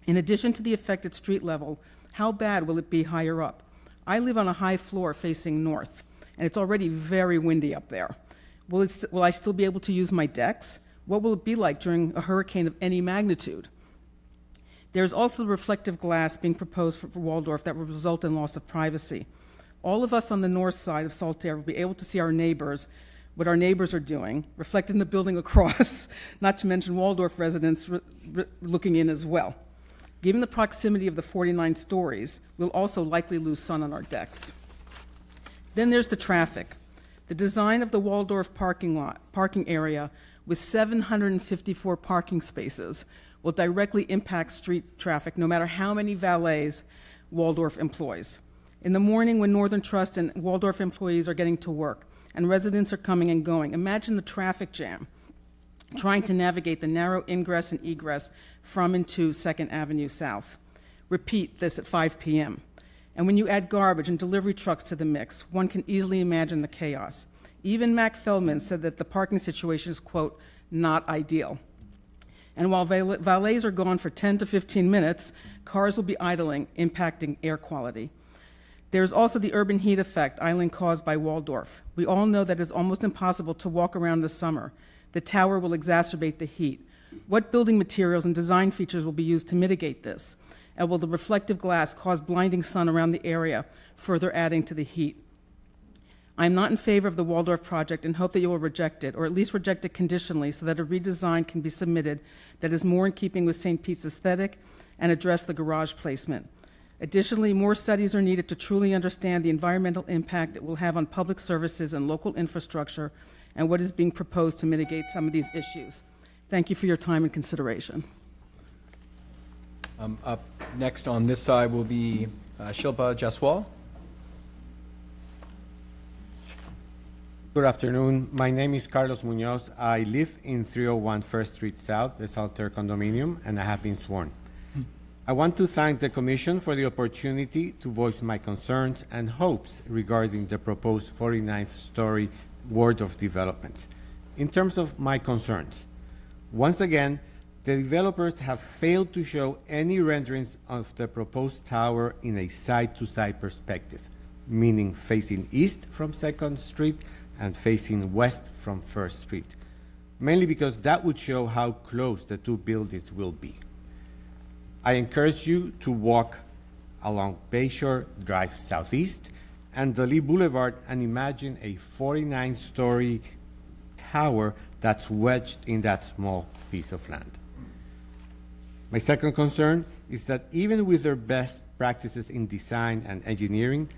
In addition to the affected street level, how bad will it be higher up? I live on a high floor facing north, and it's already very windy up there. Will I still be able to use my decks? What will it be like during a hurricane of any magnitude? There's also the reflective glass being proposed for Waldorf that will result in loss of privacy. All of us on the north side of Saltaire will be able to see our neighbors, what our neighbors are doing, reflected in the building across, not to mention Waldorf residents looking in as well. Given the proximity of the 49 stories, we'll also likely lose sun on our decks. Then there's the traffic. The design of the Waldorf parking area with 754 parking spaces will directly impact street traffic no matter how many valets Waldorf employs. In the morning when Northern Trust and Waldorf employees are getting to work and residents are coming and going, imagine the traffic jam trying to navigate the narrow ingress and egress from and to 2nd Avenue South. Repeat this at 5 p.m. And when you add garbage and delivery trucks to the mix, one can easily imagine the chaos. Even Mac Feldman said that the parking situation is, quote, not ideal. And while valets are gone for 10 to 15 minutes, cars will be idling, impacting air quality. There's also the urban heat effect island caused by Waldorf. We all know that it's almost impossible to walk around this summer. The tower will exacerbate the heat. What building materials and design features will be used to mitigate this? And will the reflective glass cause blinding sun around the area, further adding to the heat? I'm not in favor of the Waldorf project and hope that you will reject it, or at least reject it conditionally so that a redesign can be submitted that is more in keeping with St. Pete's aesthetic and address the garage placement. Additionally, more studies are needed to truly understand the environmental impact it will have on public services and local infrastructure and what is being proposed to mitigate some of these issues. Thank you for your time and consideration. Up next on this side will be Shilpa Jaswal. Good afternoon. My name is Carlos Munoz. I live in 301 First Street South, the Saltaire condominium, and I have been sworn. I want to thank the Commission for the opportunity to voice my concerns and hopes regarding the proposed 49th story ward of developments. In terms of my concerns, once again, the developers have failed to show any renderings of the proposed tower in a side-to-side perspective, meaning facing east from 2nd Street and facing west from 1st Street, mainly because that would show how close the two buildings will be. I encourage you to walk along Bayshore Drive Southeast and the Lee Boulevard and imagine a 49-story tower that's wedged in that small piece of land. My second concern is that even with their best practices in design and engineering,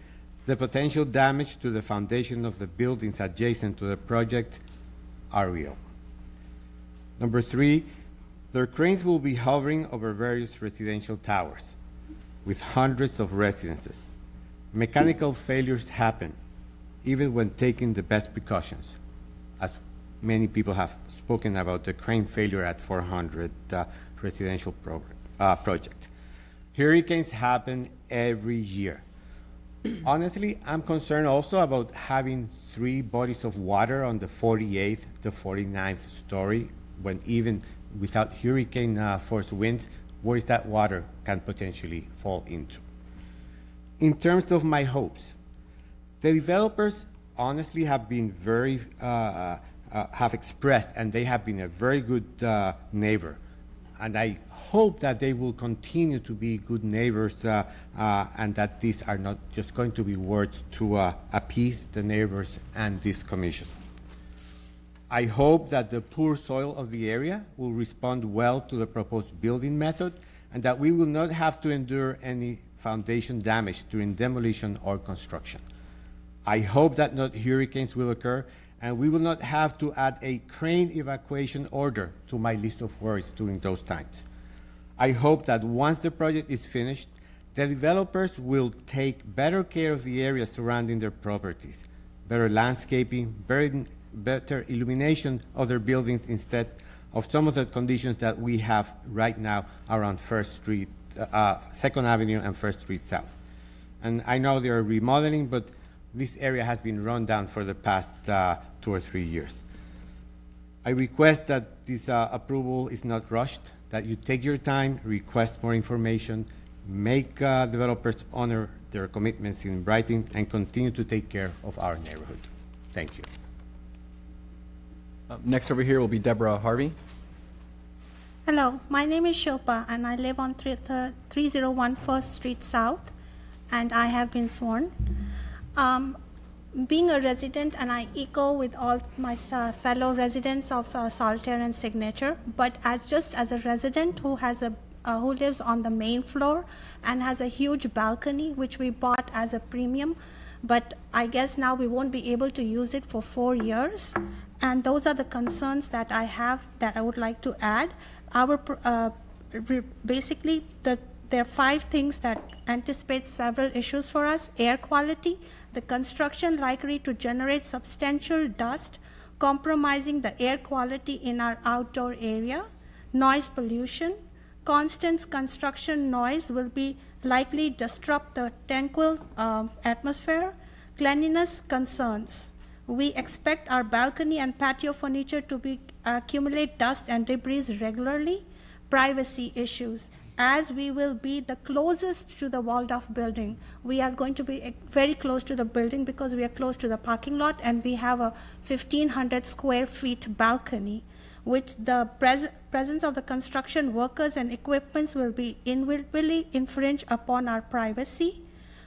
the potential damage to the foundation of the buildings adjacent to the project are real. Number three, their cranes will be hovering over various residential towers with hundreds of residences. Mechanical failures happen even when taking the best precautions, as many people have spoken about the crane failure at 400 residential project. Hurricanes happen every year. Honestly, I'm concerned also about having 3 bodies of water on the 48th, the 49th story, when even without hurricane force winds, where is that water can potentially fall into. In terms of my hopes, the developers honestly have been very, have expressed, and they have been a very good neighbor. And I hope that they will continue to be good neighbors and that these are not just going to be words to appease the neighbors and this commission. I hope that the poor soil of the area will respond well to the proposed building method and that we will not have to endure any foundation damage during demolition or construction. I hope that no hurricanes will occur and we will not have to add a crane evacuation order to my list of worries during those times. I hope that once the project is finished, the developers will take better care of the areas surrounding their properties, better landscaping, better illumination of their buildings instead of some of the conditions that we have right now around 1st Street, 2nd Avenue and 1st Street South. And I know they are remodeling, but this area has been run down for the past 2 or 3 years. I request that this approval is not rushed, that you take your time, request more information, make developers honor their commitments in writing, and continue to take care of our neighborhood. Thank you. Next over here will be Deborah Harvey. Hello, my name is Shilpa and I live on 301 First Street South, and I have been sworn. Being a resident, and I echo with all my fellow residents of Solitaire and Signature, but as a resident who lives on the main floor and has a huge balcony which we bought as a premium, but I guess now we won't be able to use it for 4 years, and those are the concerns that I have that I would like to add. Basically, there are 5 things that anticipate several issues for us: air quality, the construction likely to generate substantial dust, compromising the air quality in our outdoor area; noise pollution, constant construction noise will be likely disrupt the tranquil atmosphere; cleanliness concerns. We expect our balcony and patio furniture to accumulate dust and debris regularly; privacy issues, as we will be the closest to the walled-off building. We are going to be very close to the building because we are close to the parking lot, and we have a 1,500 square feet balcony. With the presence of the construction workers and equipments will infringe upon our privacy.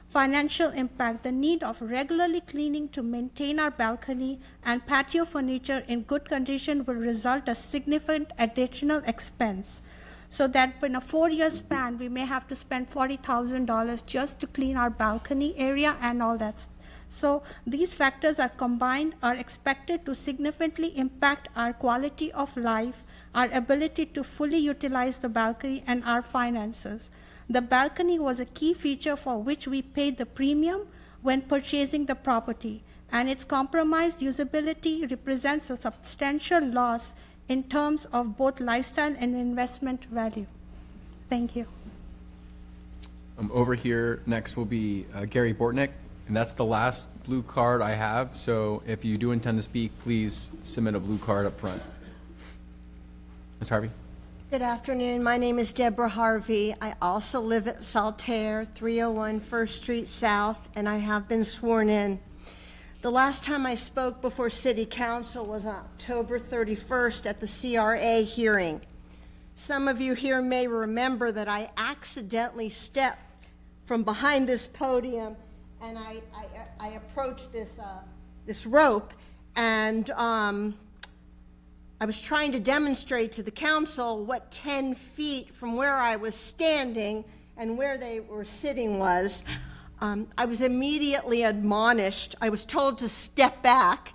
Financial impact, the need of regularly cleaning to maintain our balcony and patio furniture in good condition will result a significant additional expense. So that in a 4-year span, we may have to spend $40,000 just to clean our balcony area and all that. So these factors are combined, are expected to significantly impact our quality of life, our ability to fully utilize the balcony, and our finances. The balcony was a key feature for which we paid the premium when purchasing the property, and its compromised usability represents a substantial loss in terms of both lifestyle and investment value. Thank you. Over here next will be Gary Bortnick, and that's the last blue card I have. So if you do intend to speak, please submit a blue card up front. Ms. Harvey. Good afternoon. My name is Deborah Harvey. I also live at Saltaire, 301 First Street South, and I have been sworn in. The last time I spoke before City Council was October 31st at the CRA hearing. Some of you here may remember that I accidentally stepped from behind this podium, and I approached this rope, and I was trying to demonstrate to the council what 10 feet from where I was standing and where they were sitting was. I was immediately admonished. I was told to step back,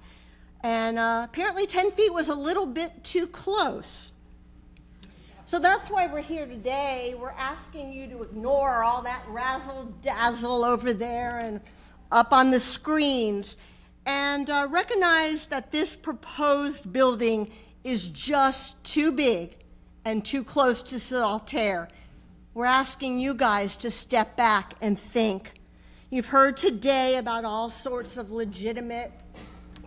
and apparently 10 feet was a little bit too close. So that's why we're here today. We're asking you to ignore all that razzle-dazzle over there and up on the screens, and recognize that this proposed building is just too big and too close to Saltaire. We're asking you guys to step back and think. You've heard today about all sorts of legitimate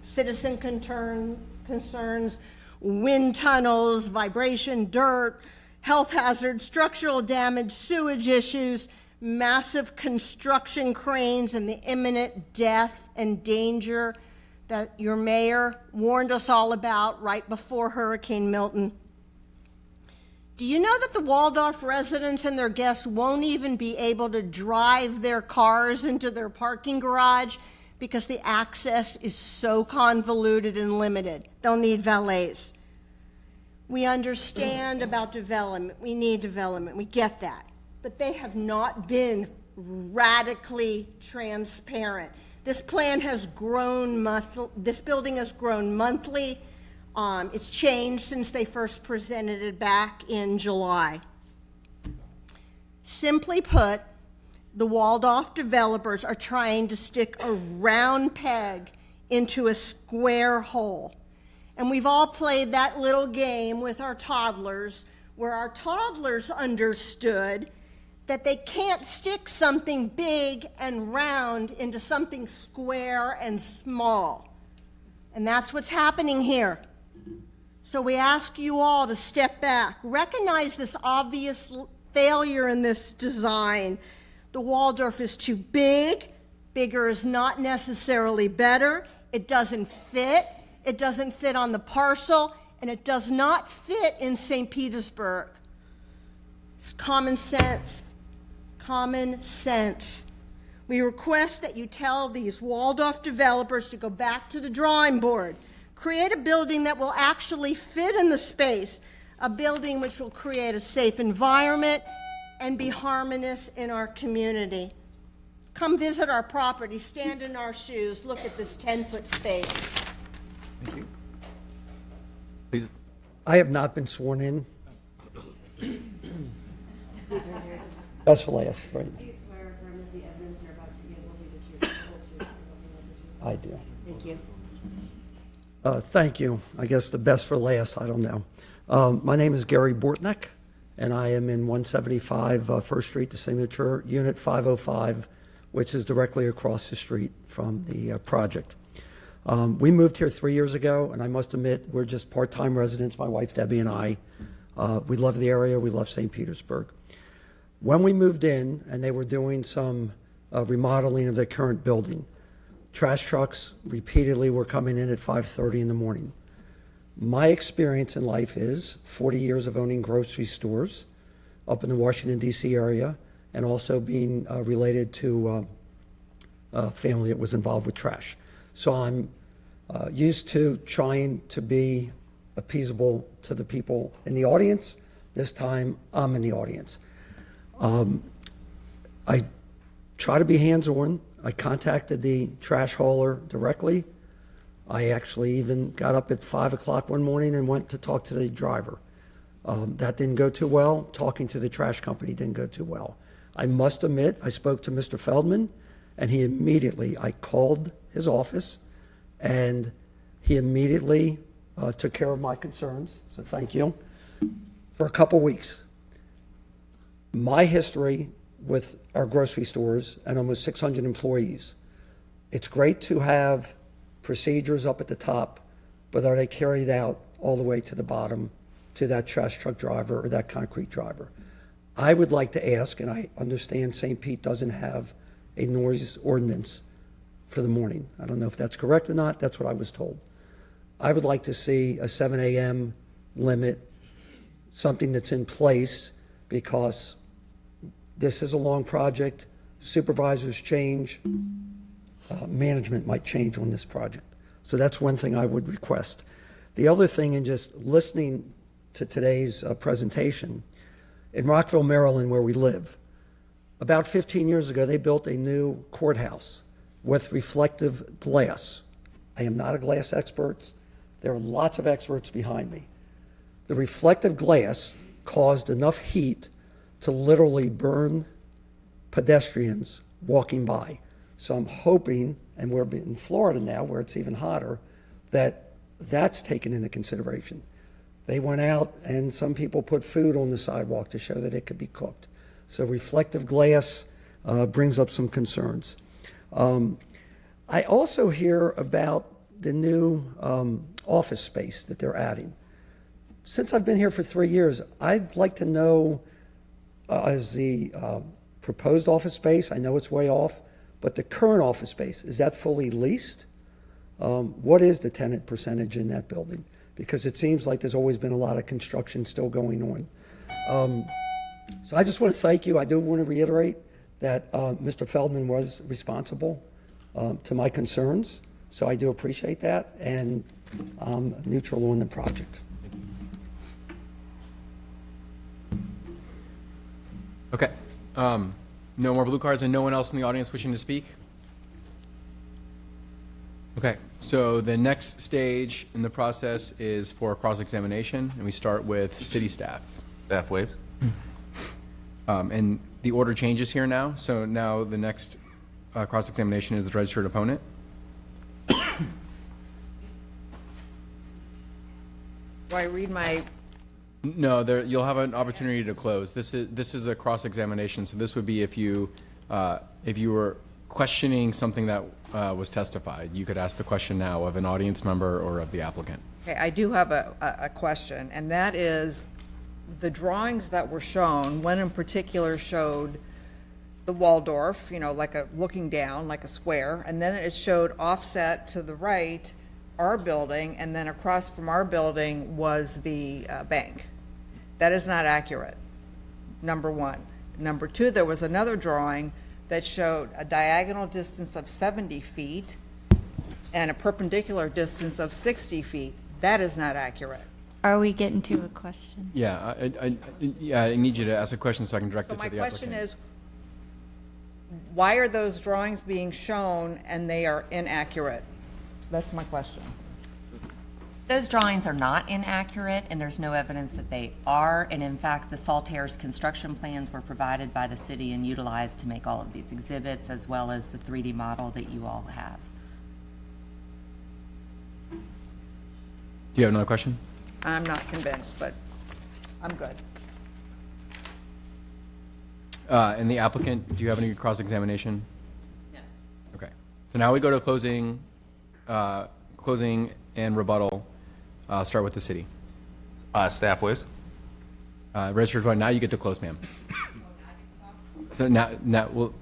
citizen concerns, wind tunnels, vibration, dirt, health hazards, structural damage, sewage issues, massive construction cranes, and the imminent death and danger that your mayor warned us all about right before Hurricane Milton. Do you know that the Waldorf residents and their guests won't even be able to drive their cars into their parking garage because the access is so convoluted and limited? They'll need valets. We understand about development. We need development. We get that. But they have not been radically transparent. This plan has grown this building has grown monthly. It's changed since they first presented it back in July. Simply put, the walled-off developers are trying to stick a round peg into a square hole. And we've all played that little game with our toddlers, where our toddlers understood that they can't stick something big and round into something square and small. And that's what's happening here. So we ask you all to step back, recognize this obvious failure in this design. The Waldorf is too big. Bigger is not necessarily better. It doesn't fit. It doesn't fit on the parcel, and it does not fit in St. Petersburg. It's common sense. Common sense. We request that you tell these Waldorf developers to go back to the drawing board. Create a building that will actually fit in the space, a building which will create a safe environment and be harmonious in our community. Come visit our property, stand in our shoes, look at this 10-foot space. Thank you. Please. I have not been sworn in. Best for last, right? Do you swear or affirm that the evidence you're about to give will be the truth, the whole truth, and nothing but the truth? I do. Thank you. Thank you. I guess the best for last, I don't know. My name is Gary Bortnick, and I am in 175 First Street, the Signature, Unit 505, which is directly across the street from the project. We moved here 3 years ago, and I must admit, we're just part-time residents, my wife Debbie and I. We love the area. We love St. Petersburg. When we moved in, and they were doing some remodeling of the current building, trash trucks repeatedly were coming in at 5:30 in the morning. My experience in life is 40 years of owning grocery stores up in the Washington, D.C. area, and also being related to a family that was involved with trash. So I'm used to trying to be appeasable to the people in the audience. This time, I'm in the audience. I try to be hands-on. I contacted the trash hauler directly. I actually even got up at 5 o'clock one morning and went to talk to the driver. That didn't go too well. Talking to the trash company didn't go too well. I must admit, I spoke to Mr. Feldman, and he immediately, I called his office, and he immediately took care of my concerns, so thank you, for a couple weeks. My history with our grocery stores and almost 600 employees, it's great to have procedures up at the top, but are they carried out all the way to the bottom to that trash truck driver or that concrete driver? I would like to ask, and I understand St. Pete doesn't have a noise ordinance for the morning. I don't know if that's correct or not. That's what I was told. I would like to see a 7 a.m. limit, something that's in place, because this is a long project. Supervisors change. Management might change on this project. So that's one thing I would request. The other thing, in just listening to today's presentation, in Rockville, Maryland, where we live, about 15 years ago, they built a new courthouse with reflective glass. I am not a glass expert. There are lots of experts behind me. The reflective glass caused enough heat to literally burn pedestrians walking by. So I'm hoping, and we're in Florida now where it's even hotter, that that's taken into consideration. They went out and some people put food on the sidewalk to show that it could be cooked. So reflective glass brings up some concerns. I also hear about the new office space that they're adding. Since I've been here for 3 years, I'd like to know, is the proposed office space, I know it's way off, but the current office space, is that fully leased? What is the tenant percentage in that building? Because it seems like there's always been a lot of construction still going on. So I just want to thank you. I do want to reiterate that Mr. Feldman was responsible to my concerns. So I do appreciate that, and I'm neutral on the project. Okay. No more blue cards and no one else in the audience wishing to speak? Okay, so the next stage in the process is for cross-examination, and we start with city staff. Staff waves. And the order changes here now, so now the next cross-examination is the registered opponent. Do I read my, No, you'll have an opportunity to close. This is a cross-examination, so this would be if you were questioning something that was testified. You could ask the question now of an audience member or of the applicant. Okay, I do have a question, and that is, the drawings that were shown, one in particular showed the Waldorf, like looking down, like a square, and then it showed offset to the right, our building, and then across from our building was the bank. That is not accurate, number one. Number two, there was another drawing that showed a diagonal distance of 70 feet and a perpendicular distance of 60 feet. That is not accurate. Are we getting to a question? Yeah, I need you to ask a question so I can direct So it to my the question applicant. is, why are those drawings being shown and they are inaccurate? That's my question. Those drawings are not inaccurate, and there's no evidence that they are. And in fact, the Saltaire's construction plans were provided by the city and utilized to make all of these exhibits, as well as the 3D model that you all have. Do you have another question? I'm not convinced, but I'm good. And the applicant, do you have any cross-examination? No. Okay. So now we go to closing and rebuttal. Start with the city. Staff Wiz. Registered one. Now you get to close, ma'am. So well,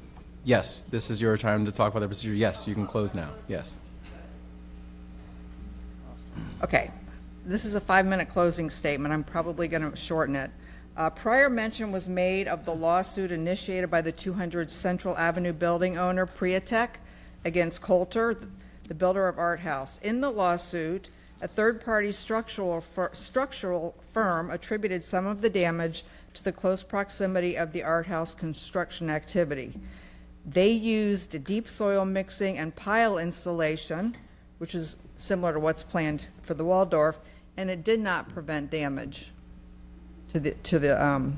yes, this is your time to talk about the procedure. Yes, you can close now. Yes. Okay, this is a 5-minute closing statement. I'm probably going to shorten it. Prior mention was made of the lawsuit initiated by the 200 Central Avenue building owner, Priatech, against Coulter, the builder of Art House. In the lawsuit, a third-party structural firm attributed some of the damage to the close proximity of the Art House construction activity. They used deep soil mixing and pile installation, which is similar to what's planned for the Waldorf, and it did not prevent damage to the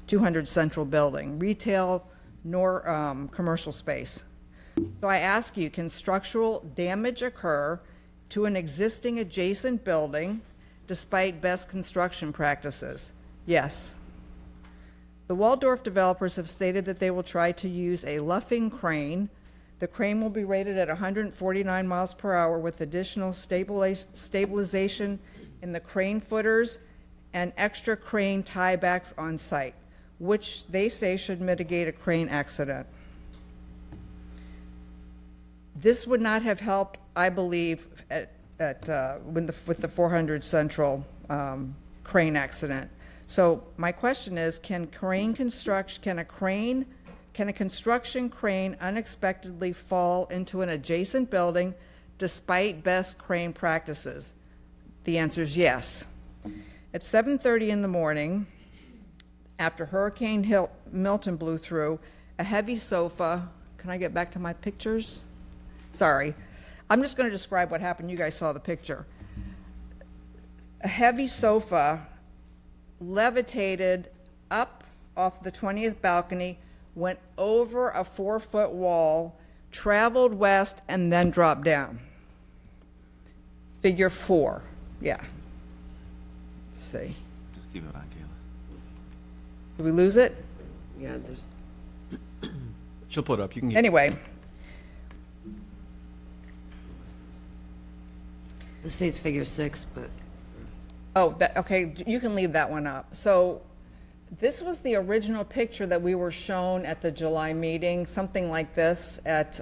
200 Central building, retail nor commercial space. So I ask you, can structural damage occur to an existing adjacent building despite best construction practices? Yes. The Waldorf developers have stated that they will try to use a luffing crane. The crane will be rated at 149 miles per hour with additional stabilization in the crane footers and extra crane tiebacks on site, which they say should mitigate a crane accident. This would not have helped, I believe, with the 400 Central crane accident. So my question is, can a construction crane unexpectedly fall into an adjacent building despite best crane practices? The answer is yes. At 7:30 in the morning, after Hurricane Milton blew through, a heavy sofa, can I get back to my pictures? Sorry. I'm just going to describe what happened. You guys saw the picture. A heavy sofa levitated up off the 20th balcony, went over a 4-foot wall, traveled west, and then dropped down. Figure 4. Yeah. Let's see. Just keep it on, Kayla. Did we lose it? Yeah, there's, She'll pull it up. You can get Anyway, the state's figure 6, but okay, you can leave that one up. So this was the original picture that we were shown at the July meeting, something like this at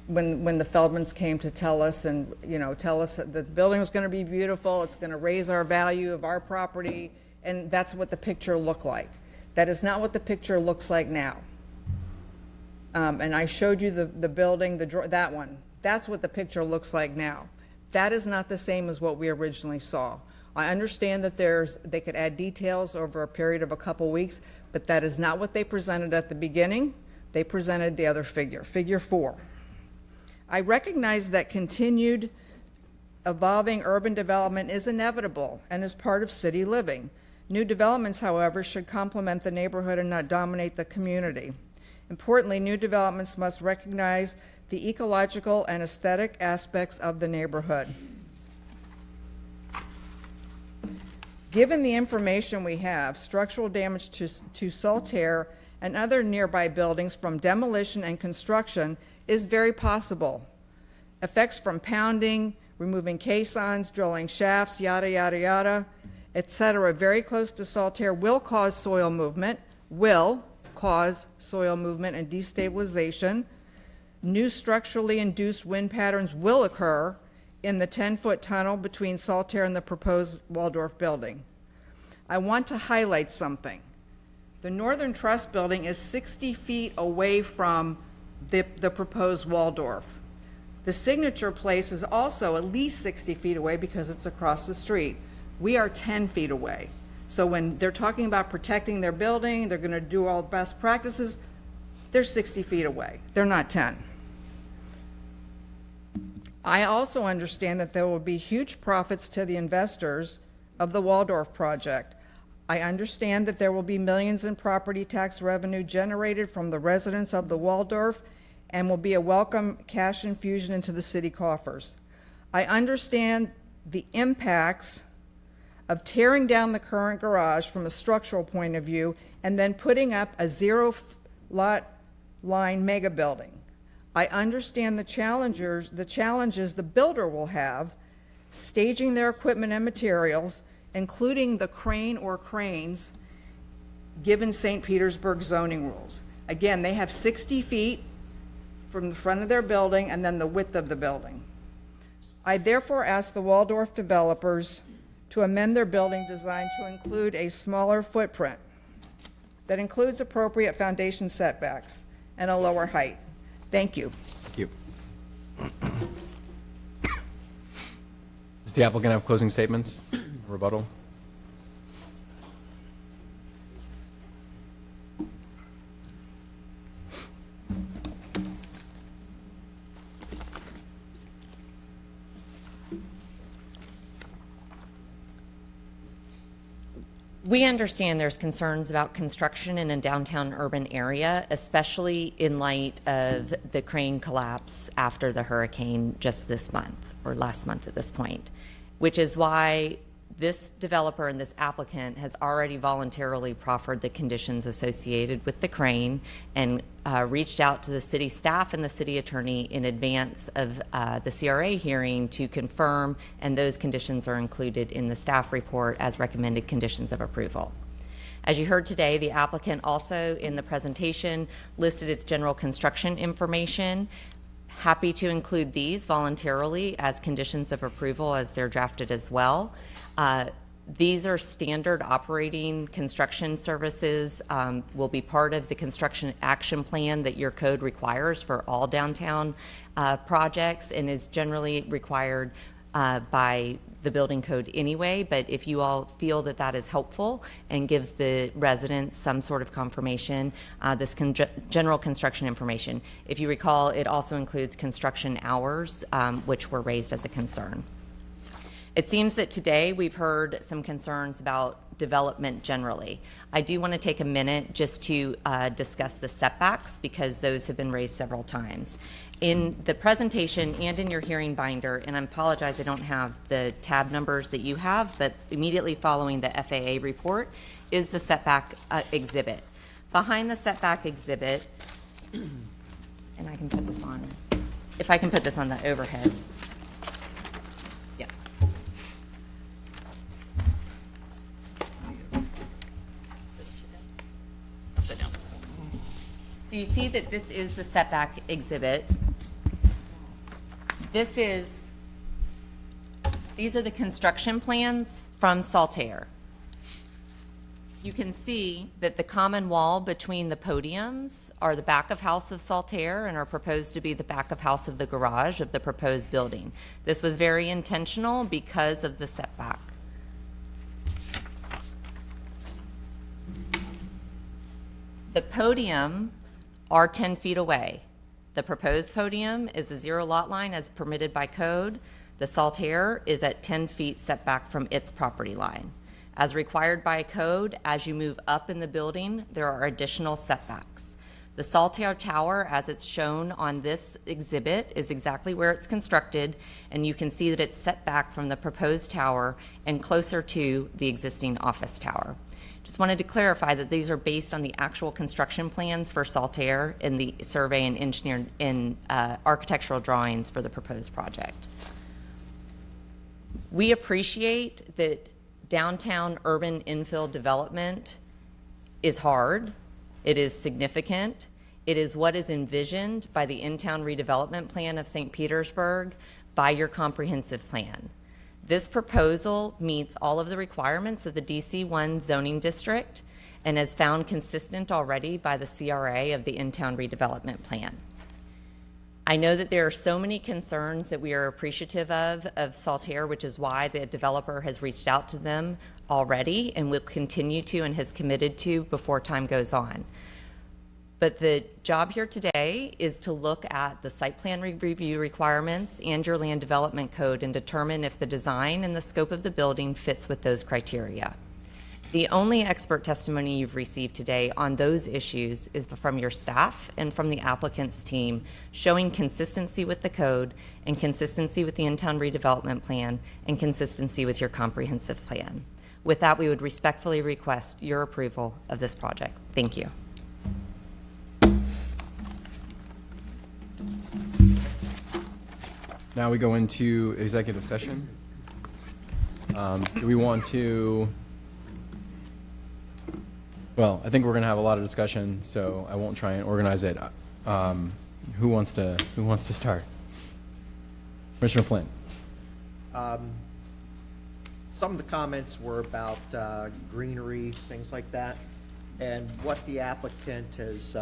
when the Feldmans came to tell us that the building was going to be beautiful, it's going to raise our value of our property, and that's what the picture looked like. That is not what the picture looks like now. And I showed you the building, that one. That's what the picture looks like now. That is not the same as what we originally saw. I understand that they could add details over a period of a couple weeks, but that is not what they presented at the beginning. They presented the other figure, figure 4. I recognize that continued evolving urban development is inevitable and is part of city living. New developments, however, should complement the neighborhood and not dominate the community. Importantly, new developments must recognize the ecological and aesthetic aspects of the neighborhood. Given the information we have, structural damage to Saltaire and other nearby buildings from demolition and construction is very possible. Effects from pounding, removing caissons, drilling shafts, yada, yada, yada, etc., very close to Saltaire will cause soil movement and destabilization. New structurally induced wind patterns will occur in the 10-foot tunnel between Saltaire and the proposed Waldorf building. I want to highlight something. The Northern Trust building is 60 feet away from the proposed Waldorf. The Signature Place is also at least 60 feet away because it's across the street. We are 10 feet away. So when they're talking about protecting their building, they're going to do all best practices, they're 60 feet away. They're not 10. I also understand that there will be huge profits to the investors of the Waldorf project. I understand that there will be millions in property tax revenue generated from the residents of the Waldorf and will be a welcome cash infusion into the city coffers. I understand the impacts of tearing down the current garage from a structural point of view and then putting up a zero lot line mega building. I understand the challenges the builder will have staging their equipment and materials, including the crane or cranes, given St. Petersburg zoning rules. Again, they have 60 feet from the front of their building and then the width of the building. I therefore ask the Waldorf developers to amend their building design to include a smaller footprint that includes appropriate foundation setbacks and a lower height. Thank you. Thank you. Does the applicant have closing statements? Rebuttal? We understand there's concerns about construction in a downtown urban area, especially in light of the crane collapse after the hurricane just this month, or last month at this point, which is why this developer and this applicant has already voluntarily proffered the conditions associated with the crane and reached out to the city staff and the city attorney in advance of the CRA hearing to confirm, and those conditions are included in the staff report as recommended conditions of approval. As you heard today, the applicant also in the presentation listed its general construction information. Happy to include these voluntarily as conditions of approval as they're drafted as well. These are standard operating construction services, will be part of the construction action plan that your code requires for all downtown projects and is generally required by the building code anyway. But if you all feel that that is helpful and gives the residents some sort of confirmation, this general construction information. If you recall, it also includes construction hours, which were raised as a concern. It seems that today we've heard some concerns about development generally. I do want to take a minute just to discuss the setbacks because those have been raised several times. In the presentation and in your hearing binder, and I apologize I don't have the tab numbers that you have, but immediately following the FAA report is the setback exhibit. Behind the setback exhibit, and I can put this on, if I can put this on the overhead. So you see that this is the setback exhibit. These are the construction plans from Saltaire. You can see that the common wall between the podiums are the back of house of Saltaire and are proposed to be the back of house of the garage of the proposed building. This was very intentional because of the setback. The podiums are 10 feet away. The proposed podium is a zero lot line as permitted by code. The Saltaire is at 10 feet setback from its property line. As required by code, as you move up in the building, there are additional setbacks. The Saltair Tower, as it's shown on this exhibit, is exactly where it's constructed, and you can see that it's set back from the proposed tower and closer to the existing office tower. Just wanted to clarify that these are based on the actual construction plans for Saltair in the survey and engineer in architectural drawings for the proposed project. We appreciate that downtown urban infill development is hard. It is significant. It is what is envisioned by the in-town redevelopment plan of St. Petersburg by your comprehensive plan. This proposal meets all of the requirements of the DC1 zoning district and is found consistent already by the CRA of the in-town redevelopment plan. I know that there are so many concerns that we are appreciative of Saltair, which is why the developer has reached out to them already and will continue to and has committed to before time goes on. But the job here today is to look at the site plan review requirements and your land development code and determine if the design and the scope of the building fits with those criteria. The only expert testimony you've received today on those issues is from your staff and from the applicant's team, showing consistency with the code and consistency with the in-town redevelopment plan and consistency with your comprehensive plan. With that, we would respectfully request your approval of this project. Thank you. Now we go into executive session. Do we want to? Well, I think we're going to have a lot of discussion, so I won't try and organize it. Who wants to start? Commissioner Flynn. Some of the comments were about greenery, things like that, and what the applicant has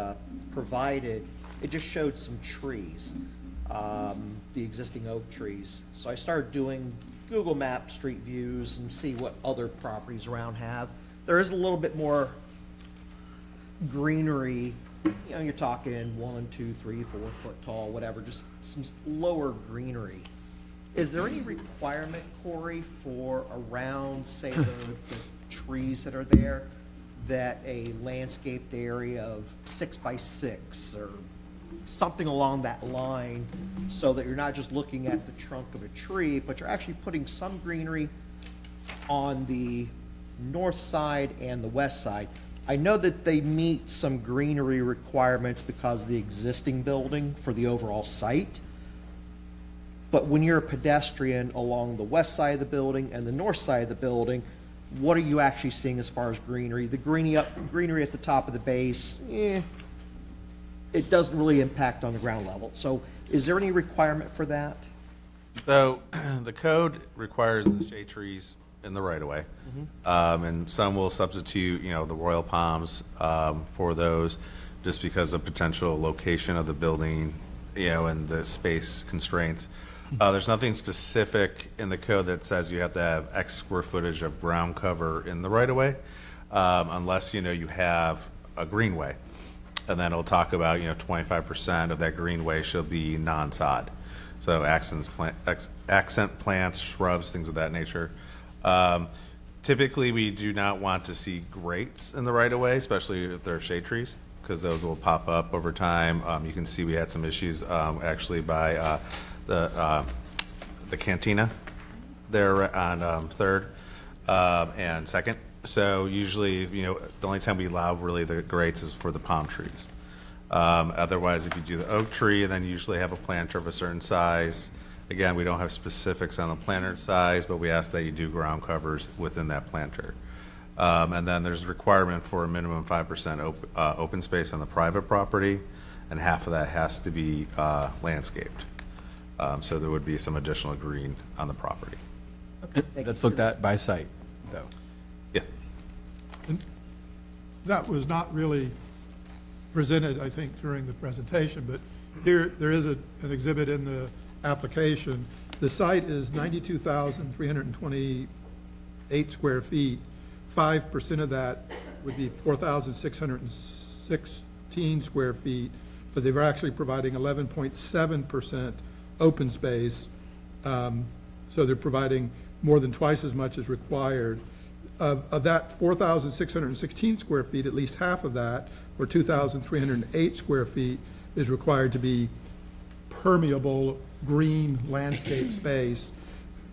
provided. It just showed some trees, the existing oak trees. So I started doing Google Maps street views and see what other properties around have. There is a little bit more greenery. You know, you're talking 1, 2, 3, 4 foot tall, whatever, just some lower greenery. Is there any requirement, Corey, for around, say, the trees that are there, that a landscaped area of 6 by 6 or something along that line, so that you're not just looking at the trunk of a tree, but you're actually putting some greenery on the north side and the west side? I know that they meet some greenery requirements because of the existing building for the overall site. But when you're a pedestrian along the west side of the building and the north side of the building, what are you actually seeing as far as greenery? The greenery at the top of the base, it doesn't really impact on the ground level. So is there any requirement for that? So the code requires the shade trees in the right of way. And some will substitute, the royal palms for those, just because of potential location of the building, and the space constraints. There's nothing specific in the code that says you have to have X square footage of ground cover in the right of way, unless you have a greenway, and then it'll talk about 25% of that greenway should be non-sod, so accent plants, shrubs, things of that nature. Typically, we do not want to see grates in the right of way, especially if they're shade trees, because those will pop up over time. You can see we had some issues actually by the cantina there on 3rd and 2nd. So usually, the only time we allow really the grates is for the palm trees. Otherwise, if you do the oak tree, then you usually have a planter of a certain size. Again, we don't have specifics on the planter size, but we ask that you do ground covers within that planter. And then there's a requirement for a minimum 5% open space on the private property, and half of that has to be landscaped. So there would be some additional green on the property. Let's look at by site, though. Yeah. That was not really presented, I think, during the presentation, but here there is an exhibit in the application. The site is 92,328 square feet. 5% of that would be 4,616 square feet, but they were actually providing 11.7% open space. So they're providing more than twice as much as required. of that 4,616 square feet, at least half of that, or 2,308 square feet, is required to be permeable green landscape space.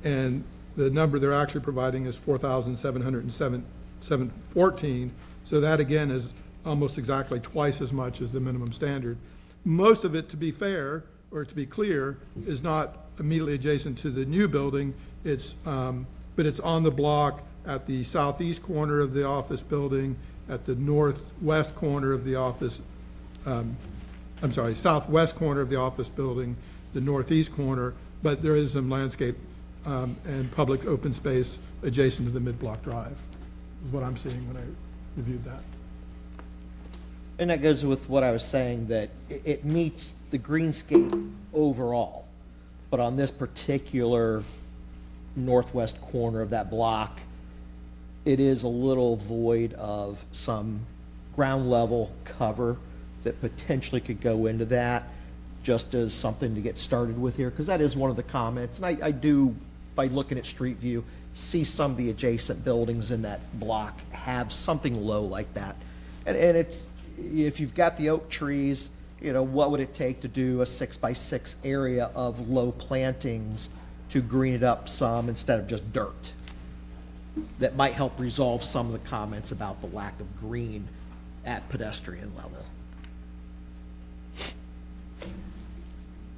And the number they're actually providing is 4,714. So that again is almost exactly twice as much as the minimum standard. Most of it, to be fair, or to be clear, is not immediately adjacent to the new building. It's, but it's on the block at the southeast corner of the office building, at the northwest corner of the office, southwest corner of the office building, the northeast corner, but there is some landscape and public open space adjacent to the mid-block drive, is what I'm seeing when I reviewed that. And that goes with what I was saying, that it meets the greenscape overall. But on this particular northwest corner of that block, it is a little void of some ground level cover that potentially could go into that, just as something to get started with here, because that is one of the comments. And I do, by looking at street view, see some of the adjacent buildings in that block have something low like that. And it's, if you've got the oak trees, you know, what would it take to do a 6x6 area of low plantings to green it up some instead of just dirt? That might help resolve some of the comments about the lack of green at pedestrian level.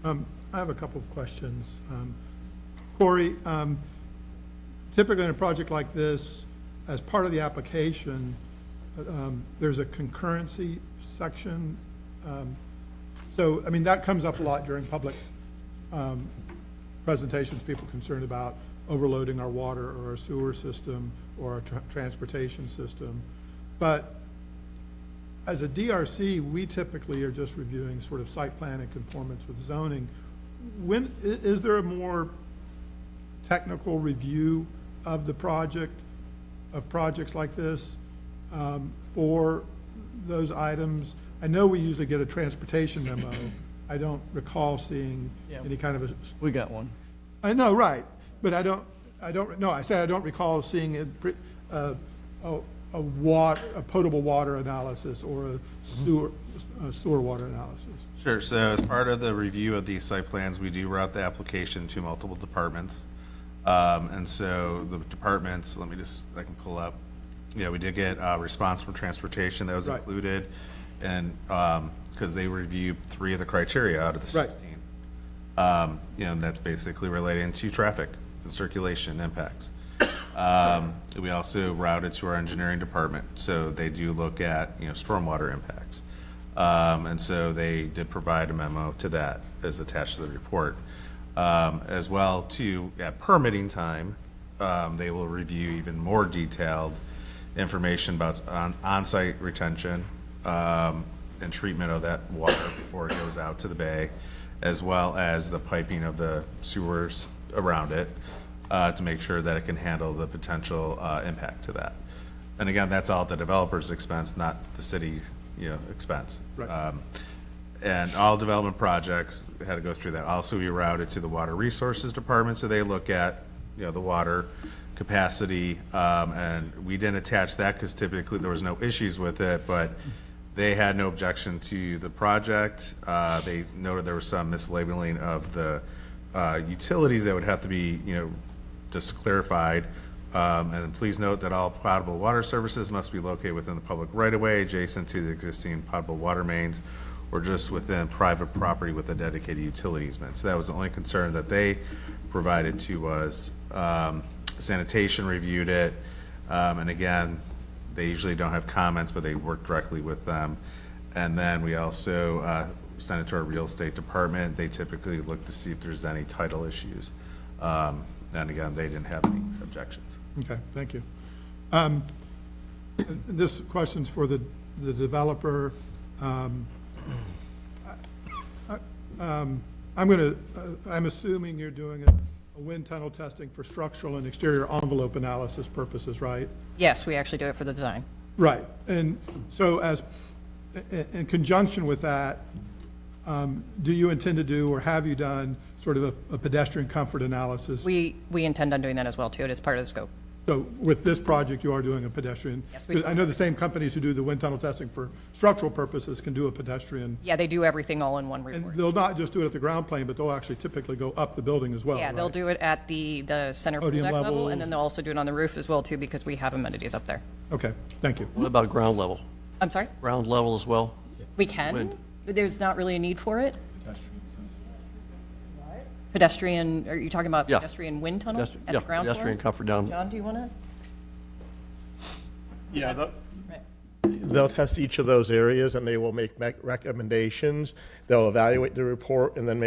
I have a couple of questions. Corey, typically in a project like this, as part of the application, there's a concurrency section. So, I mean, that comes up a lot during public presentations, people concerned about overloading our water or our sewer system or our transportation system. But as a DRC, we typically are just reviewing sort of site plan and conformance with zoning. When, is there a more technical review of the project, of projects like this, for those items? I know we usually get a transportation memo. I don't recall seeing any kind of a. We got one. I know, right, but I don't, no, I said I don't recall seeing a potable water analysis or a sewer water analysis. Sure, so as part of the review of these site plans, we do route the application to multiple departments. And so the departments, let me just, I can pull up. Yeah, we did get a response from transportation that was included, and because they reviewed 3 of the criteria out of the 16. You know, and that's basically relating to traffic and circulation impacts. We also routed to our engineering department, so they do look at, you know, stormwater impacts. And so they did provide a memo to that as attached to the report. As well, too, at permitting time, they will review even more detailed information about on-site retention and treatment of that water before it goes out to the bay, as well as the piping of the sewers around it to make sure that it can handle the potential impact to that. And again, that's all at the developer's expense, not the city, you know, expense. Right. And all development projects had to go through that. Also, we routed to the Water Resources Department, so they look at, you know, the water capacity, and we didn't attach that because typically there was no issues with it, but they had no objection to the project. They noted there was some mislabeling of the utilities that would have to be, you know, just clarified. And please note that all potable water services must be located within the public right-of-way, adjacent to the existing potable water mains, or just within private property with a dedicated utility easement. So that was the only concern that they provided to us. Sanitation reviewed it, and again, they usually don't have comments, but they work directly with them. And then we also sent it to our real estate department. They typically look to see if there's any title issues. And again, they didn't have any objections. Okay, thank you. This question's for the developer. I'm assuming you're doing a wind tunnel testing for structural and exterior envelope analysis purposes, right? Yes, we actually do it for the design. Right, and so as, in conjunction with that, do you intend to do, or have you done, sort of a pedestrian comfort analysis? We intend on doing that as well, too. It is part of the scope. So with this project, you are doing a pedestrian? Yes, we I know the same companies who do the wind tunnel testing for structural purposes can do a pedestrian. Yeah, they do everything all in one And report. they'll not just do it at the ground plane, but they'll actually typically go up the building as well, Yeah, they'll right? do it at the center pool Podium deck level, level. and then they'll also do it on the roof as well, too, because we have amenities up there. Okay, thank you. What about ground level? I'm sorry? Ground level as well? We can. Wind. But there's not really a need for it. Pedestrian, are you talking about Yeah. pedestrian wind tunnel Pedestri- at yeah, the ground floor? pedestrian comfort down. John, do you want to? Yeah, Right. they'll test each of those areas and they will make recommendations. They'll evaluate the report and then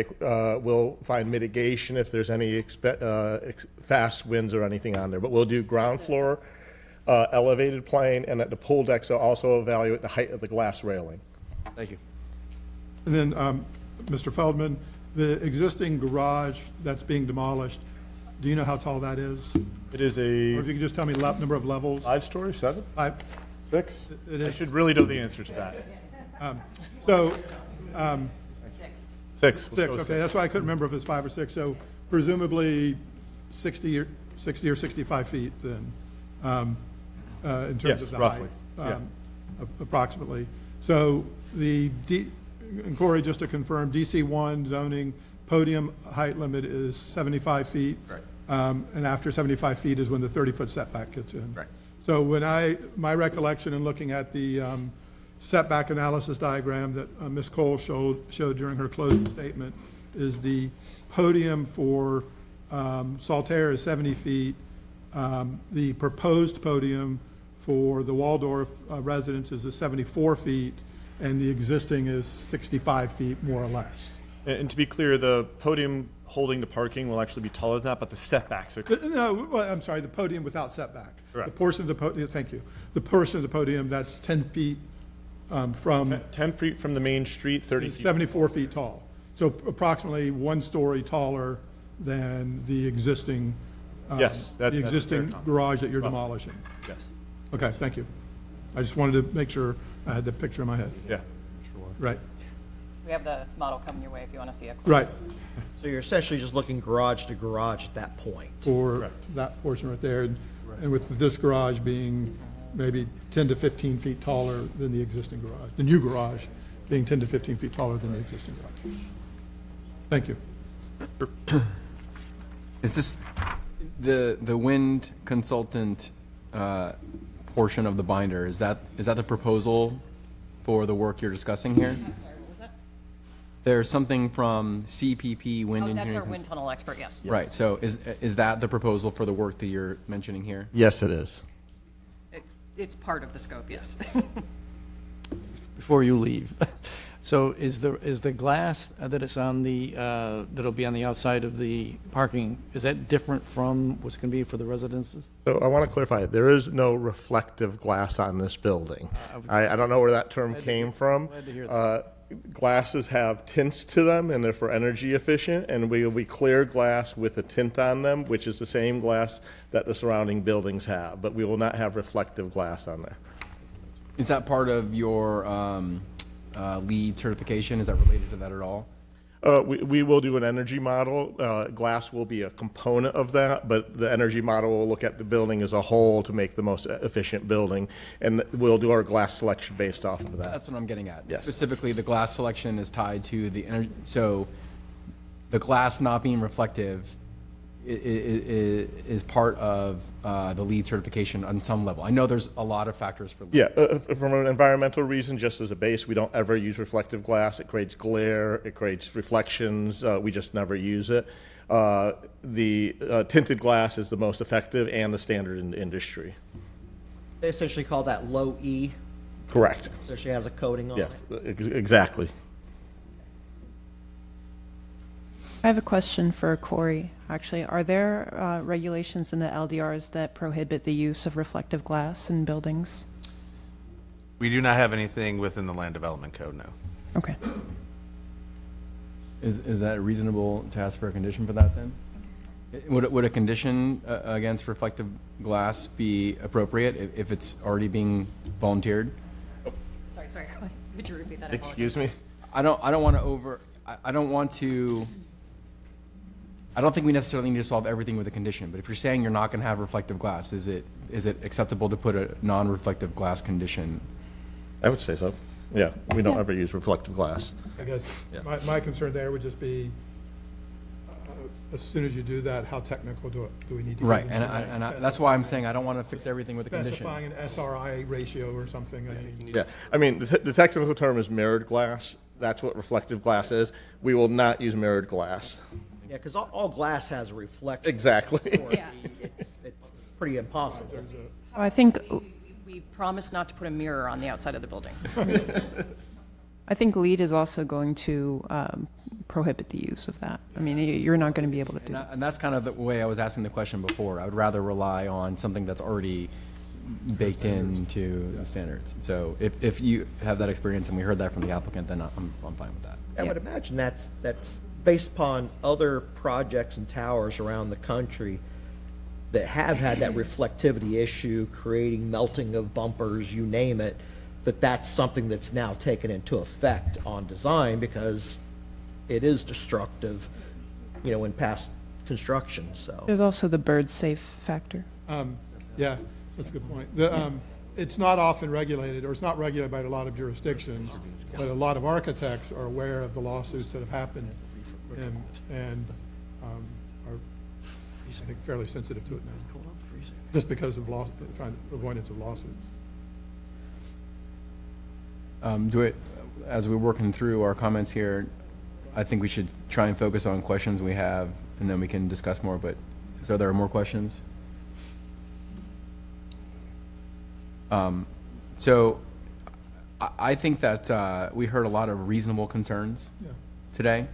we'll find mitigation if there's any fast winds or anything on there. But we'll do ground floor, elevated plane, and at the pool decks, they'll also evaluate the height of the glass railing. Thank you. And then, Mr. Feldman, the existing garage that's being demolished, do you know how tall that is? It is Or if a you could just tell me number of levels? 5-story, 7, Five? 6? It I is. should really know the answer to that. So, 6. six, okay, that's why I couldn't remember if it's 5 or 6. So presumably 60 or 65 feet then, in terms Yes, of the roughly, height. Approximately. So and Corey, just to confirm, DC1 zoning podium height limit is 75 feet. Right. And after 75 feet is when the 30-foot setback gets in. Right. So my recollection in looking at the setback analysis diagram that Ms. Cole showed during her closing statement is the podium for Saltaire is 70 feet. The proposed podium for the Waldorf residence is 74 feet, and the existing is 65 feet, more or less. And to be clear, the podium holding the parking will actually be taller than that, but the setbacks are. No, well, I'm sorry, the podium without setback. Correct. The portion of the podium, thank you. The portion of the podium that's 10 feet from, 10 feet from the main street, 30 is feet. 74 feet tall. So approximately 1 story taller than the existing, Yes, that's the a existing fair comment. garage that you're Roughly. demolishing. Yes. Okay, thank you. I just wanted to make sure I had the picture in my head. Yeah. Right, We have the model coming your way if you want to see it. right, So you're essentially just looking garage to garage at that point. for Correct. that portion right there. And with this garage being maybe 10 to 15 feet taller than the existing garage, the new garage being 10 to 15 feet taller than the existing garage. Thank you. Is this the wind consultant portion of the binder? Is that the proposal for the work you're discussing here? I'm sorry, what was that? There's something from CPP Wind Oh, Engineering. that's our wind tunnel expert, yes. Right. So is that the proposal for the work that you're mentioning here? Yes, it is. It's part of the scope, yes. Before you leave, so is the glass that is on the, that'll be on the outside of the parking, is that different from what's going to be for the residences? So I want to clarify, there is no reflective glass on this building. I don't know where that term came from. Glad to hear that. Glasses have tints to them, and they're for energy efficient, and we will be clear glass with a tint on them, which is the same glass that the surrounding buildings have, but we will not have reflective glass on there. Is that part of your LEED certification? Is that related to that at all? We will do an energy model. Glass will be a component of that, but the energy model will look at the building as a whole to make the most efficient building, and we'll do our glass selection based off of that. That's what I'm getting at. Yes. Specifically, the glass selection is tied to the energy. So the glass not being reflective is part of the LEED certification on some level. I know there's a lot of factors for LEED. Yeah, from an environmental reason, just as a base, we don't ever use reflective glass. It creates glare, it creates reflections. We just never use it. The tinted glass is the most effective and the standard in the industry. They essentially call that low E, Correct. so she has a coating on it. Yes, exactly. I have a question for Corey, actually. Are there regulations in the LDRs that prohibit the use of reflective glass in buildings? We do not have anything within the land development code, no. Okay. Is that reasonable to ask for a condition for that then? Would a condition against reflective glass be appropriate if it's already being volunteered? Sorry, would you repeat that? I Excuse me? I don't want to I don't think we necessarily need to solve everything with a condition, but if you're saying you're not going to have reflective glass, is it acceptable to put a non-reflective glass condition? I would say so. Yeah, we don't ever use reflective glass. I guess my concern there would just be, as soon as you do that, how technical do we need to get Right, into and that? that's why I'm saying I don't want to fix everything with a condition. Specifying an SRI ratio or something. I mean, Yeah, I mean, the technical term is mirrored glass. That's what reflective glass is. We will not use mirrored glass. Yeah, because all glass has a reflection. Exactly. Yeah. It's pretty impossible. I think We promise not to put a mirror on the outside of the building. LEED is also going to prohibit the use of that. I mean, you're not going to be able to do that. And that's kind of the way I was asking the question before. I would rather rely on something that's already baked into the standards. So if you have that experience and we heard that from the applicant, then I'm fine with that. I would imagine that's based upon other projects and towers around the country that have had that reflectivity issue, creating melting of bumpers, you name it, that's something that's now taken into effect on design because it is destructive, in past construction, so. There's also the bird safe factor. Yeah, that's a good point. It's not often regulated, or it's not regulated by a lot of jurisdictions, but a lot of architects are aware of the lawsuits that have happened and are, I think, fairly sensitive to it now, just because of avoidance of lawsuits. As we're working through our comments here, I think we should try and focus on questions we have, and then we can discuss more, but so there are more questions? So I think that we heard a lot of reasonable concerns today.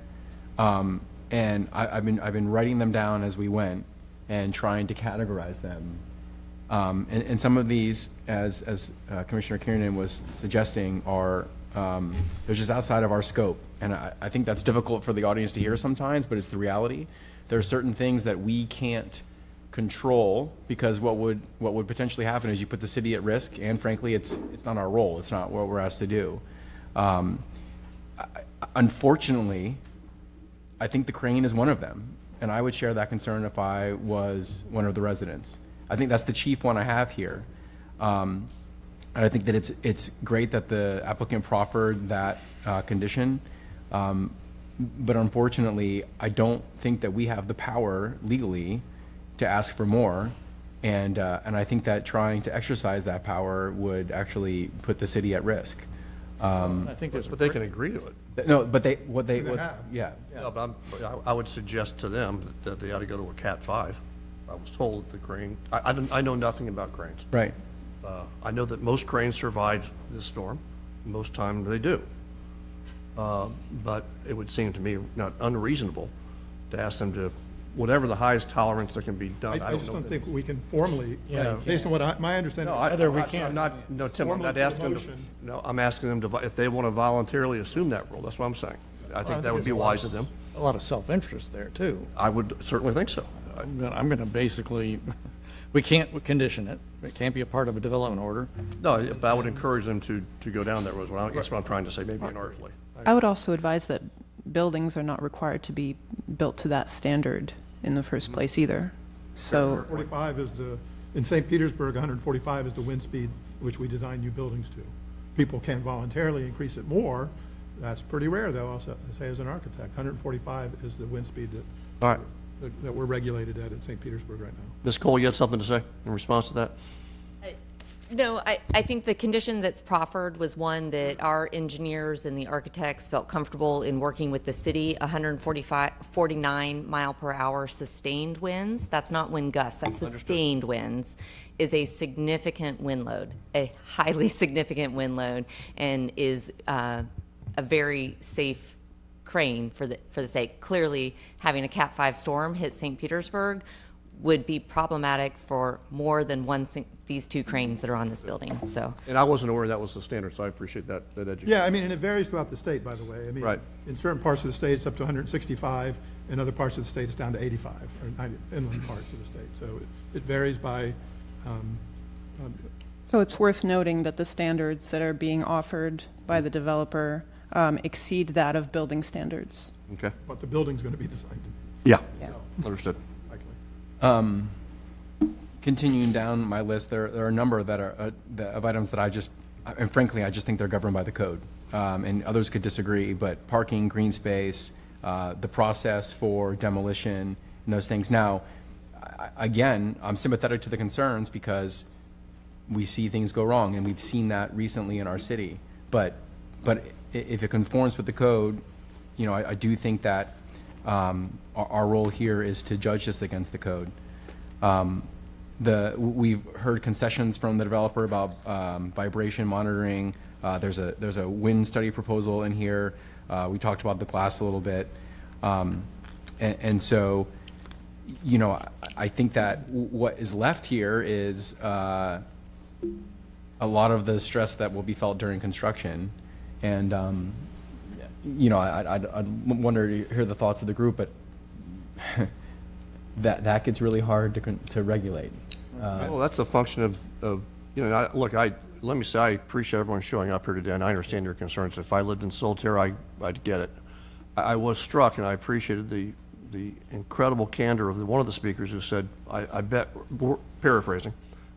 And I've been writing them down as we went and trying to categorize them. And some of these, as Commissioner Kiernan was suggesting, are they're just outside of our scope. And I think that's difficult for the audience to hear sometimes, but it's the reality. There are certain things that we can't control because what would potentially happen is you put the city at risk, and frankly, it's not our role. It's not what we're asked to do. Unfortunately, I think the crane is one of them, and I would share that concern if I was one of the residents. I think that's the chief one I have here. And I think that it's great that the applicant proffered that condition, but unfortunately, I don't think that we have the power legally to ask for more, and I think that trying to exercise that power would actually put the city at risk. I think there's, But they can agree to it. No, but yeah. No, but I would suggest to them that they ought to go to a Cat 5. I was told that the crane, I know nothing about cranes. Right. I know that most cranes survive this storm. Most time they do. But it would seem to me not unreasonable to ask them to, whatever the highest tolerance that can be done. I just don't think we can formally, Yeah. based on what my understanding. I'm not, no, Tim, I'm not Formally asking them to, motion. no, I'm asking them to, if they want to voluntarily assume that role, that's what I'm saying. I think that would be wise of them. a lot of self-interest there, too. I would certainly think so. I'm gonna basically, we can't condition it. It can't be a part of a development order. No, but I would encourage them to go down that road. I guess what I'm trying to say, maybe inartfully. I would also advise that buildings are not required to be built to that standard in the first place either. So 145 is in St. Petersburg, 145 is the wind speed which we design new buildings to. People can voluntarily increase it more. That's pretty rare, though, I'll say as an architect. 145 is the wind speed All right. that we're regulated at in St. Petersburg right now. Ms. Cole, you had something to say in response to that? No, I think the condition that's proffered was one that our engineers and the architects felt comfortable in working with the city. 49 mile per hour sustained winds, that's not wind gusts, that's sustained winds, is a significant wind load, a highly significant wind load, and is a very safe crane for the sake. Clearly, having a Cat 5 storm hit St. Petersburg would be problematic for more than these two cranes that are on this building, so. And I wasn't aware that was the standard, so I appreciate that education. Yeah, I mean, and it varies throughout the state, by the way. I mean, Right. in certain parts of the state, it's up to 165. In other parts of the state, it's down to 85, or 90, inland parts of the state. So it varies by, So it's worth noting that the standards that are being offered by the developer exceed that of building standards. Okay. what the building's going to be designed to. Yeah, understood. Continuing down my list, there are a number that are of items that and frankly, I just think they're governed by the code. And others could disagree, but parking, green space, the process for demolition, and those things. Now, again, I'm sympathetic to the concerns because we see things go wrong, and we've seen that recently in our city. But if it conforms with the code, I do think that our role here is to judge this against the code. We've heard concessions from the developer about vibration monitoring. There's a wind study proposal in here. We talked about the glass a little bit, and so I think that what is left here is a lot of the stress that will be felt during construction, and I'd wonder to hear the thoughts of the group, but that gets really hard to regulate. Well, that's a function of look, let me say I appreciate everyone showing up here today, and I understand your concerns. If I lived in Solitaire, I'd get it. I was struck, and I appreciated the incredible candor of one of the speakers who said, I bet, paraphrasing,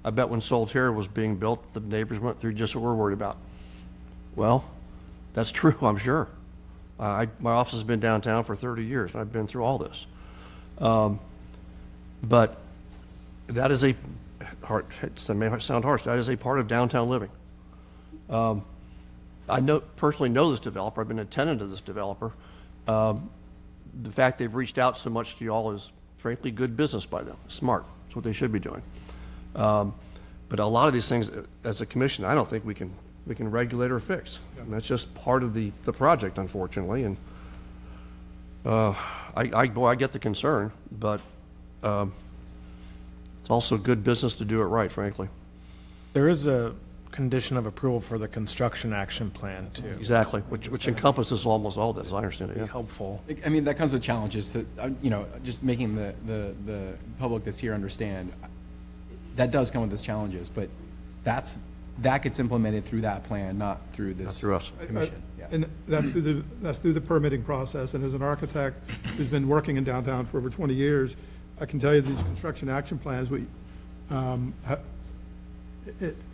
I bet when Solitaire was being built, the neighbors went through just what we're worried about. Well, that's true, I'm sure. My office has been downtown for 30 years, and I've been through all this. But that is it may sound harsh, that is a part of downtown living. I personally know this developer. I've been a tenant of this developer. The fact they've reached out so much to y'all is frankly good business by them. Smart. That's what they should be doing. But a lot of these things, as a commission, I don't think we can regulate or fix. And that's just part of the project, unfortunately. And I get the concern, but it's also good business to do it right, frankly. There is a condition of approval for the construction action plan too. Exactly, which encompasses almost all this. I understand it. Yeah. Helpful. I mean, that comes with challenges that just making the public that's here understand. That does come with its challenges, but that gets implemented through that plan, not through this through us. commission. Yeah. And that's through the permitting process. And as an architect who's been working in downtown for over 20 years, I can tell you these construction action plans,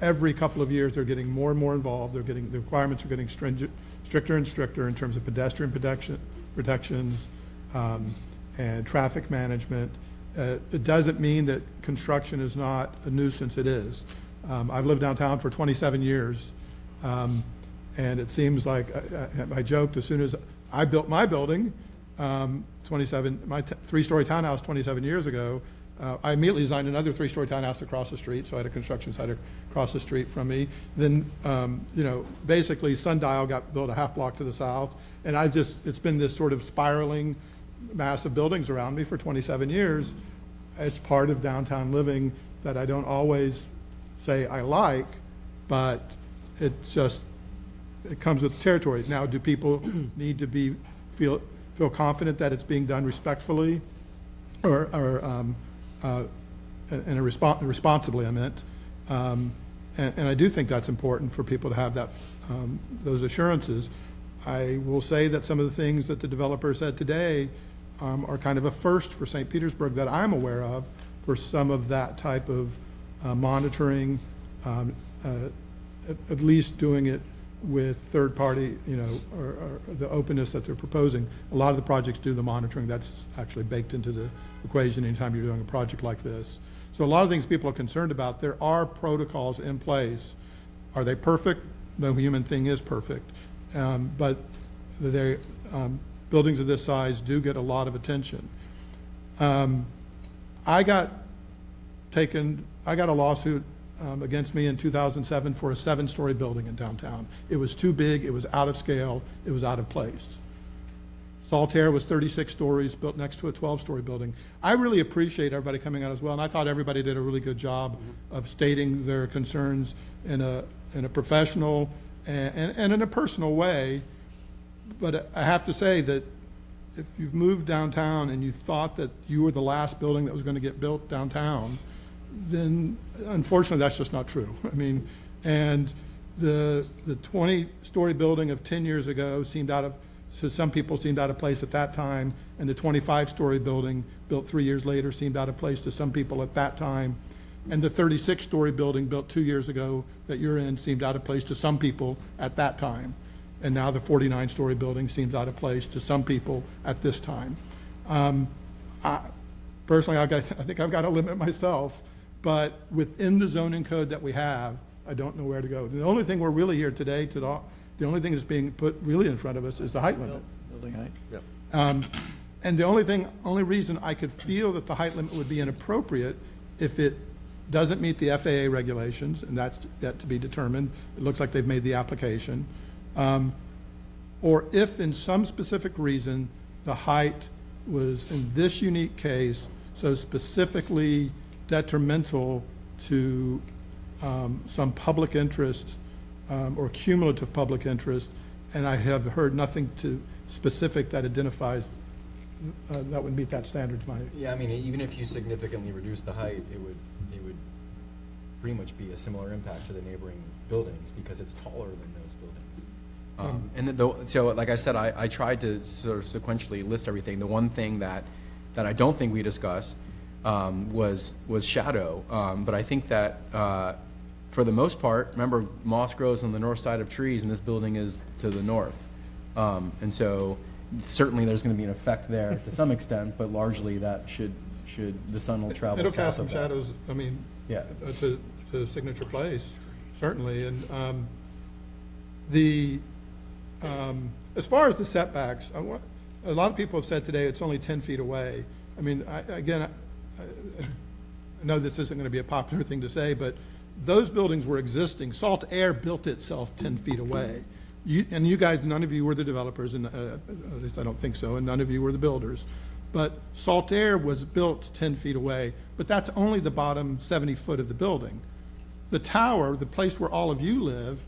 every couple of years they're getting more and more involved. The requirements are getting stricter and stricter in terms of pedestrian protections and traffic management. It doesn't mean that construction is not a nuisance. It is. I've lived downtown for 27 years, and it seems like I joked as soon as I built my building, my three-story townhouse 27 years ago. I immediately designed another three-story townhouse across the street, so I had a construction site across the street from me. Then, basically Sundial got built a half block to the south, and it's been this sort of spiraling mass of buildings around me for 27 years. It's part of downtown living that I don't always say I like, but it comes with the territory. Now, do people need to feel confident that it's being done respectfully or responsibly, I meant. And I do think that's important for people to have those assurances. I will say that some of the things that the developer said today are kind of a first for St. Petersburg that I'm aware of for some of that type of monitoring, at least doing it with third party, or the openness that they're proposing. A lot of the projects do the monitoring. That's actually baked into the equation anytime you're doing a project like this. So a lot of things people are concerned about. There are protocols in place. Are they perfect? No human thing is perfect. But buildings of this size do get a lot of attention. I got a lawsuit against me in 2007 for a 7-story building in downtown. It was too big, it was out of scale, it was out of place. Solitaire was 36 stories, built next to a 12-story building. I really appreciate everybody coming out as well, and I thought everybody did a really good job of stating their concerns in a professional and in a personal way. But I have to say that if you've moved downtown and you thought that you were the last building that was going to get built downtown, then unfortunately that's just not true. I mean, and the 20-story building of 10 years ago seemed out of So some people seemed out of place at that time, and the 25-story building built 3 years later seemed out of place to some people at that time. And the 36-story building built 2 years ago that you're in seemed out of place to some people at that time. And now the 49-story building seems out of place to some people at this time. Personally, I think I've got a limit myself, but within the zoning code that we have, I don't know where to go. The only thing we're really here today to the only thing that's being put really in front of us is the height limit. Building height. Yep. And the only reason I could feel that the height limit would be inappropriate if it doesn't meet the FAA regulations, and that's yet to be determined. It looks like they've made the application. Or if in some specific reason the height was, in this unique case, so specifically detrimental to some public interest or cumulative public interest, and I have heard nothing specific that identifies that would meet that standard. Yeah, I mean, even if you significantly reduce the height, it would pretty much be a similar impact to the neighboring buildings because it's taller than those buildings. And so, like I said, I tried to sort of sequentially list everything. The one thing that I don't think we discussed was shadow, but I think that for the most part, remember, moss grows on the north side of trees, and this building is to the north, and so certainly there's going to be an effect there to some extent, but largely that should the sun will travel. It'll south cast some of that. shadows. I mean, yeah, to Signature Place, certainly, and as far as the setbacks, a lot of people have said today it's only 10 feet away. I mean, I know this isn't going to be a popular thing to say, but those buildings were existing. Salt Air built itself 10 feet away. You guys, none of you were the developers, and at least I don't think so, and none of you were the builders. But Salt Air was built 10 feet away, but that's only the bottom 70 foot of the building. The tower, the place where all of you live,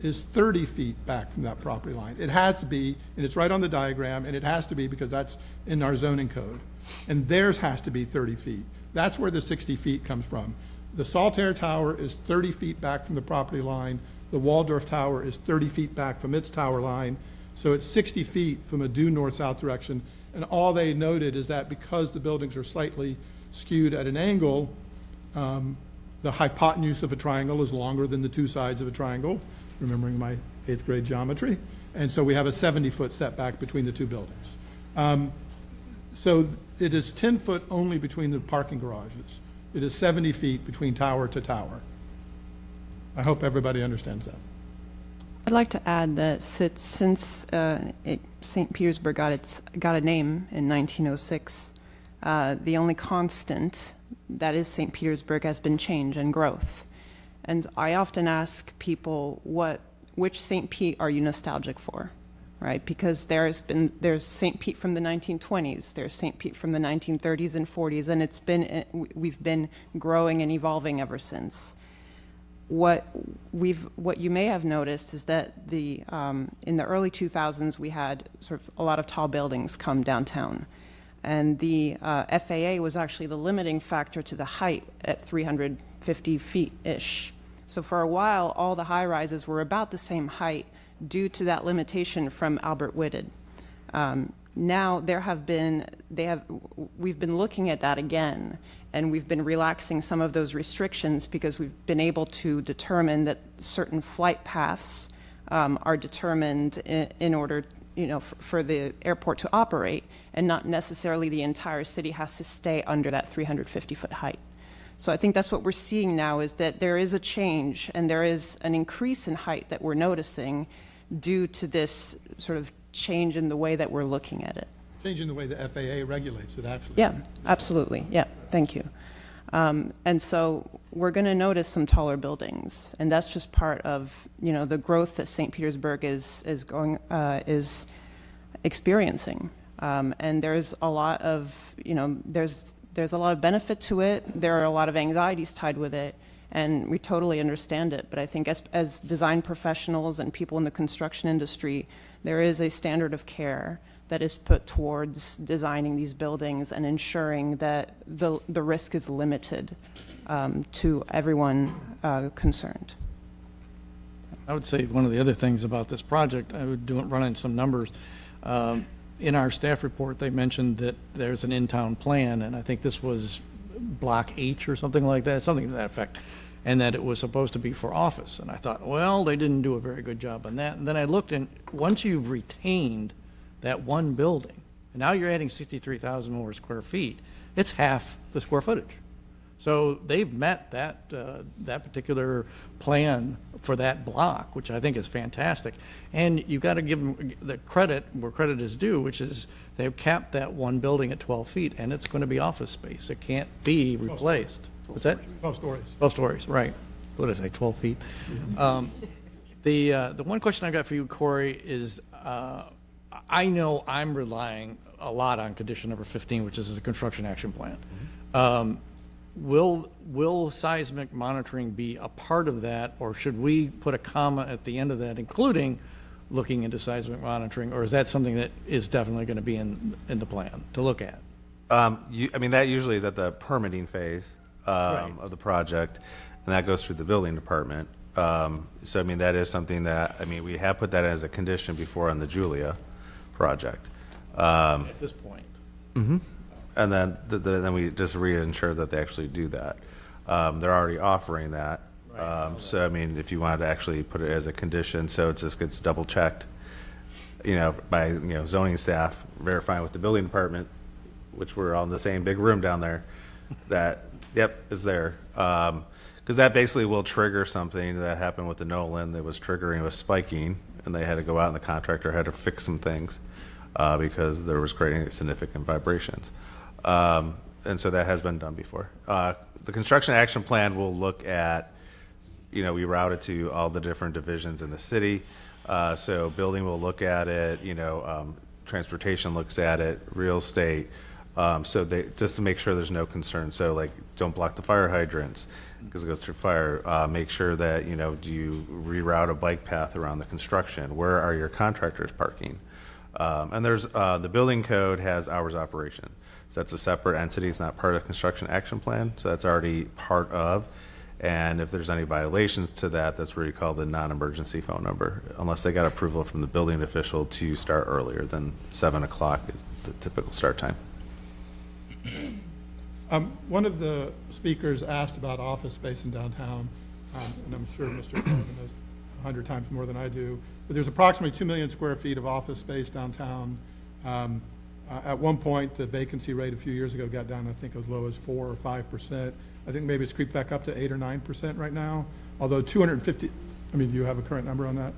is 30 feet back from that property line. It has to be, and it's right on the diagram, and it has to be because that's in our zoning code. And theirs has to be 30 feet. That's where the 60 feet comes from. The Salt Air Tower is 30 feet back from the property line. The Waldorf Tower is 30 feet back from its tower line. So it's 60 feet from a due north-south direction. And all they noted is that because the buildings are slightly skewed at an angle, the hypotenuse of a triangle is longer than the two sides of a triangle, remembering my 8th grade geometry. And so we have a 70-foot setback between the two buildings. So it is 10 foot only between the parking garages. It is 70 feet between tower to tower. I hope everybody understands that. I'd like to add that since St. Petersburg got a name in 1906, the only constant that is St. Petersburg has been change and growth. And I often ask people, which St. Pete are you nostalgic for, right? Because there's St. Pete from the 1920s, there's St. Pete from the 1930s and 40s, and we've been growing and evolving ever since. What you may have noticed is that in the early 2000s we had sort of a lot of tall buildings come downtown, and the FAA was actually the limiting factor to the height at 350 feet-ish. So for a while, all the high-rises were about the same height due to that limitation from Albert Whitted. Now we've been looking at that again, and we've been relaxing some of those restrictions because we've been able to determine that certain flight paths are determined in order, for the airport to operate, and not necessarily the entire city has to stay under that 350-foot height. So I think that's what we're seeing now, is that there is a change and there is an increase in height that we're noticing due to this sort of change in the way that we're looking at it. Changing the way the FAA regulates it, actually. Yeah, absolutely. Yeah, thank you. And so we're going to notice some taller buildings, and that's just part of the growth that St. Petersburg is experiencing. And there's a lot of there's a lot of benefit to it. There are a lot of anxieties tied with it, and we totally understand it. But I think as design professionals and people in the construction industry, there is a standard of care that is put towards designing these buildings and ensuring that the risk is limited to everyone concerned. I would say one of the other things about this project, I would run in some numbers. In our staff report, they mentioned that there's an in-town plan, and I think this was Block H or something like that, something to that effect, and that it was supposed to be for office. And I thought, well, they didn't do a very good job on that. And then I looked, and once you've retained that one building, and now you're adding 63,000 more square feet, it's half the square footage. So they've met that particular plan for that block, which I think is fantastic. And you've got to give them the credit where credit is due, which is they've capped that one building at 12 feet, and it's going to be office space. It can't be replaced. What's that? 12 stories. 12 stories, right. What did I say, 12 feet? The one question I got for you, Corey, is I know I'm relying a lot on condition number 15, which is the construction action plan. Will seismic monitoring be a part of that, or should we put a comma at the end of that, including looking into seismic monitoring, or is that something that is definitely going to be in the plan to look at? I mean, that usually is at the permitting phase of the project, and that goes through the building department. So, I mean, that is something that, I mean, we have put that as a condition before on the Julia project. At this point. Mm-hmm. And then then we just reassure that they actually do that. They're already offering that. So, I mean, if you wanted to actually put it as a condition, so it just gets double checked, by, zoning staff verifying with the building department, which we're all in the same big room down there, that, yep, is there. Because that basically will trigger something that happened with the Nolan that was triggering, was spiking, and they had to go out and the contractor had to fix some things because there was creating significant vibrations. And so that has been done before. The construction action plan will look at, we route it to all the different divisions in the city. So building will look at it, transportation looks at it, real estate. So they, just to make sure there's no concern. So like, don't block the fire hydrants because it goes through fire. Make sure that, do you reroute a bike path around the construction? Where are your contractors parking? And there's, the building code has hours of operation. So that's a separate entity. It's not part of the construction action plan. So that's already part of. And if there's any violations to that, that's where you call the non-emergency phone number, unless they got approval from the building official to start earlier than 7 o'clock is the typical start time. One of the speakers asked about office space in downtown, and I'm sure Mr. Sullivan knows 100 times more than I do, but there's approximately 2 million square feet of office space downtown. At one point, the vacancy rate a few years ago got down, I think, as low as 4 or 5%. I think maybe it's creeped back up to 8 or 9% right now, although 250, I mean, do you have a current number on that?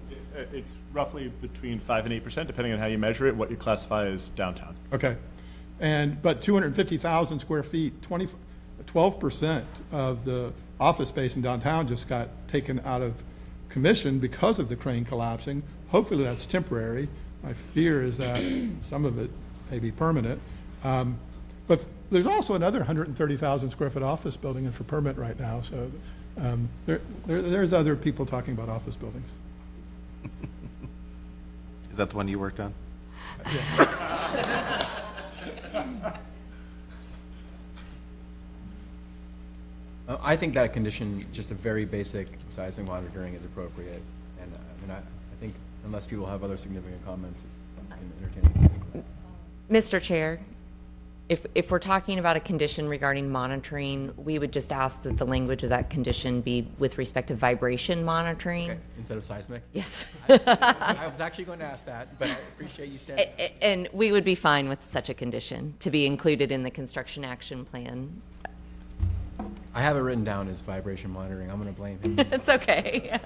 It's roughly between 5 and 8%, depending on how you measure it, what you classify as downtown. Okay. But 250,000 square feet, 12% of the office space in downtown just got taken out of commission because of the crane collapsing. Hopefully that's temporary. My fear is that some of it may be permanent. But there's also another 130,000 square foot office building in for permit right now. So there's other people talking about office buildings. Is that the one you worked on? Yeah. I think that condition, just a very basic seismic monitoring, is appropriate. And I think unless people have other significant comments, I can entertain. Mr. Chair, if we're talking about a condition regarding monitoring, we would just ask that the language of that condition be with respect to vibration monitoring. Okay. Instead of seismic? Yes. I was actually going to ask that, but I appreciate you standing. And we would be fine with such a condition to be included in the construction action plan. I have it written down as vibration monitoring. I'm going to blame him. It's okay.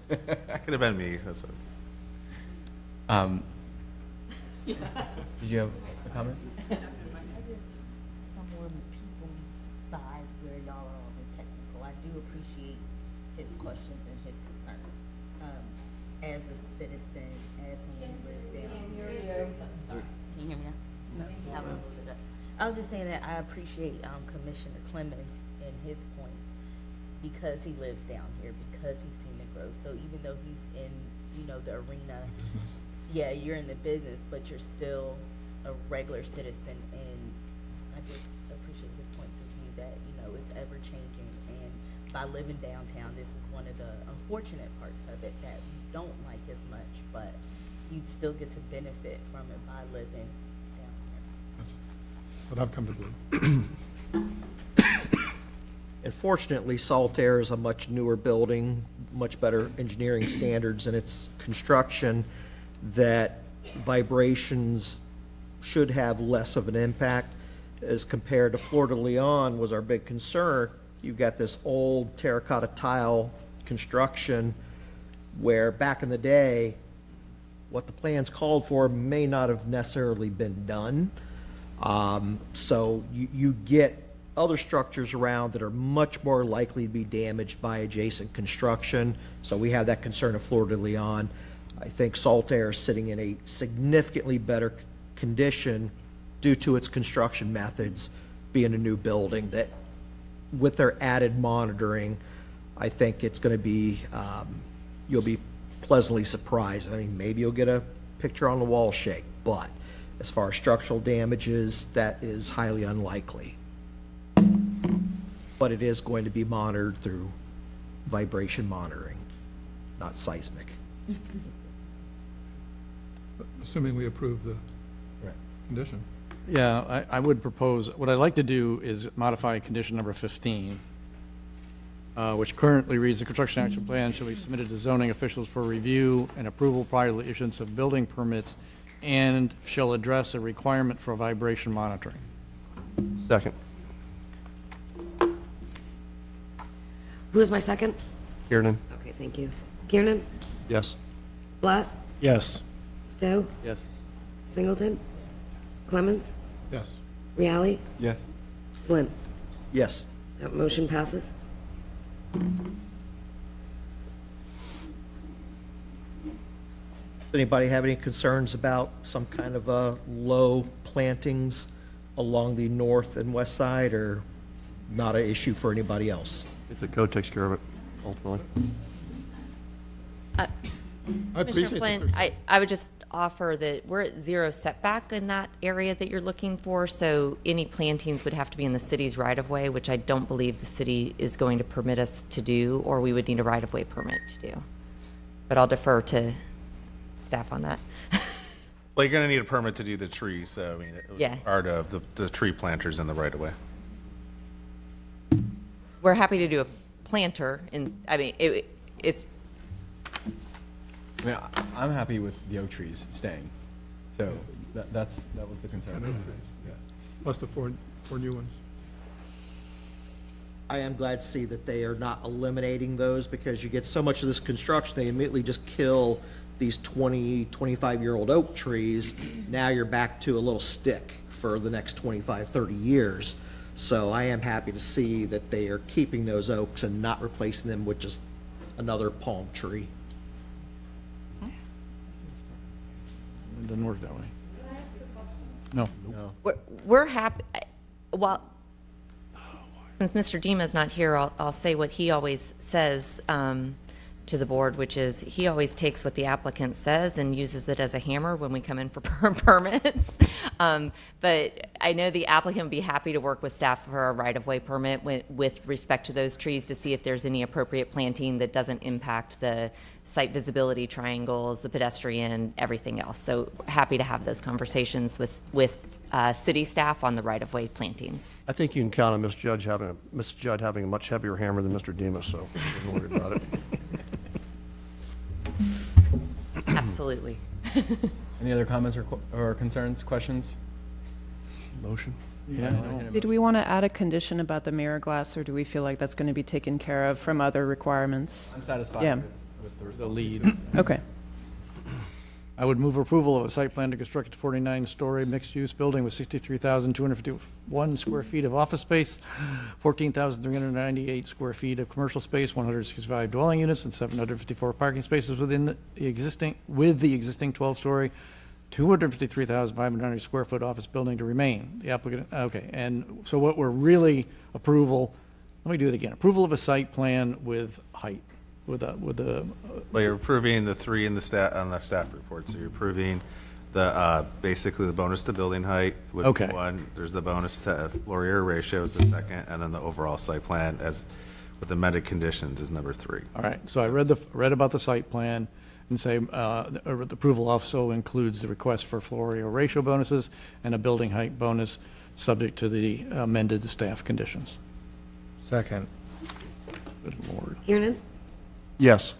That could have been me. That's what. Did you have a comment? I just, I'm on the people side where y'all are on the technical. I do appreciate his questions and his concern. As a citizen, as someone who lives down here. Sorry, can you hear me now? No. I was just saying that I appreciate Commissioner Clemens and his points because he lives down here, because he's seen the growth. So even though he's in, the arena, Business. Yeah, you're in the business, but you're still a regular citizen, and I just appreciate his points of view that, it's ever changing, and by living downtown, this is one of the unfortunate parts of it that we don't like as much, but you'd still get to benefit from it by living down there. That's what I've come to believe. And fortunately, Saltaire is a much newer building, much better engineering standards in its construction, that vibrations should have less of an impact as compared to Fleur de Leon was our big concern. You've got this old terracotta tile construction where back in the day, what the plans called for may not have necessarily been done. So you get other structures around that are much more likely to be damaged by adjacent construction. So we have that concern of Fleur de Leon. I think Saltaire is sitting in a significantly better condition due to its construction methods, being a new building, that with their added monitoring, I think it's going to be, you'll be pleasantly surprised. I mean, maybe you'll get a picture on the wall shake, but as far as structural damages, that is highly unlikely. But it is going to be monitored through vibration monitoring, not seismic. Assuming we approve the condition. Yeah, I would propose, what I'd like to do is modify condition number 15, which currently reads, the construction action plan shall be submitted to zoning officials for review and approval prior to the issuance of building permits and shall address a requirement for vibration monitoring. Second. Who's my second? Kiernan? Okay, thank you. Kiernan? Yes. Blatt? Yes. Stowe? Yes. Singleton? Clemens? Yes. Reale? Yes. Flynn? Yes. That motion passes. Does anybody have any concerns about some kind of low plantings along the north and west side, or not an issue for anybody else? If the code takes care of it, ultimately. I appreciate Commissioner the Flynn, perspective. I would just offer that we're at zero setback in that area that you're looking for, so any plantings would have to be in the city's right-of-way, which I don't believe the city is going to permit us to do, or we would need a right-of-way permit to do. But I'll defer to staff on that. Well, you're going to need a permit to do the trees, so I mean, it would be Yeah. part of the tree planters in the right of way. We're happy to do a planter, and, I mean, it's, I mean, I'm happy with the oak trees staying. So that was the concern. Yeah. Plus the four new ones. I am glad to see that they are not eliminating those, because you get so much of this construction, they immediately just kill these 20, 25-year-old oak trees. Now you're back to a little stick for the next 25, 30 years. So I am happy to see that they are keeping those oaks and not replacing them with just another palm tree. It doesn't work that way. No. No. we're happy, well, since Mr. Dima's not here, I'll say what he always says to the board, which is he always takes what the applicant says and uses it as a hammer when we come in for permits. But I know the applicant would be happy to work with staff for a right-of-way permit with respect to those trees to see if there's any appropriate planting that doesn't impact the site visibility triangles, the pedestrian, everything else. So happy to have those conversations with city staff on the right-of-way plantings. I think you can count on Ms. Judd having a much heavier hammer than Mr. Demas, so don't worry about it. Absolutely. Any other comments or concerns, questions? Motion? Yeah. Did we want to add a condition about the mirror glass, or do we feel like that's going to be taken care of from other requirements? I'm satisfied Yeah. with The lead. Okay. I would move approval of a site plan to construct a 49-story mixed-use building with 63,251 square feet of office space, 14,398 square feet of commercial space, 165 dwelling units, and 754 parking spaces within the existing 12-story, 253,590 square foot office building to remain. The applicant, okay, and so what we're really let me do it again. Approval of a site plan with height. Well, you're approving the three in the staff report, so you're approving the, basically the bonus to building height with Okay. one, there's the bonus to floor area ratio is the second, and then the overall site plan as, with amended conditions is number 3. All right, so I read about the site plan, and say, the approval also includes the request for Florio ratio bonuses and a building height bonus, subject to the amended staff conditions. Second. Good Lord. Kiernan, Yes.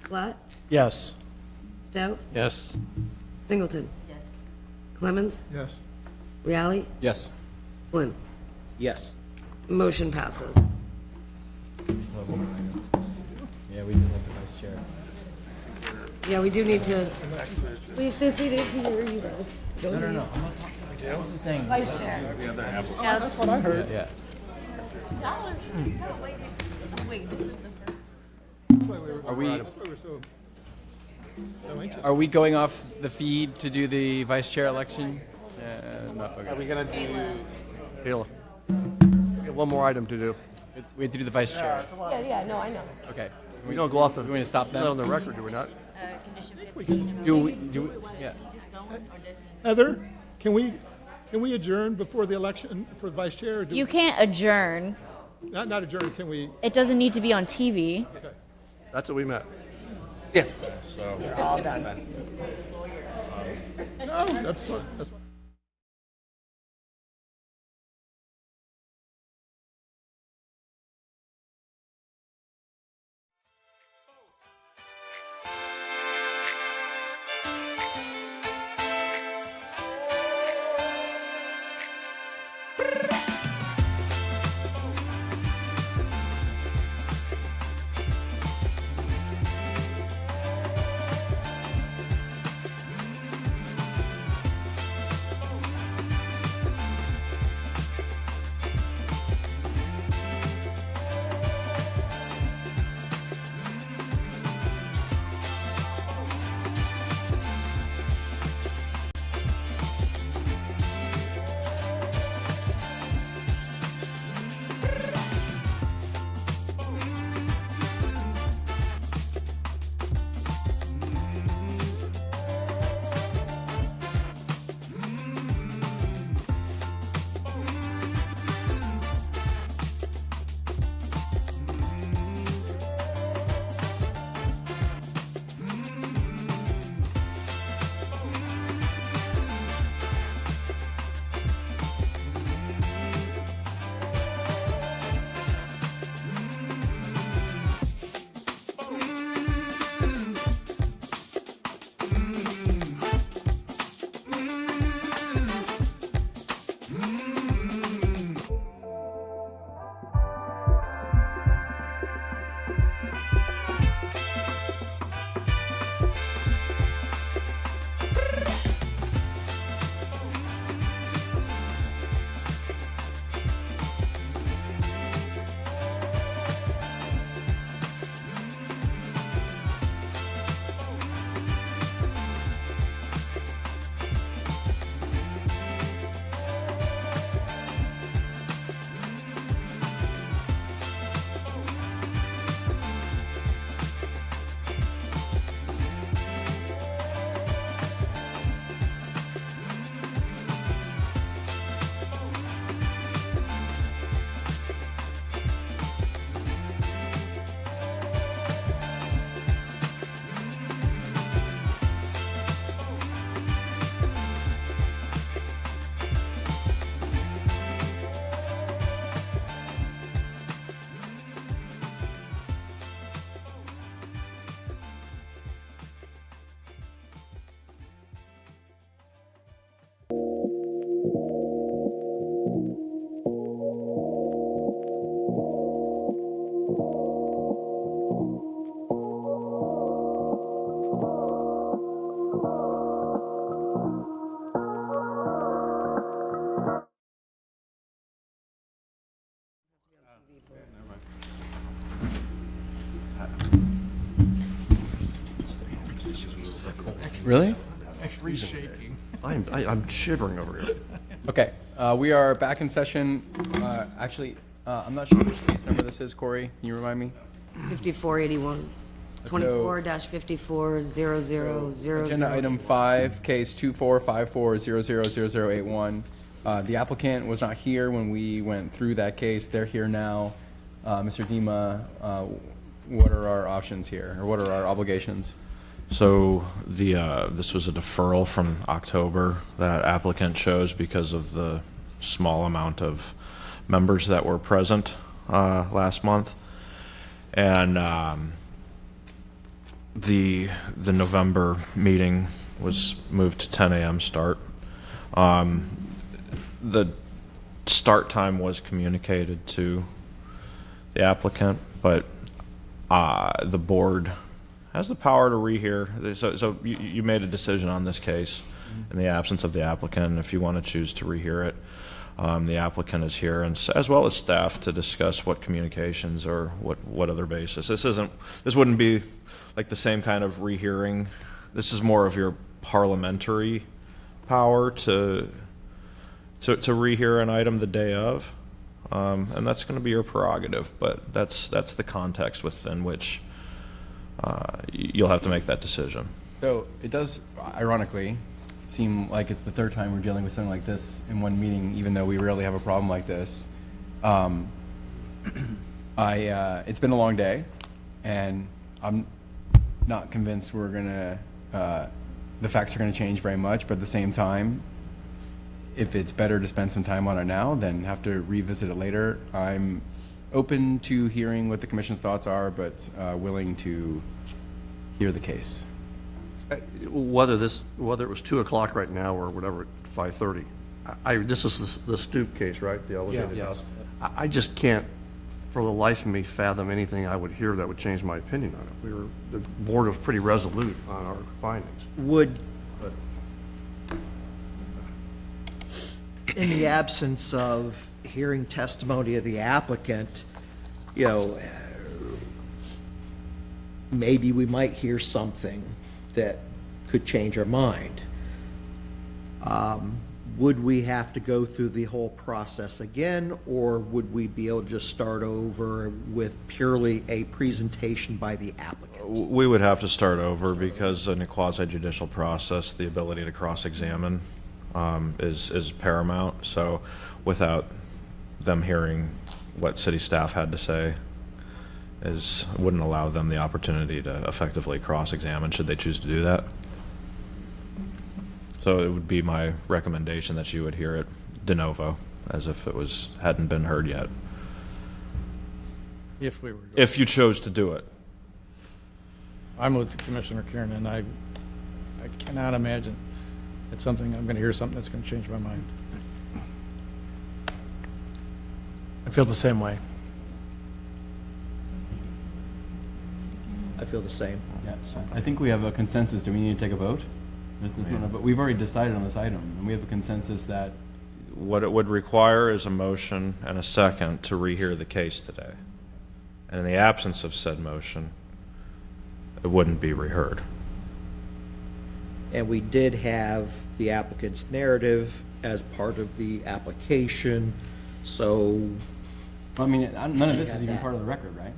Platt, Yes. Stout, Yes. Singleton. Yes. Clemens, Yes. Reale, Yes. Flynn. Yes. Motion passes. Yeah, we did have the vice chair. Yeah, we do need to, please stay seated here, you guys. Don't leave. I'm not talking. I wasn't saying. Vice Chair. That's what I heard. Yeah. Wait, this is the first. Are we going off the feed to do the vice chair election? Not Are we focused. gonna do? Kayla, we have one more item to do. We have to do the vice chair. Yeah, no, I know. Okay. We don't go off the. We're going to stop On the then. record, do we not? Yeah. Heather, can we adjourn before the election for vice chair? Or do You can't adjourn. Not adjourn, can we? It doesn't need to be on TV. That's what we meant. Yes. So. All done. No, that's fine. Really? Actually shaking. I'm shivering over here. Okay, we are back in session. I'm not sure which case number this is, Corey. Can you remind me? 5481. 24-540000. Agenda item 5, case 2454000081. The applicant was not here when we went through that case. They're here now. Mr. Dima, what are our options here, or what are our obligations? So this was a deferral from October that applicant chose because of the small amount of members that were present last month. And the November meeting was moved to 10 a.m. start. The start time was communicated to the applicant, but the board has the power to rehear. So you made a decision on this case in the absence of the applicant. If you want to choose to rehear it, the applicant is here, and as well as staff, to discuss what communications or what other basis. This wouldn't be like the same kind of rehearing. This is more of your parliamentary power to rehear an item the day of, and that's going to be your prerogative. But that's the context within which you'll have to make that decision. So it does, ironically, seem like it's the third time we're dealing with something like this in one meeting, even though we rarely have a problem like this. It's been a long day, and I'm not convinced we're gonna, the facts are gonna change very much, but at the same time, if it's better to spend some time on it now than have to revisit it later, I'm open to hearing what the commission's thoughts are, but willing to hear the case. Whether it was 2 o'clock right now or whatever, 5:30, this is the Stoop case, right? The elevated house. I just can't, for the life of me, fathom anything I would hear that would change my opinion on it. The board was pretty resolute on our findings. In the absence of hearing testimony of the applicant, maybe we might hear something that could change our mind. Would we have to go through the whole process again, or would we be able to just start over with purely a presentation by the applicant? We would have to start over because in a quasi-judicial process, the ability to cross-examine is paramount. So without them hearing what city staff had to say, wouldn't allow them the opportunity to effectively cross-examine should they choose to do that. So it would be my recommendation that you would hear it de novo, as if it hadn't been heard yet. If you chose to do it. I'm with Commissioner Kieran, and I cannot imagine it's something, I'm going to hear something that's going to change my mind. I feel the same way. I feel the same. Yeah, I think we have a consensus. Do we need to take a vote? But we've already decided on this item, and we have a consensus that what it would require is a motion and a second to rehear the case today. And in the absence of said motion, it wouldn't be reheard. And we did have the applicant's narrative as part of the application, so. I mean, none of this is even part of the record, right?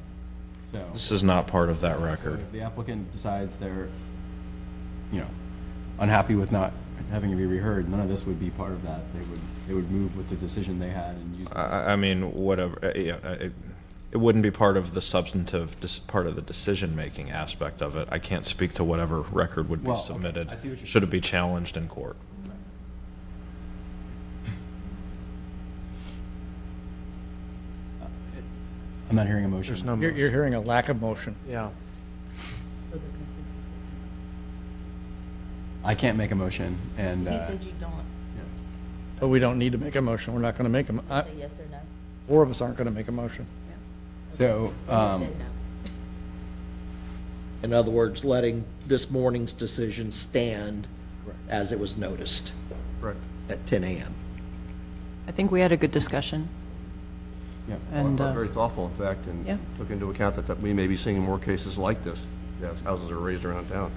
So this is not part of that record. So if the applicant decides they're, unhappy with not having it be reheard, none of this would be part of that. They would move with the decision they had and use. I mean, whatever. It wouldn't be part of the substantive, part of the decision-making aspect of it. I can't speak to whatever record would be submitted. I see what you're should it be challenged in court. I'm not hearing a motion. There's no You're hearing a lack of motion. Yeah. So the consensus is I can't make a motion, and no. He said you don't. But we don't need to make a motion. We're not going to make Say yes or no? 4 of us aren't going to make a motion. so You said no. In other words, letting this morning's decision stand as it was noticed. Right. At 10 a.m. I think we had a good discussion. yeah. And Very thoughtful, in fact, and Yeah. took into account that we may be seeing more cases like this as houses are raised around town.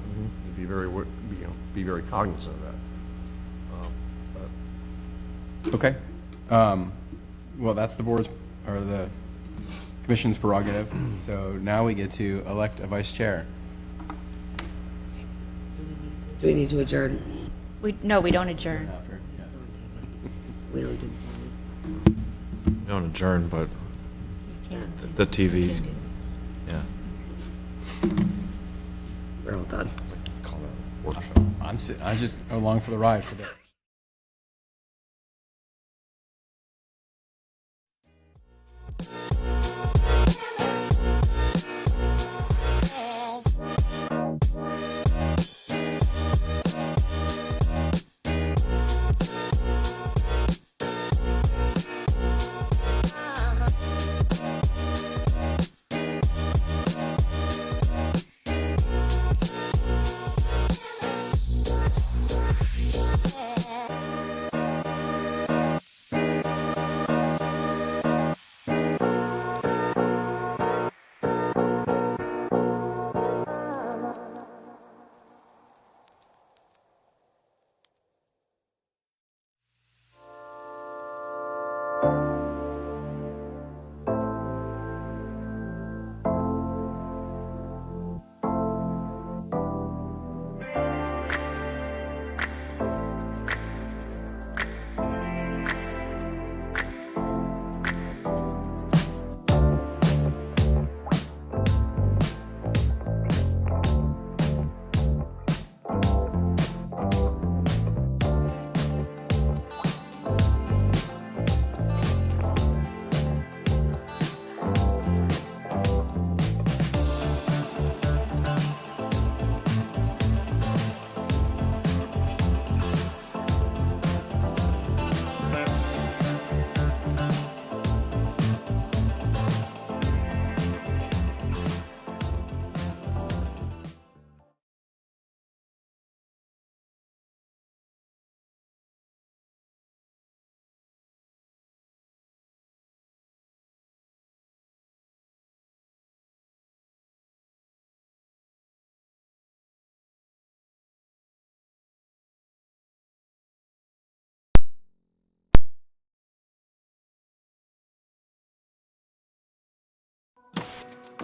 Be very cognizant of that. Okay. Well, that's the board's or the commission's prerogative. So now we get to elect a vice chair. Do we need to adjourn? No, we don't adjourn. We don't do. We don't adjourn, but the TV, yeah. We're all done. workshop. I'm just along for the ride for this.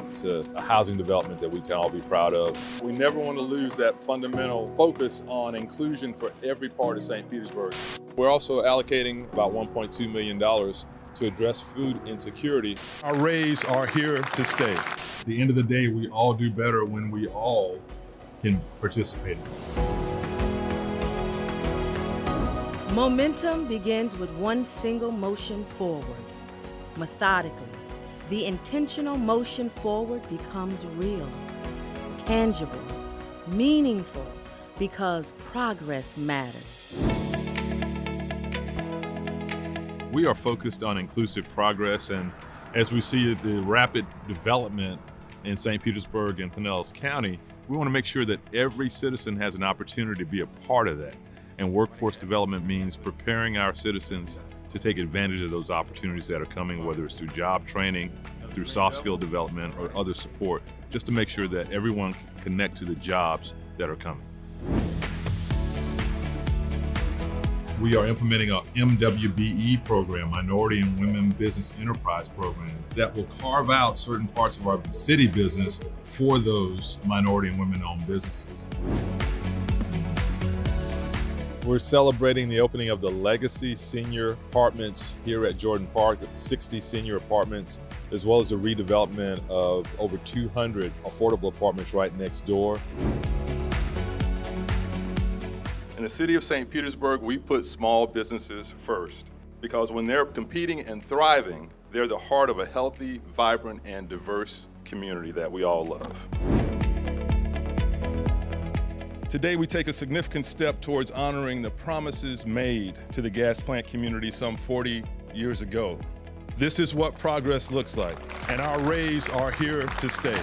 It's a housing development that we can all be proud of. We never want to lose that fundamental focus on inclusion for every part of St. Petersburg. We're also allocating about $1.2 million to address food insecurity. Our rays are here to stay. At the end of the day, we all do better when we all can participate. Momentum begins with one single motion forward. Methodically, the intentional motion forward becomes real, tangible, meaningful, because progress matters. We are focused on inclusive progress, and as we see the rapid development in St. Petersburg and Pinellas County, we want to make sure that every citizen has an opportunity to be a part of that. And workforce development means preparing our citizens to take advantage of those opportunities that are coming, whether it's through job training, through soft skill development, or other support, just to make sure that everyone can connect to the jobs that are coming. We are implementing a MWBE program, Minority and Women Business Enterprise Program, that will carve out certain parts of our city business for those minority and women-owned businesses. We're celebrating the opening of the Legacy Senior Apartments here at Jordan Park, 60 senior apartments, as well as the redevelopment of over 200 affordable apartments right next door. In the city of St. Petersburg, we put small businesses first because when they're competing and thriving, they're the heart of a healthy, vibrant, and diverse community that we all love. Today, we take a significant step towards honoring the promises made to the gas plant community some 40 years ago. This is what progress looks like, and our rays are here to stay.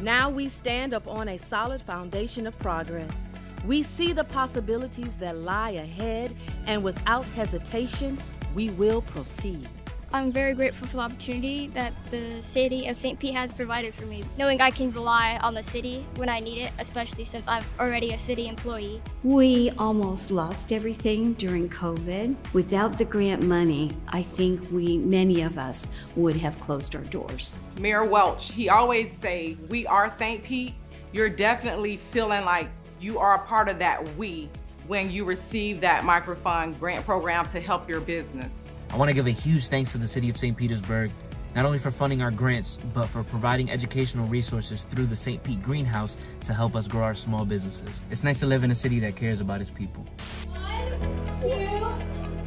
Now we stand upon a solid foundation of progress. We see the possibilities that lie ahead, and without hesitation, we will proceed. I'm very grateful for the opportunity that the city of St. Pete has provided for me, knowing I can rely on the city when I need it, especially since I'm already a city employee. We almost lost everything during COVID. Without the grant money, I think many of us would have closed our doors. Mayor Welch, he always say, we are St. Pete. You're definitely feeling like you are a part of that we when you receive that microfund grant program to help your business. I want to give a huge thanks to the city of St. Petersburg not only for funding our grants, but for providing educational resources through the St. Pete Greenhouse to help us grow our small businesses. It's nice to live in a city that cares about its people. 1, 2,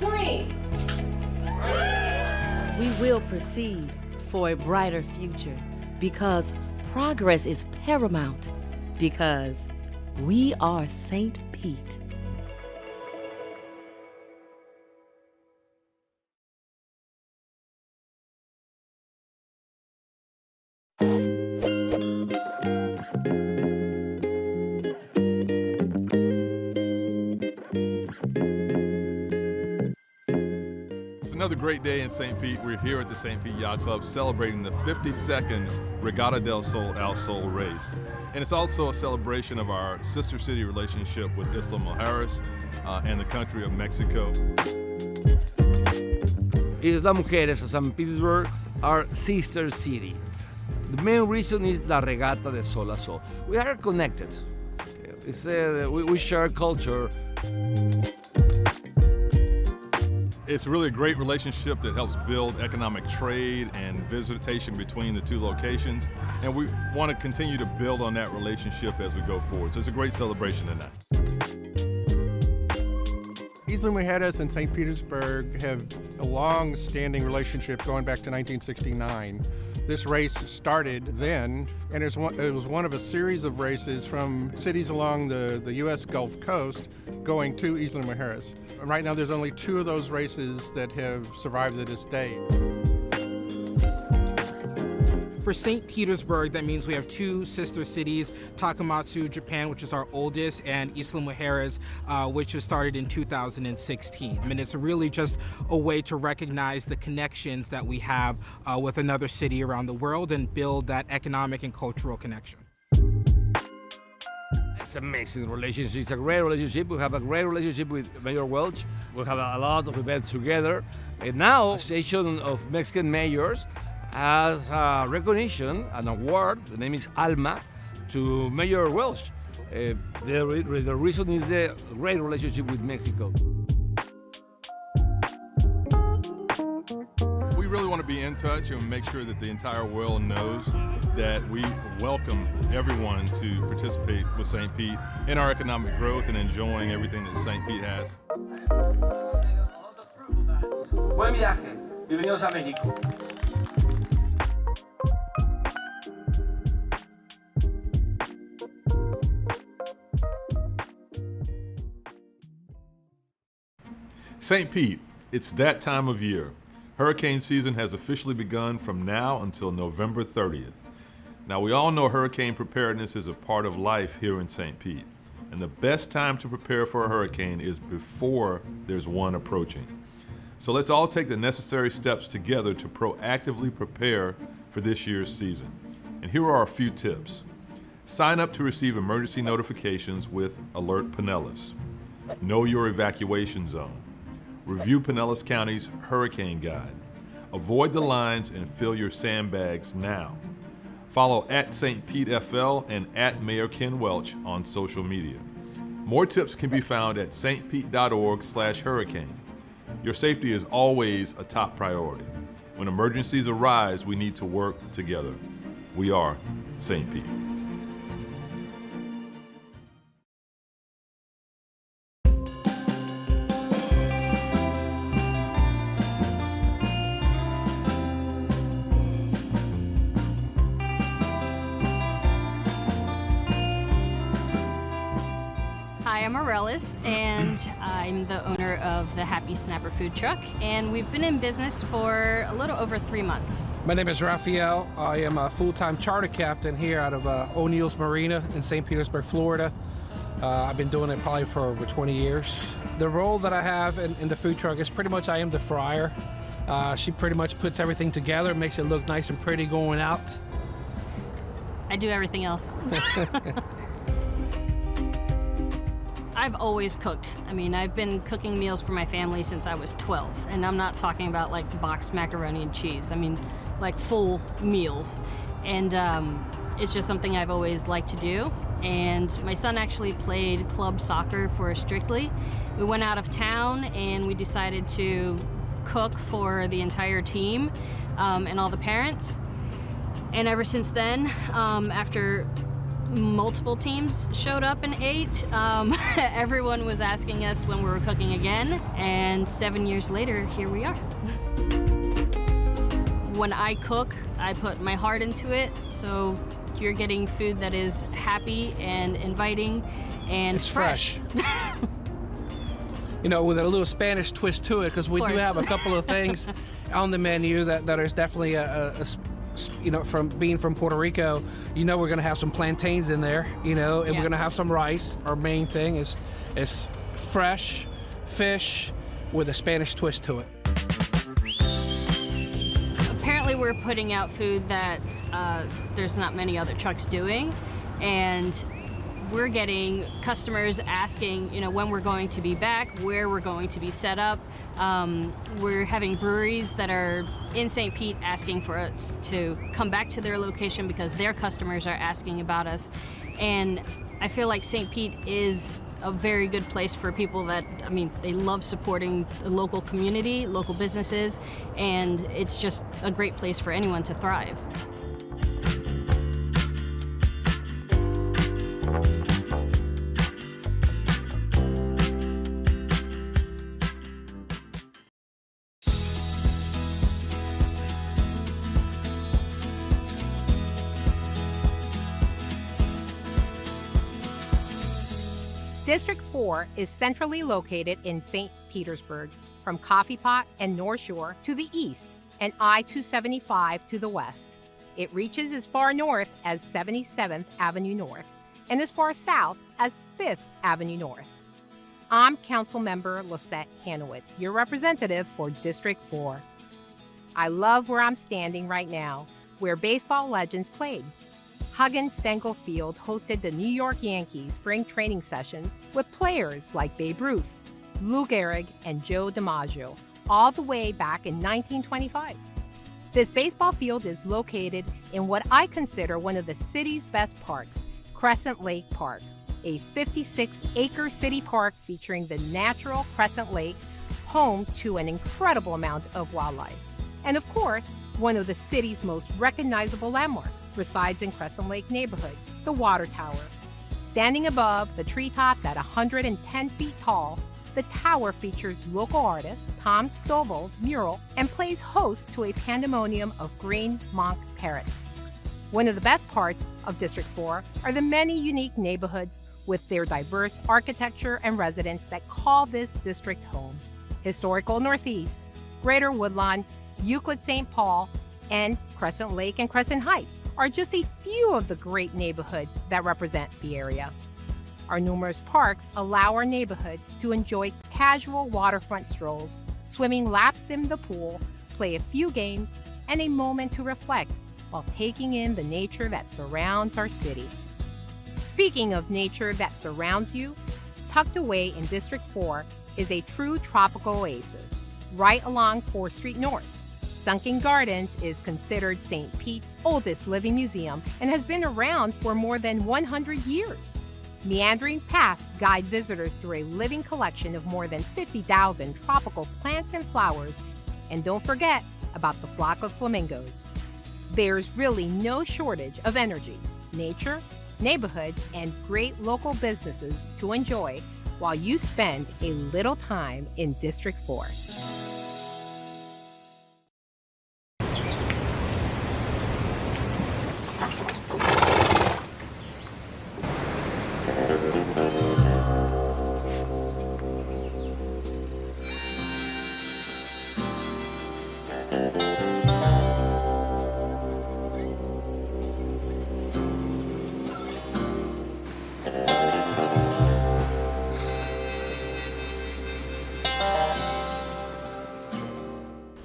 3. We will proceed for a brighter future because progress is paramount, because we are St. Pete. Another great day in St. Pete. We're here at the St. Pete Yacht Club celebrating the 52nd Regatta del Sol Al Sol race. And it's also a celebration of our sister city relationship with Isla Mujeres and the country of Mexico. Isla Mujeres and St. Petersburg are sister city. The main reason is La Regatta del Sol Al Sol. We are connected. We share culture. It's really a great relationship that helps build economic trade and visitation between the two locations, and we want to continue to build on that relationship as we go forward. So it's a great celebration tonight. Isla Mujeres and St. Petersburg have a long-standing relationship going back to 1969. This race started then, and it was one of a series of races from cities along the U.S. Gulf Coast going to Isla Mujeres. Right now there's only 2 of those races that have survived to this day. For St. Petersburg, that means we have 2 sister cities, Takamatsu, Japan, which is our oldest, and Isla Mujeres, which was started in 2016. I mean, it's really just a way to recognize the connections that we have with another city around the world and build that economic and cultural connection. It's an amazing relationship. It's a great relationship. We have a great relationship with Mayor Welch. We have a lot of events together. And now, Association of Mexican Mayors has a recognition, an award, the name is ALMA, to Mayor Welch. The reason is the great relationship with Mexico. We really want to be in touch and make sure that the entire world knows that we welcome everyone to participate with St. Pete in our economic growth and enjoying everything that St. Pete has. Buen viaje. Bienvenidos a México. St. Pete, it's that time of year. Hurricane season has officially begun from now until November 30th. Now, we all know hurricane preparedness is a part of life here in St. Pete, and the best time to prepare for a hurricane is before there's one approaching. So let's all take the necessary steps together to proactively prepare for this year's season. And here are a few tips. Sign up to receive emergency notifications with Alert Pinellas. Know your evacuation zone. Review Pinellas County's hurricane guide. Avoid the lines and fill your sandbags now. Follow @StPeteFL and @Mayor Ken Welch on social media. More tips can be found at stpete.org/hurricane. Your safety is always a top priority. When emergencies arise, we need to work together. We are St. Pete. Hi, I'm Aurelis, and I'm the owner of the Happy Snapper food truck, and we've been in business for a little over 3 months. My name is Raphael. I am a full-time charter captain here out of O'Neill's Marina in St. Petersburg, Florida. I've been doing it probably for over 20 years. The role that I have in the food truck is pretty much I am the fryer. She pretty much puts everything together, makes it look nice and pretty going out. I do everything else. I've always cooked. I mean, I've been cooking meals for my family since I was 12, and I'm not talking about like boxed macaroni and cheese. I mean, like full meals. And it's just something I've always liked to do. And my son actually played club soccer for Strictly. We went out of town and we decided to cook for the entire team. and all the parents. And ever since then, after multiple teams showed up and ate, everyone was asking us when we were cooking again. And 7 years later, here we are. When I cook, I put my heart into it, so you're getting food that is happy and inviting and it's fresh. You know, with a little Spanish twist to it, because we do have a couple of things on the menu that is definitely you know, from being from Puerto Rico, you know, we're going to have some plantains in there, you know, and we're going to have some rice. Our main thing is fresh fish with a Spanish twist to it. Apparently we're putting out food that there's not many other trucks doing, and we're getting customers asking, you know, when we're going to be back, where we're going to be set up. We're having breweries that are in St. Pete asking for us to come back to their location because their customers are asking about us. And I feel like St. Pete is a very good place for people that, I mean, they love supporting the local community, local businesses, and it's just a great place for anyone to thrive. District 4 is centrally located in St. Petersburg, from Coffee Pot and North Shore to the east and I-275 to the west. It reaches as far north as 77th Avenue North and as far south as 5th Avenue North. I'm Councilmember Lisette Hanowitz, your representative for District 4. I love where I'm standing right now, where baseball legends played. Huggins Stengel Field hosted the New York Yankees spring training sessions with players like Babe Ruth, Lou Gehrig, and Joe DiMaggio, all the way back in 1925. This baseball field is located in what I consider one of the city's best parks, Crescent Lake Park, a 56-acre city park featuring the natural Crescent Lake, home to an incredible amount of wildlife. And of course, one of the city's most recognizable landmarks resides in Crescent Lake neighborhood, the Water Tower. Standing above the treetops at 110 feet tall, the tower features local artist Tom Stovall's mural and plays host to a pandemonium of green monk parrots. One of the best parts of District 4 are the many unique neighborhoods with their diverse architecture and residents that call this district home. Historical Northeast, Greater Woodlawn, Euclid St. Paul, and Crescent Lake and Crescent Heights are just a few of the great neighborhoods that represent the area. Our numerous parks allow our neighborhoods to enjoy casual waterfront strolls, swimming laps in the pool, play a few games, and a moment to reflect while taking in the nature that surrounds our city. Speaking of nature that surrounds you, tucked away in District 4 is a true tropical oasis, right along 4th Street North. Sunken Gardens is considered St. Pete's oldest living museum and has been around for more than 100 years. Meandering paths guide visitors through a living collection of more than 50,000 tropical plants and flowers. And don't forget about the flock of flamingos. There's really no shortage of energy, nature, neighborhoods, and great local businesses to enjoy while you spend a little time in District 4.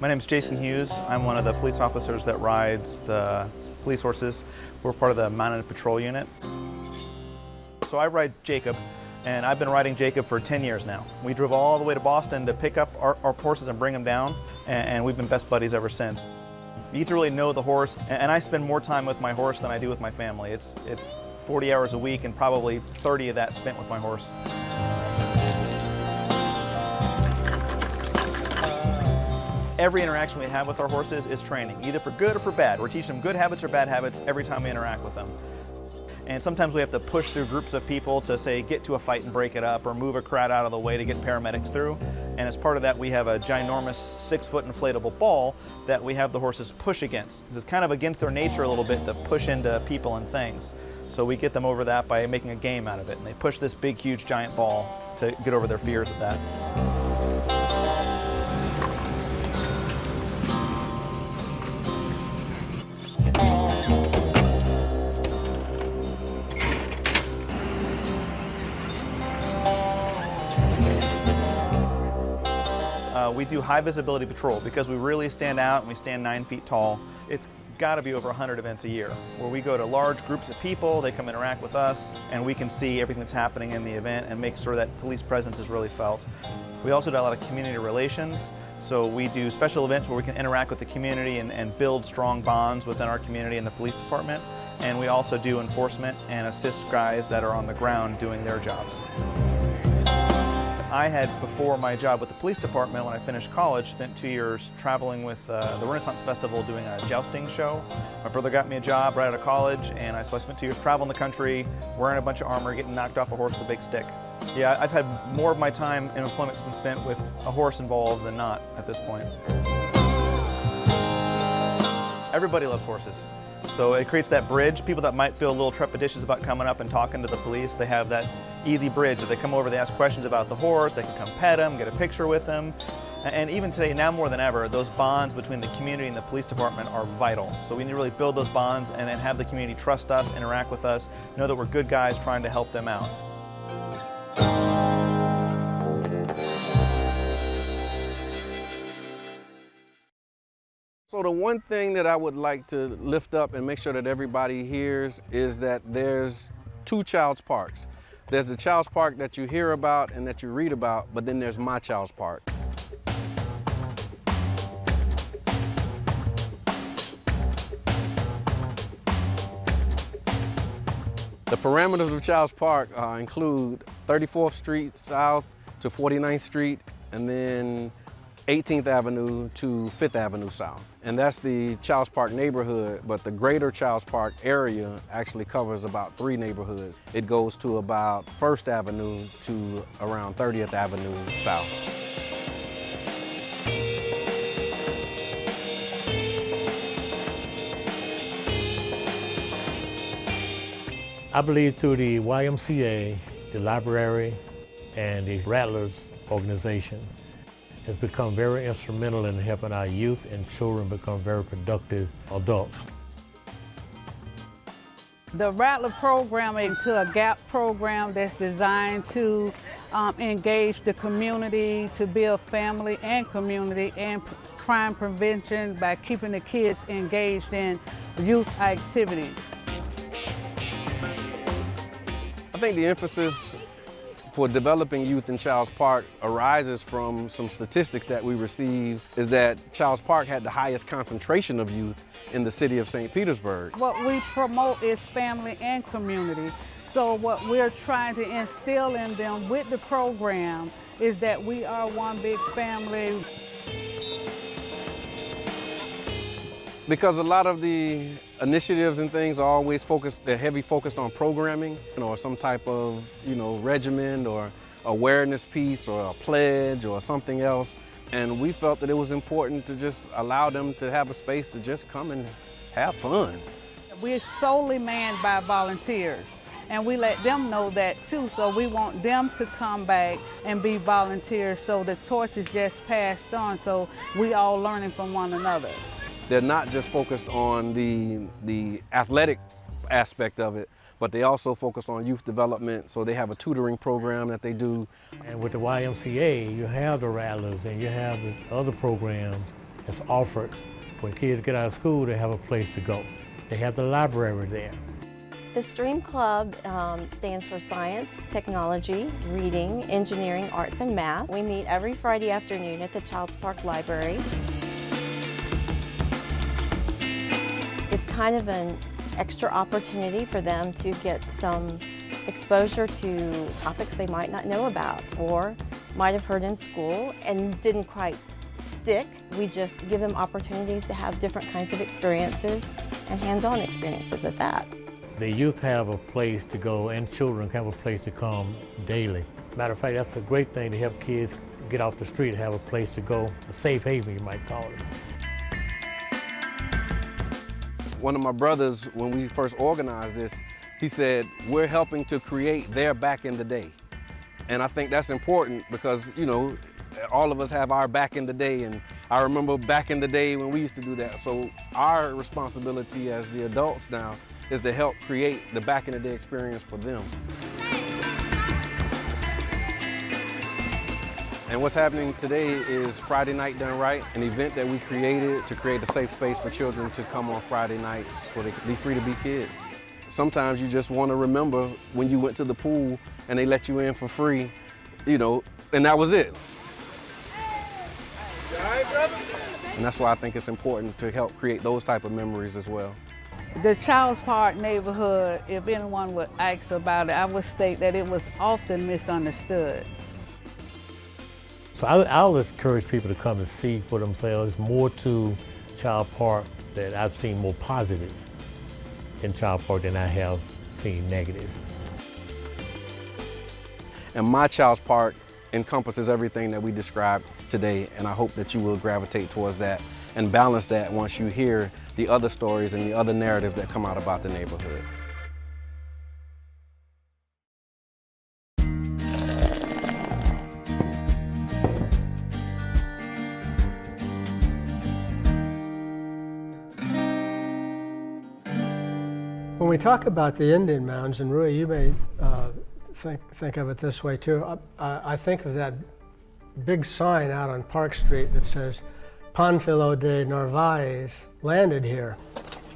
My name is Jason Hughes. I'm one of the police officers that rides the police horses. We're part of the Mounted Patrol Unit. So I ride Jacob, and I've been riding Jacob for 10 years now. We drove all the way to Boston to pick up our horses and bring them down, and we've been best buddies ever since. You get to really know the horse, and I spend more time with my horse than I do with my family. It's 40 hours a week, and probably 30 of that spent with my horse. Every interaction we have with our horses is training, either for good or for bad. We're teaching them good habits or bad habits every time we interact with them. And sometimes we have to push through groups of people to, say, get to a fight and break it up, or move a crowd out of the way to get paramedics through. And as part of that, we have a ginormous 6-foot inflatable ball that we have the horses push against. It's kind of against their nature a little bit to push into people and things. So we get them over that by making a game out of it. And they push this big, huge, giant ball to get over their fears of that. We do high visibility patrol because we really stand out and we stand 9 feet tall. It's got to be over 100 events a year where we go to large groups of people, they come interact with us, and we can see everything that's happening in the event and make sure that police presence is really felt. We also do a lot of community relations, so we do special events where we can interact with the community and build strong bonds within our community and the police department. And we also do enforcement and assist guys that are on the ground doing their jobs. I had, before my job with the police department, when I finished college, spent 2 years traveling with the Renaissance Festival doing a jousting show. My brother got me a job right out of college, and so I spent 2 years traveling the country, wearing a bunch of armor, getting knocked off a horse with a big stick. Yeah, I've had more of my time in employment been spent with a horse involved than not at this point. Everybody loves horses. So it creates that bridge. People that might feel a little trepidatious about coming up and talking to the police, they have that easy bridge. If they come over, they ask questions about the horse, they can come pet them, get a picture with them. And even today, now more than ever, those bonds between the community and the police department are vital. So we need to really build those bonds and then have the community trust us, interact with us, know that we're good guys trying to help them out. So the one thing that I would like to lift up and make sure that everybody hears is that there's 2 Child's Parks. There's the Child's Park that you hear about and that you read about, but then there's my Child's Park. The parameters of Child's Park include 34th Street South to 49th Street, and then 18th Avenue to 5th Avenue South. And that's the Child's Park neighborhood, but the greater Child's Park area actually covers about 3 neighborhoods. It goes to about 1st Avenue to around 30th Avenue South. I believe through the YMCA, the library, and the Rattlers organization, has become very instrumental in helping our youth and children become very productive adults. The Rattler program is a GAP program that's designed to engage the community, to build family and community and crime prevention by keeping the kids engaged in youth activities. I think the emphasis for developing youth in Child's Park arises from some statistics that we received, is that Child's Park had the highest concentration of youth in the city of St. Petersburg. What we promote is family and community. So what we're trying to instill in them with the program is that we are one big family. Because a lot of the initiatives and things are always they're heavy focused on programming, or some type of, regimen or awareness piece or a pledge or something else. And we felt that it was important to just allow them to have a space to just come and have fun. We're solely manned by volunteers, and we let them know that too. So we want them to come back and be volunteers, so the torch is just passed on, so we all learning from one another. They're not just focused on the athletic aspect of it, but they also focus on youth development. So they have a tutoring program that they do. And with the YMCA, you have the Rattlers and you have the other programs that's offered. When kids get out of school, they have a place to go. They have the library there. The STREAM Club stands for Science, Technology, Reading, Engineering, Arts, and Math. We meet every Friday afternoon at the Child's Park Library. It's kind of an extra opportunity for them to get some exposure to topics they might not know about or might have heard in school and didn't quite stick. We just give them opportunities to have different kinds of experiences and hands-on experiences at that. The youth have a place to go and children have a place to come daily. Matter of fact, that's a great thing to help kids get off the street, have a place to go, a safe haven, you might call it. One of my brothers, when we first organized this, he said, we're helping to create their back in the day. And I think that's important because, you know, all of us have our back in the day, and I remember back in the day when we used to do that. So our responsibility as the adults now is to help create the back in the day experience for them. And what's happening today is Friday Night Done Right, an event that we created to create a safe space for children to come on Friday nights where they can be free to be kids. Sometimes you just want to remember when you went to the pool and they let you in for free, you know, and that was it. And that's why I think it's important to help create those type of memories as well. The Child's Park neighborhood, if anyone would ask about it, I would state that it was often misunderstood. So I'll encourage people to come and see for themselves. More to Child Park that I've seen more positive in Child Park than I have seen negative. And my Child's Park encompasses everything that we described today, and I hope that you will gravitate towards that and balance that once you hear the other stories and the other narratives that come out about the neighborhood. When we talk about the Indian mounds, and Rui, you may think of it this way too, I think of that big sign out on Park Street that says, Panfilo de Narvaez landed here.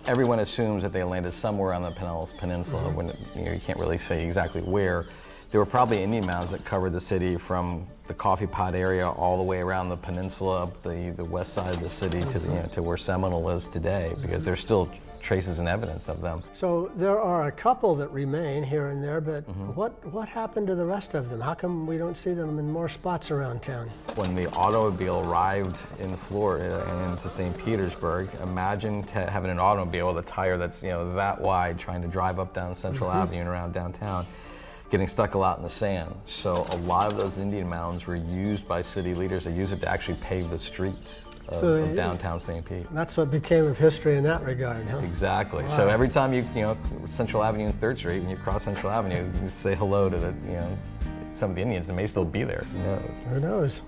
Everyone assumes that they landed somewhere on the Pinellas Peninsula when you can't really say exactly where. There were probably Indian mounds that covered the city from the Coffee Pot area all the way around the peninsula, up the west side of the city to to where Seminole is today, because there's still traces and evidence of them. So there are a couple that remain here and there, but what happened to the rest of them? How come we don't see them in more spots around town? When the automobile arrived in Florida and into St. Petersburg, imagine having an automobile with a tire that's that wide trying to drive up down Central Avenue and around downtown, getting stuck a lot in the sand. So a lot of those Indian mounds were used by city leaders. They used it to actually pave the streets of downtown St. Pete. That's what became of history in that regard, huh? Exactly. Wow. So every time you Central Avenue and 3rd Street, when you cross Central Avenue, you say hello to some of the Indians that may still be there. Who knows? Who knows?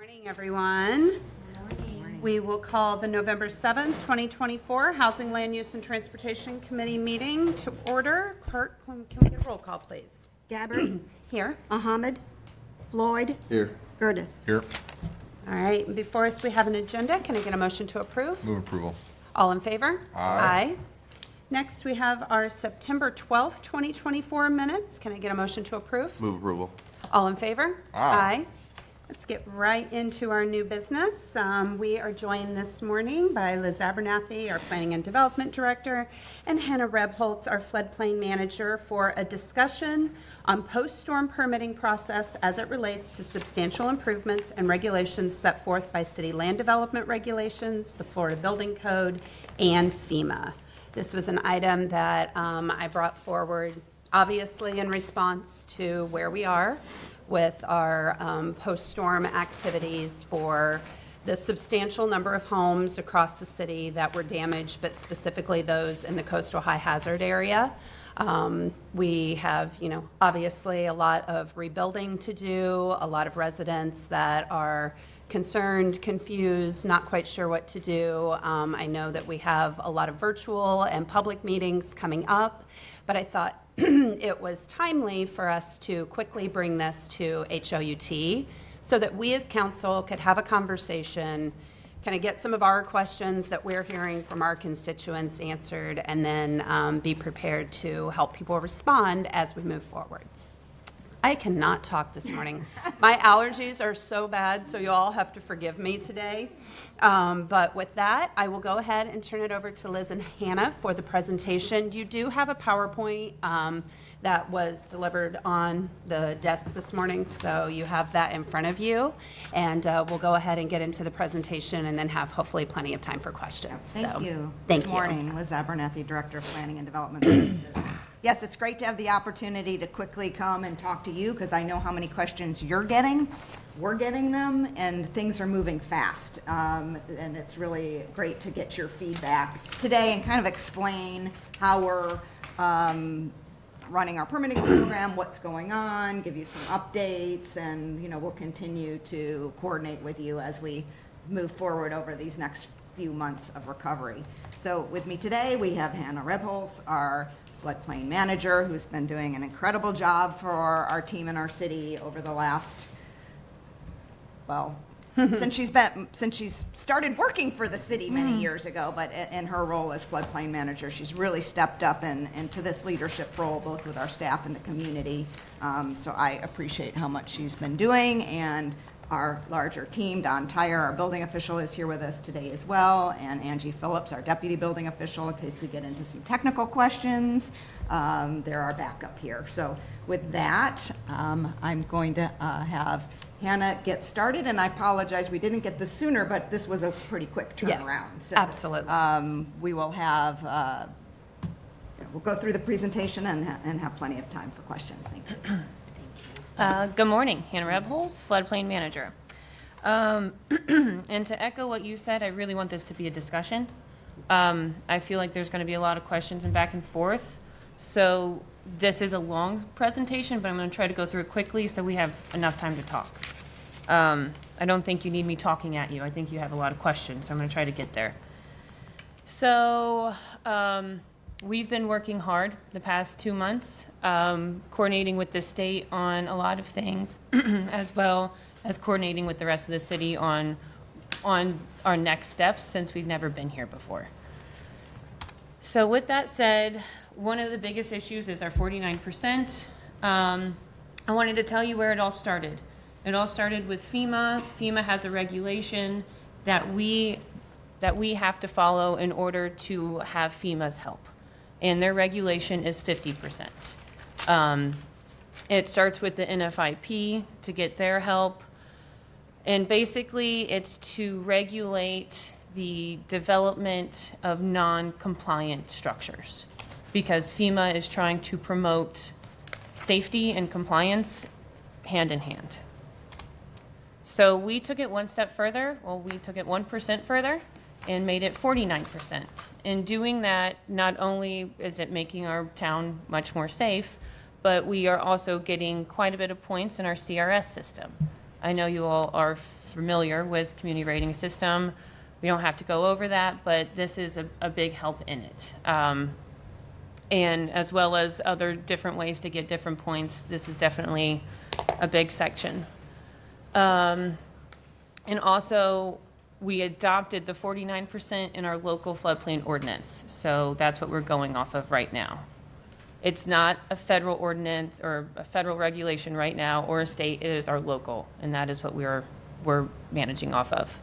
Morning, everyone. We will call the November 7th, 2024 Housing, Land Use, and Transportation Committee meeting to order. Clerk, can we get a roll call, please? Gabbard. Here. Ahmed. Floyd. Here. Gertis. Here. All right, before us we have an agenda. Can I get a motion to approve? Move approval. All in favor? Aye. Next, we have our September 12th, 2024 minutes. Can I get a motion to approve? Move approval. All in favor? Aye. Let's get right into our new business. We are joined this morning by Liz Abernathy, our Planning and Development Director, and Hannah Rebholz, our Floodplain Manager, for a discussion on post-storm permitting process as it relates to substantial improvements and regulations set forth by city land development regulations, the Florida Building Code, and FEMA. This was an item that I brought forward, obviously in response to where we are with our post-storm activities for the substantial number of homes across the city that were damaged, but specifically those in the coastal high hazard area. We have, obviously a lot of rebuilding to do, a lot of residents that are concerned, confused, not quite sure what to do. I know that we have a lot of virtual and public meetings coming up, but I thought it was timely for us to quickly bring this to HOUT so that we as council could have a conversation, kind of get some of our questions that we're hearing from our constituents answered, and then be prepared to help people respond as we move forwards. I cannot talk this morning. My allergies are so bad, so you all have to forgive me today. But with that, I will go ahead and turn it over to Liz and Hannah for the presentation. You do have a PowerPoint that was delivered on the desk this morning, so you have that in front of you. And we'll go ahead and get into the presentation and then have hopefully plenty of time for questions. Thank you. Thank Good you. morning. Liz Abernathy, Director of Planning and Development Services. Yes, it's great to have the opportunity to quickly come and talk to you because I know how many questions you're getting. We're getting them, and things are moving fast. And it's really great to get your feedback today and kind of explain how we're running our permitting program, what's going on, give you some updates, and we'll continue to coordinate with you as we move forward over these next few months of recovery. So with me today, we have Hannah Rebholz, our Floodplain Manager, who's been doing an incredible job for our team in our city over the last, since she's started working for the city many years ago, but in her role as Floodplain Manager, she's really stepped up into this leadership role, both with our staff and the community. So I appreciate how much she's been doing, and our larger team, Don Tyre, our building official, is here with us today as well, and Angie Phillips, our deputy building official, in case we get into some technical questions. They're our backup here. So with that, I'm going to have Hannah get started, and I apologize we didn't get this sooner, but this was a pretty quick turnaround. Yes, so, absolutely. We will have, we'll go through the presentation and have plenty of time for questions. Thank you. Good morning, Hannah Rebholz, Floodplain Manager. And to echo what you said, I really want this to be a discussion. I feel like there's going to be a lot of questions and back and forth. So this is a long presentation, but I'm going to try to go through it quickly so we have enough time to talk. I don't think you need me talking at you. I think you have a lot of questions, so I'm going to try to get there. So we've been working hard the past 2 months, coordinating with the state on a lot of things, as well as coordinating with the rest of the city on our next steps, since we've never been here before. So with that said, one of the biggest issues is our 49%. I wanted to tell you where it all started. It all started with FEMA. FEMA has a regulation that we have to follow in order to have FEMA's help. And their regulation is 50%. It starts with the NFIP to get their help. And basically, it's to regulate the development of non-compliant structures, because FEMA is trying to promote safety and compliance hand in hand. So we took it one step further. Well, we took it 1% further and made it 49%. In doing that, not only is it making our town much more safe, but we are also getting quite a bit of points in our CRS system. I know you all are familiar with community rating system, we don't have to go over that, but this is a big help in it. And as well as other different ways to get different points, this is definitely a big section. And also, we adopted the 49% in our local floodplain ordinance. So that's what we're going off of right now. It's not a federal ordinance or a federal regulation right now or a state, it is our local, and that is what we're managing off of.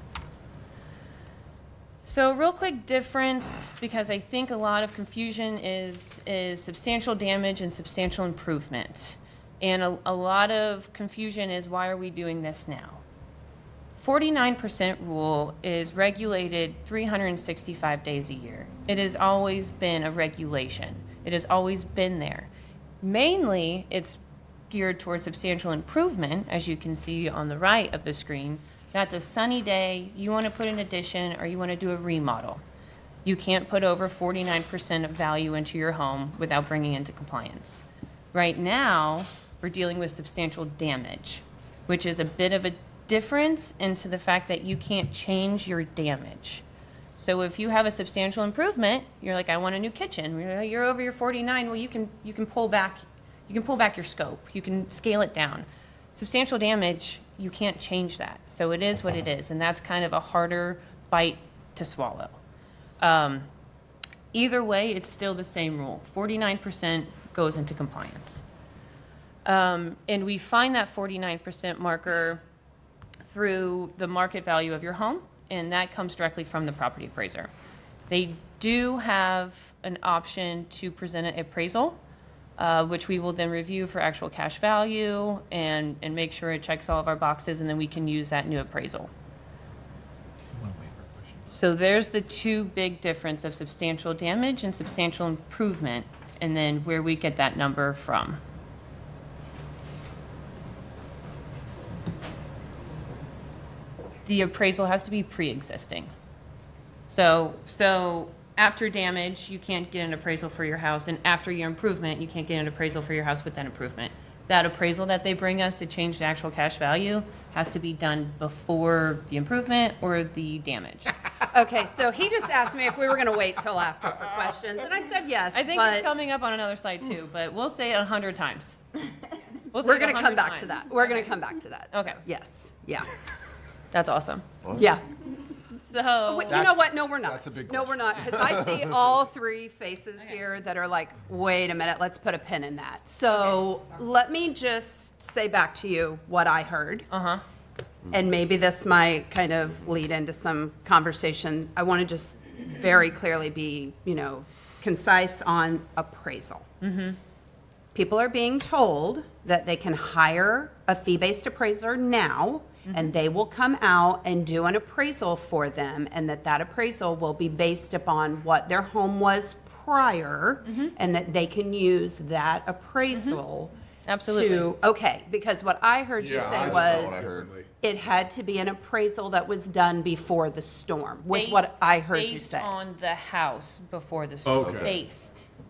So real quick difference, because I think a lot of confusion is substantial damage and substantial improvement. And a lot of confusion is, why are we doing this now? 49% rule is regulated 365 days a year. It has always been a regulation. It has always been there. Mainly, it's geared towards substantial improvement, as you can see on the right of the screen. That's a sunny day, you want to put an addition, or you want to do a remodel. You can't put over 49% of value into your home without bringing into compliance. Right now, we're dealing with substantial damage, which is a bit of a difference into the fact that you can't change your damage. So if you have a substantial improvement, you're like, I want a new kitchen. You're over your 49. Well, you can pull back. You can pull back your scope. You can scale it down. Substantial damage, you can't change that. So it is what it is, and that's kind of a harder bite to swallow. Either way, it's still the same rule. 49% goes into compliance. And we find that 49% marker through the market value of your home, and that comes directly from the property appraiser. They do have an option to present an appraisal, which we will then review for actual cash value and make sure it checks all of our boxes, and then we can use that new appraisal. So there's the two big difference of substantial damage and substantial improvement, and then where we get that number from. The appraisal has to be pre-existing. So after damage, you can't get an appraisal for your house, and after your improvement, you can't get an appraisal for your house with that improvement. That appraisal that they bring us to change the actual cash value has to be done before the improvement or the damage. Okay, so he just asked me if we were going to wait till after for questions, and I said yes. I think it's coming up on another slide too, but we'll say it 100 times. We're going to come back to that. We're going to come back to that. Okay. Yes. Yeah. That's awesome. Yeah. So you know what? No, we're not. That's a big No, we're not. Because I see all three faces here that are like, wait a minute, let's put a pin in that. So let me just say back to you what I heard. And maybe this might kind of lead into some conversation. I want to just very clearly be, concise on appraisal. People are being told that they can hire a fee-based appraiser now, and they will come out and do an appraisal for them, and that appraisal will be based upon what their home was prior, and that they can use that appraisal Absolutely. Okay, because what I heard you say was it had to be an appraisal that was done before the storm, was what I heard you say. Based on the house before the storm. Okay.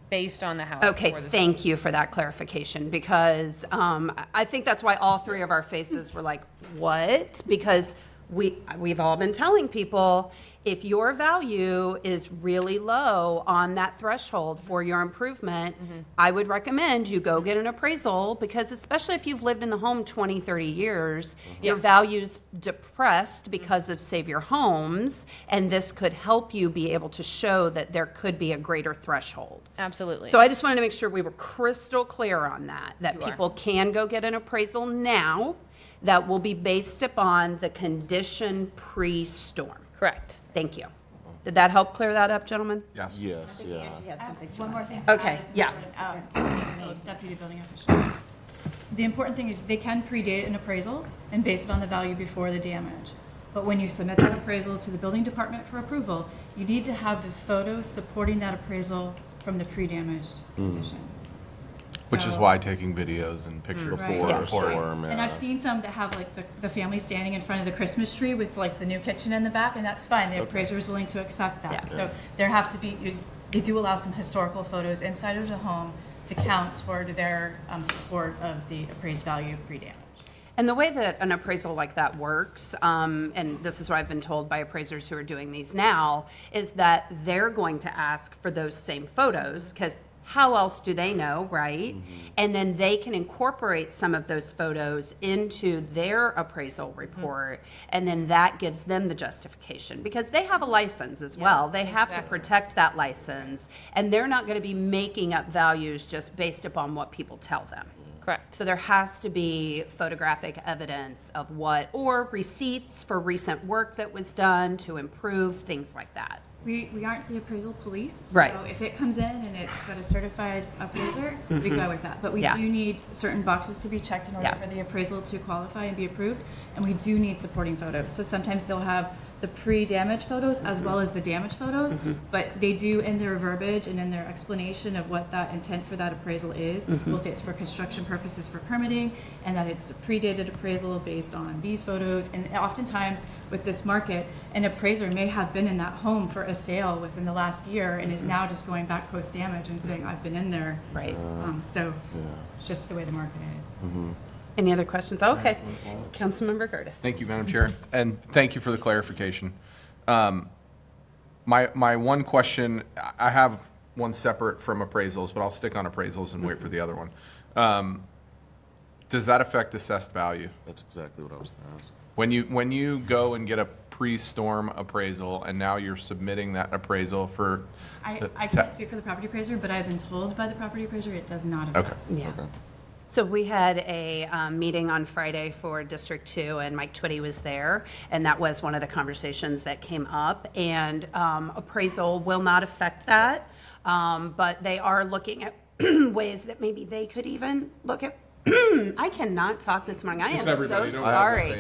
Based on the house. Okay, before the thank you for that clarification, because I think that's why all three of our faces were like, what? Because we've all been telling people, if your value is really low on that threshold for your improvement, I would recommend you go get an appraisal, because especially if you've lived in the home 20, 30 years, your value's depressed because of Save Your Homes, and this could help you be able to show that there could be a greater threshold. Absolutely. So I just wanted to make sure we were crystal clear on that You people can go get an appraisal now that will be based upon the condition pre-storm. Correct. Thank you. Did that help clear that up, gentlemen? Yes. Yes, yeah. One more thing. Okay, yeah. Phillips, Deputy Building Official. The important thing is they can predate an appraisal and base it on the value before the damage. But when you submit that appraisal to the building department for approval, you need to have the photos supporting that appraisal from the pre-damaged condition. Which is why taking videos and pictures Right. for And I've seen some that have like the family standing in front of the Christmas tree with like the new kitchen in the back, and that's fine. The appraiser is willing to accept that. Yeah. So there have to be, they do allow some historical photos inside of the home to count toward their support of the appraised value pre-damage. And the way that an appraisal like that works, and this is what I've been told by appraisers who are doing these now, is that they're going to ask for those same photos, because how else do they know, right? And then they can incorporate some of those photos into their appraisal report, and then that gives them the justification, because they have a license as well. They have to protect that license, and they're not going to be making up values just based upon what people tell them. Correct. So there has to be photographic evidence of what, or receipts for recent work that was done to improve, things like that. We aren't the appraisal police, so Right. if it comes in and it's got a certified appraiser, we Mhm. go with that. But we Yeah. do need certain boxes to be checked in order Yeah. for the appraisal to qualify and be approved, and we do need supporting photos. So sometimes they'll have the pre-damage photos as well as the damage photos, but they do, in their verbiage and in their explanation of what that intent for that appraisal is, we'll say it's for construction purposes for permitting, and that it's a predated appraisal based on these photos. And oftentimes with this market, an appraiser may have been in that home for a sale within the last year and is now just going back post-damage and saying, I've been in there. Right. So it's just the way the market is. Any other questions? Okay. Councilmember Curtis. Thank you, Madam Chair, and thank you for the clarification. My one question, I have one separate from appraisals, but I'll stick on appraisals and wait for the other one. Does that affect assessed value? That's exactly what I was going to ask. When you go and get a pre-storm appraisal and now you're submitting that appraisal for I can't speak for the property appraiser, but I've been told by the property appraiser it does not affect. Yeah. So we had a meeting on Friday for District 2, and Mike Twitty was there, and that was one of the conversations that came up. And appraisal will not affect that, but they are looking at ways that maybe they could even look at. I cannot talk this morning. I am so sorry.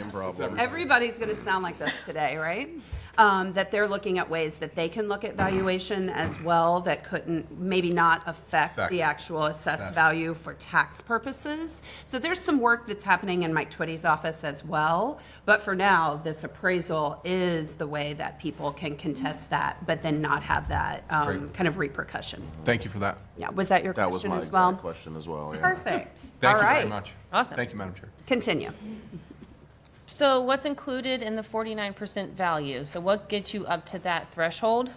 Everybody's going to sound like this today, right? That they're looking at ways that they can look at valuation as well that couldn't, maybe not affect the actual assessed value for tax purposes. So there's some work that's happening in Mike Twitty's office as well. But for now, this appraisal is the way that people can contest that, but then not have that kind of repercussion. Thank you for that. Yeah, was that your That was question my as well? exact question as well. Yeah. Perfect. Thank All you right. very much. Awesome. Thank you, Madam Chair. Continue. So what's included in the 49% value? So what gets you up to that threshold?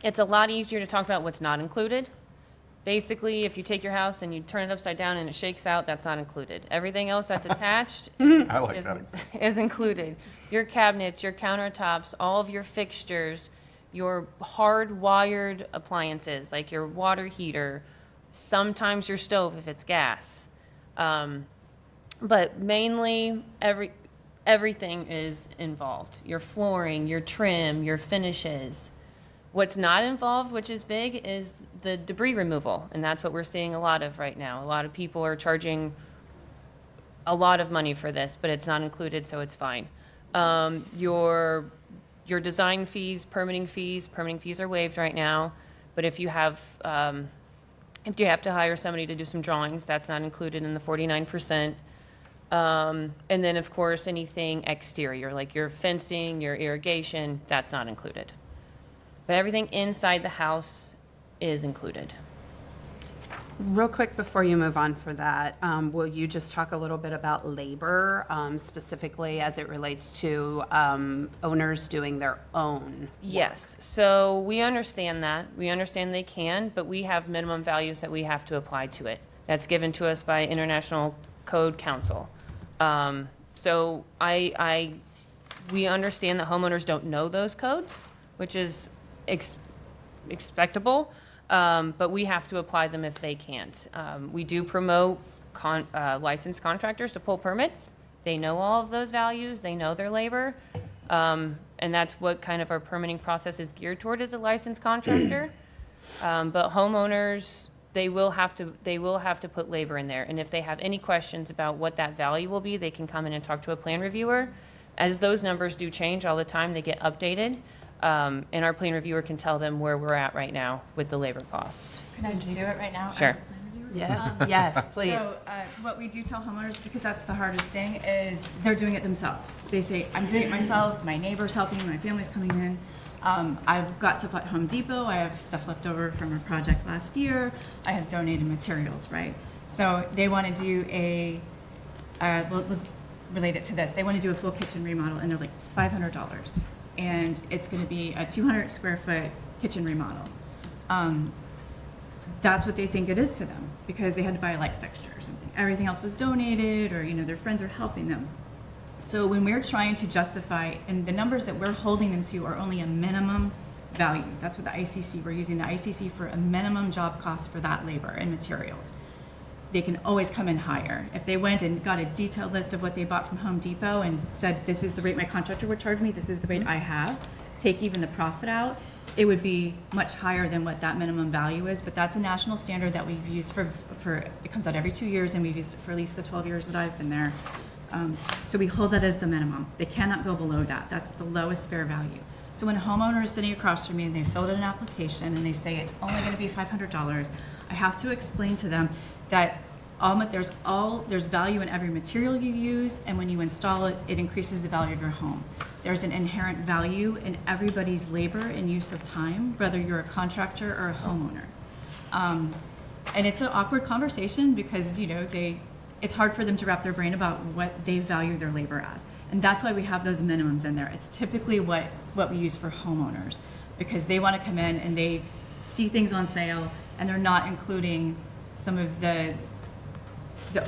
It's a lot easier to talk about what's not included. Basically, if you take your house and you turn it upside down and it shakes out, that's not included. Everything else that's attached I like that. is included. Your cabinets, your countertops, all of your fixtures, your hardwired appliances like your water heater, sometimes your stove if it's gas. But mainly everything is involved. Your flooring, your trim, your finishes. What's not involved, which is big, is the debris removal, and that's what we're seeing a lot of right now. A lot of people are charging a lot of money for this, but it's not included, so it's fine. Your design fees, permitting fees are waived right now, but if you have to hire somebody to do some drawings, that's not included in the 49%. And then, of course, anything exterior, like your fencing, your irrigation, that's not included. But everything inside the house is included. Real quick before you move on for that, will you just talk a little bit about labor, specifically as it relates to owners doing their own? Yes, so we understand that. We understand they can, but we have minimum values that we have to apply to it. That's given to us by International Code Council. So we understand that homeowners don't know those codes, which is expectable, but we have to apply them if they can't. We do promote licensed contractors to pull permits. They know all of those values. They know their labor. And that's what kind of our permitting process is geared toward as a licensed contractor. But homeowners, they will have to put labor in there. And if they have any questions about what that value will be, they can come in and talk to a plan reviewer. As those numbers do change all the time, they get updated. And our plan reviewer can tell them where we're at right now with the labor cost. Can I just do it right now? Sure. Yes, yes, please. So what we do tell homeowners, because that's the hardest thing, is they're doing it themselves. They say, I'm doing it myself, my neighbor's helping, my family's coming in. I've got stuff at Home Depot, I have stuff left over from a project last year, I have donated materials, right? So they want to do relate it to this. They want to do a full kitchen remodel, and they're like $500, and it's going to be a 200 square foot kitchen remodel. That's what they think it is to them, because they had to buy a light fixture or something. Everything else was donated, or their friends are helping them. So when we're trying to justify, and the numbers that we're holding them to are only a minimum value. That's what the ICC, we're using the ICC for a minimum job cost for that labor and materials. They can always come in higher. If they went and got a detailed list of what they bought from Home Depot and said, this is the rate my contractor would charge me, this is the rate I have, take even the profit out, it would be much higher than what that minimum value is. But that's a national standard that we've used for it comes out every 2 years, and we've used it for at least the 12 years that I've been there. So we hold that as the minimum. They cannot go below that. That's the lowest fair value. So when a homeowner is sitting across from me and they filled out an application and they say it's only going to be $500, I have to explain to them that there's value in every material you use, and when you install it, it increases the value of your home. There's an inherent value in everybody's labor and use of time, whether you're a contractor or a homeowner. And it's an awkward conversation because it's hard for them to wrap their brain about what they value their labor as. And that's why we have those minimums in there. It's typically what we use for homeowners, because they want to come in and they see things on sale, and they're not including some of the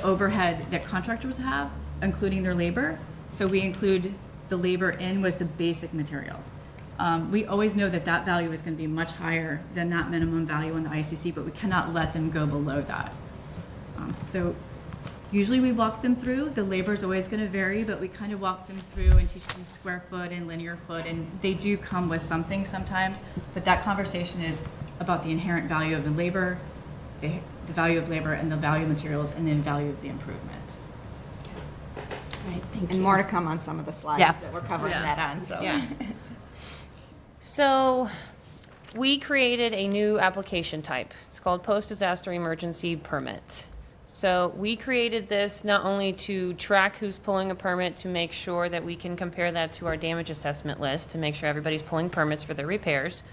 overhead that contractors have, including their labor. So we include the labor in with the basic materials. We always know that value is going to be much higher than that minimum value on the ICC, but we cannot let them go below that. So usually we walk them through. The labor is always going to vary, but we kind of walk them through and teach them square foot and linear foot, and they do come with something sometimes, but that conversation is about the inherent value of the labor, the value of labor, and the value of materials, and then value of the improvement. Right, thank you. And more to come on some of the slides that we're covering that on. So. Yeah. So we created a new application type. It's called Post-Disaster Emergency Permit. So we created this not only to track who's pulling a permit, to make sure that we can compare that to our damage assessment list, to make sure everybody's pulling permits for their repairs,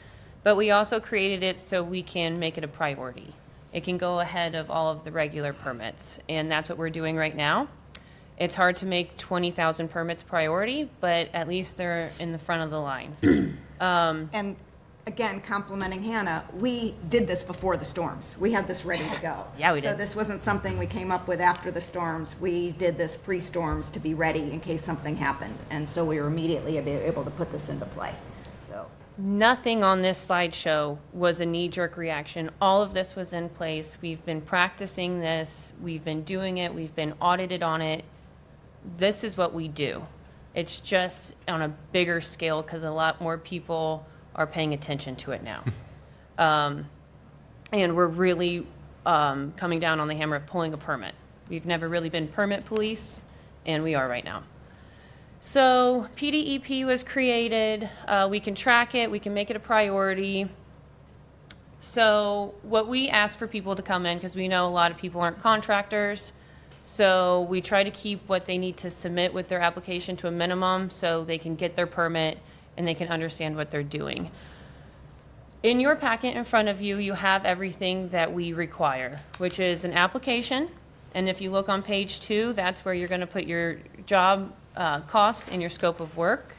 but we also created it so we can make it a priority. It can go ahead of all of the regular permits, and that's what we're doing right now. It's hard to make 20,000 permits priority, but at least they're in the front of the line. And again, complimenting Hannah, we did this before the storms. We had this ready to go. Yeah, we did. So this wasn't something we came up with after the storms. We did this pre-storms to be ready in case something happened. And so we were immediately able to put this into play. So Nothing on this slideshow was a knee-jerk reaction. All of this was in place. We've been practicing this. We've been doing it. We've been audited on it. This is what we do. It's just on a bigger scale because a lot more people are paying attention to it now. And we're really coming down on the hammer of pulling a permit. We've never really been permit police, and we are right now. So PDEP was created. We can track it. We can make it a priority. So what we ask for people to come in, because we know a lot of people aren't contractors, so we try to keep what they need to submit with their application to a minimum so they can get their permit and they can understand what they're doing. In your packet in front of you, you have everything that we require, which is an application. And if you look on page 2, that's where you're going to put your job cost and your scope of work.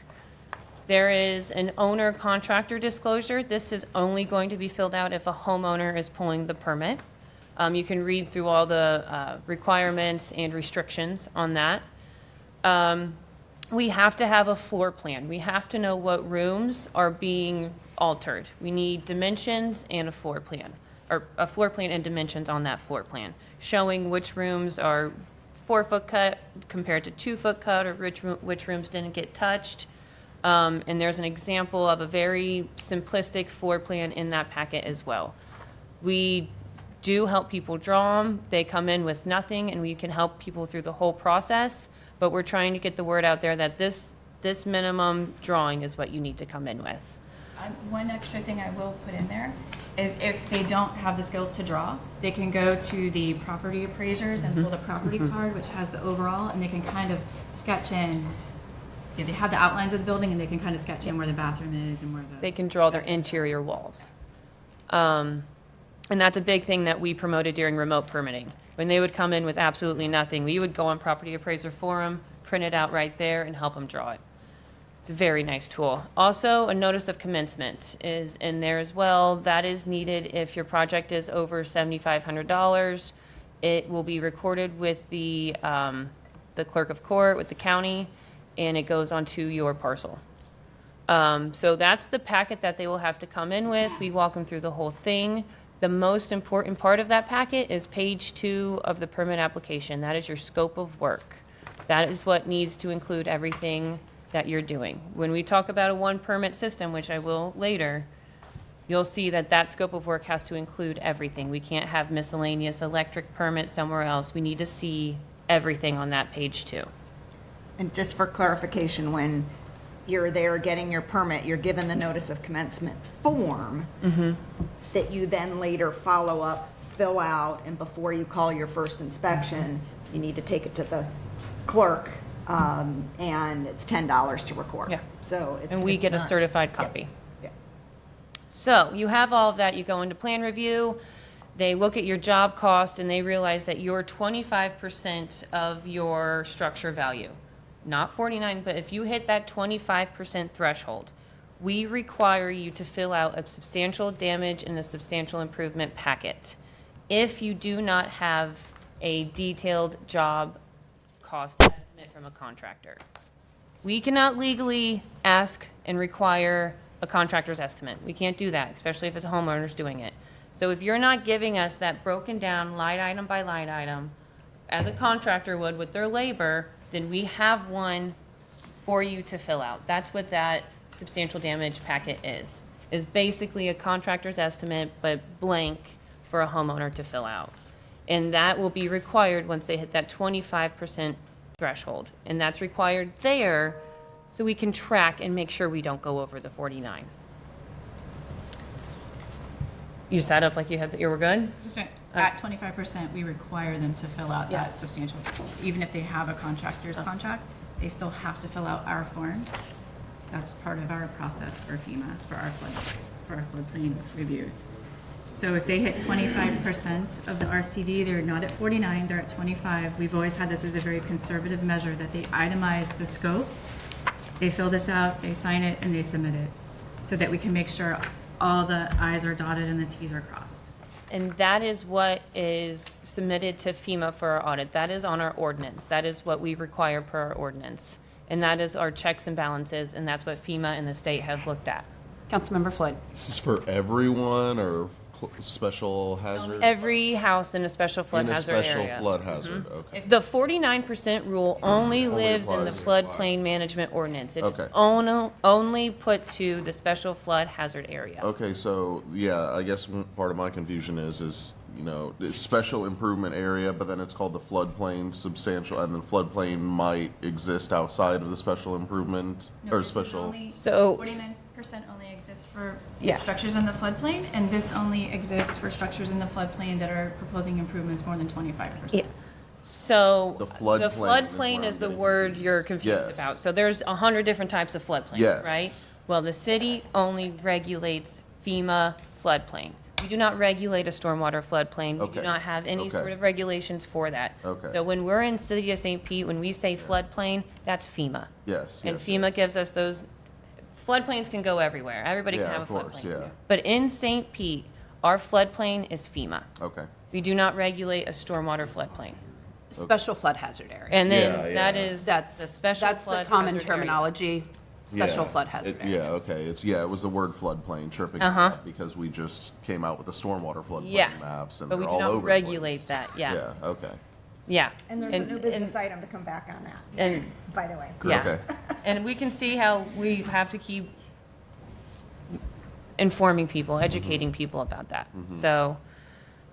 There is an owner contractor disclosure. This is only going to be filled out if a homeowner is pulling the permit. You can read through all the requirements and restrictions on that. We have to have a floor plan. We have to know what rooms are being altered. We need dimensions and a floor plan, or a floor plan and dimensions on that floor plan, showing which rooms are 4-foot cut compared to 2-foot cut, or which rooms didn't get touched. And there's an example of a very simplistic floor plan in that packet as well. We do help people draw them. They come in with nothing, and we can help people through the whole process. But we're trying to get the word out there that this minimum drawing is what you need to come in with. One extra thing I will put in there is if they don't have the skills to draw, they can go to the property appraisers and pull the property card, which has the overall, and they can kind of sketch in. Yeah, they have the outlines of the building, and they can kind of sketch in where the bathroom is and where the... They can draw their interior walls. And that's a big thing that we promoted during remote permitting. When they would come in with absolutely nothing, we would go on property appraiser forum, print it out right there and help them draw it. It's a very nice tool. Also, a notice of commencement is in there as well. That is needed if your project is over $7,500. It will be recorded with the clerk of court, with the county, and it goes onto your parcel. So that's the packet that they will have to come in with. We walk them through the whole thing. The most important part of that packet is page 2 of the permit application. That is your scope of work. That is what needs to include everything that you're doing. When we talk about a one permit system, which I will later, you'll see that that scope of work has to include everything. We can't have miscellaneous electric permit somewhere else. We need to see everything on that page 2. And just for clarification, when you're there getting your permit, you're given the notice of commencement form that you then later follow up, fill out, and before you call your first inspection, you need to take it to the clerk, and it's $10 to record. Yeah. So it's, and we get a not- certified copy. Yeah. So you have all of that. You go into plan review. They look at your job cost and they realize that you're 25% of your structure value. Not 49, but if you hit that 25% threshold, we require you to fill out a substantial damage and a substantial improvement packet. If you do not have a detailed job cost estimate from a contractor, we cannot legally ask and require a contractor's estimate. We can't do that, especially if it's a homeowner's doing it. So if you're not giving us that broken down line item by line item, as a contractor would with their labor, then we have one for you to fill out. That's what that substantial damage packet is basically a contractor's estimate, but blank for a homeowner to fill out. And that will be required once they hit that 25% threshold. And that's required there so we can track and make sure we don't go over the 49. You sat up like you were good? Just right. At 25%, we require them to fill out that substantial. Even if they have a contractor's contract, they still have to fill out our form. That's part of our process for FEMA, for our floodplain reviews. So if they hit 25% of the RCD, they're not at 49, they're at 25. We've always had this as a very conservative measure that they itemize the scope, they fill this out, they sign it, and they submit it so that we can make sure all the I's are dotted and the T's are crossed. And that is what is submitted to FEMA for our audit. That is on our ordinance. That is what we require per our ordinance. And that is our checks and balances, and that's what FEMA and the state have looked at. Councilmember Floyd. This is for everyone or special hazard? Every house in a special flood hazard area. In a special flood hazard, okay. The 49% rule only lives in the floodplain management ordinance. It is only put to the special flood hazard area. Okay, so, yeah, I guess part of my confusion is you know, it's special improvement area, but then it's called the floodplain substantial, and the floodplain might exist outside of the special improvement, or special. So 49% only exists for Yeah. structures in the floodplain, and this only exists for structures in the floodplain that are proposing improvements more than 25%. Yeah. So The floodplain is floodplain where is I'm the getting word you're confused Yes. about. So there's 100 different types of floodplains, Yes. right? Well, the city only regulates FEMA floodplain. We do not regulate a stormwater floodplain. We Okay. do not have any Okay. sort of regulations for that. Okay. So when we're in City of St. Pete, when we say floodplain, that's FEMA. Yes, And yes, FEMA gives us those. Floodplains can go everywhere. Everybody can Yeah, have of a course, floodplain. yeah. But in St. Pete, our floodplain is FEMA. Okay. We do not regulate a stormwater floodplain. Special flood hazard area. And then that is the special That's flood the common hazard area. terminology, special Yeah, flood hazard area. Yeah, okay, it was the word floodplain tripping me Uh-huh. up because we just came out with the stormwater floodplain Yeah. maps and But we they're do all not over the regulate place. that, yeah. Yeah, okay. Yeah. And there's a new business item to come back on that, And by the way. yeah. Okay. And we can see how we have to keep informing people, educating people about that. Mhm. So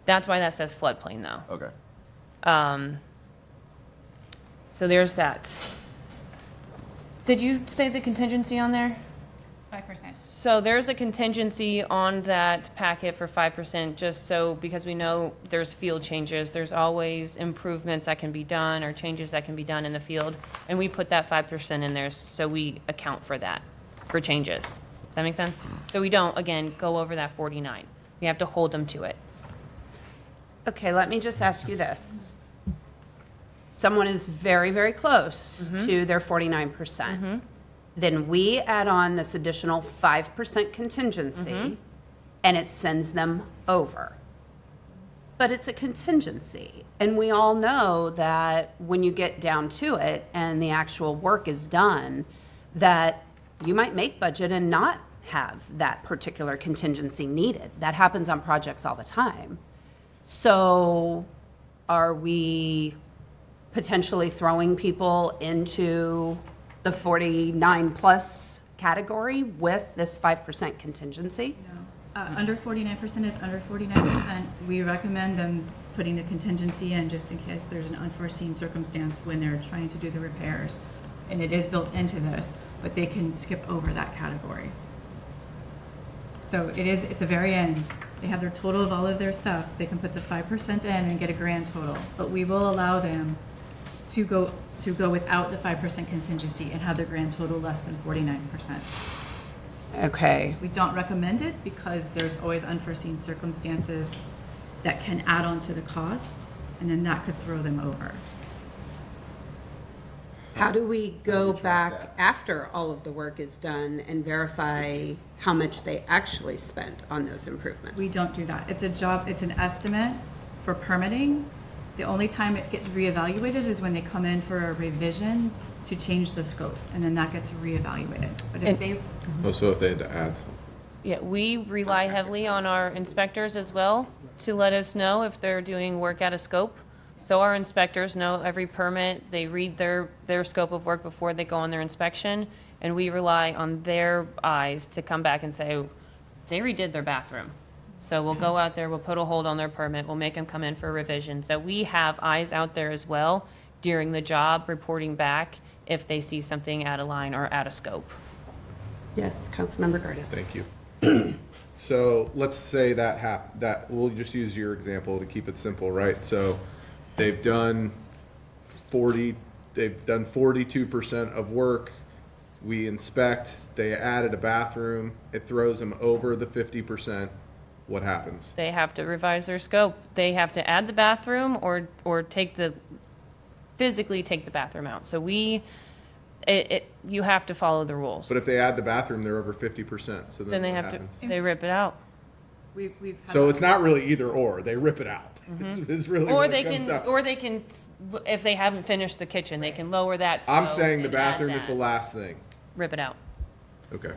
that's why that says floodplain though. Okay. So there's that. Did you say the contingency on there? 5%. So there's a contingency on that packet for 5%, just so, because we know there's field changes, there's always improvements that can be done or changes that can be done in the field, and we put that 5% in there so we account for that, for changes. Does that make sense? So we don't, again, go over that 49. We have to hold them to it. Okay, let me just ask you this. someone is very, very close to their 49%, then we add on this additional 5% contingency and it sends them over. But it's a contingency. And we all know that when you get down to it and the actual work is done, that you might make budget and not have that particular contingency needed. That happens on projects all the time. So are we potentially throwing people into the 49 plus category with this 5% contingency? Under 49% is under 49%. We recommend them putting the contingency in just in case there's an unforeseen circumstance when they're trying to do the repairs. And it is built into this, but they can skip over that category. So it is at the very end. They have their total of all of their stuff. They can put the 5% in and get a grand total. But we will allow them to go without the 5% contingency and have their grand total less than 49%. Okay. We don't recommend it because there's always unforeseen circumstances that can add on to the cost, and then that could throw them over. How do we go back after all of the work is done and verify how much they actually spent on those improvements? We don't do that. It's an estimate for permitting. The only time it gets reevaluated is when they come in for a revision to change the scope, and then that gets reevaluated. But if they... Also, if they had to add something. Yeah, we rely heavily on our inspectors as well to let us know if they're doing work out of scope. So our inspectors know every permit, they read their scope of work before they go on their inspection, and we rely on their eyes to come back and say, they redid their bathroom. So we'll go out there, we'll put a hold on their permit, we'll make them come in for a revision. So we have eyes out there as well during the job, reporting back if they see something out of line or out of scope. Yes, Councilmember Curtis. Thank you. So let's say that we'll just use your example to keep it simple, right? So they've done 42% of work. We inspect, they added a bathroom, it throws them over the 50%. What happens? They have to revise their scope. They have to add the bathroom or physically take the bathroom out. So you have to follow the rules. But if they add the bathroom, they're over 50%. So then they what have happens? they rip it out. We've So it's not really either or. They rip it out. It's really Or what they it comes can, down. or they can, if they haven't finished the kitchen, they can lower that. I'm scope saying the and add bathroom is the that. last thing. Rip it out. Okay.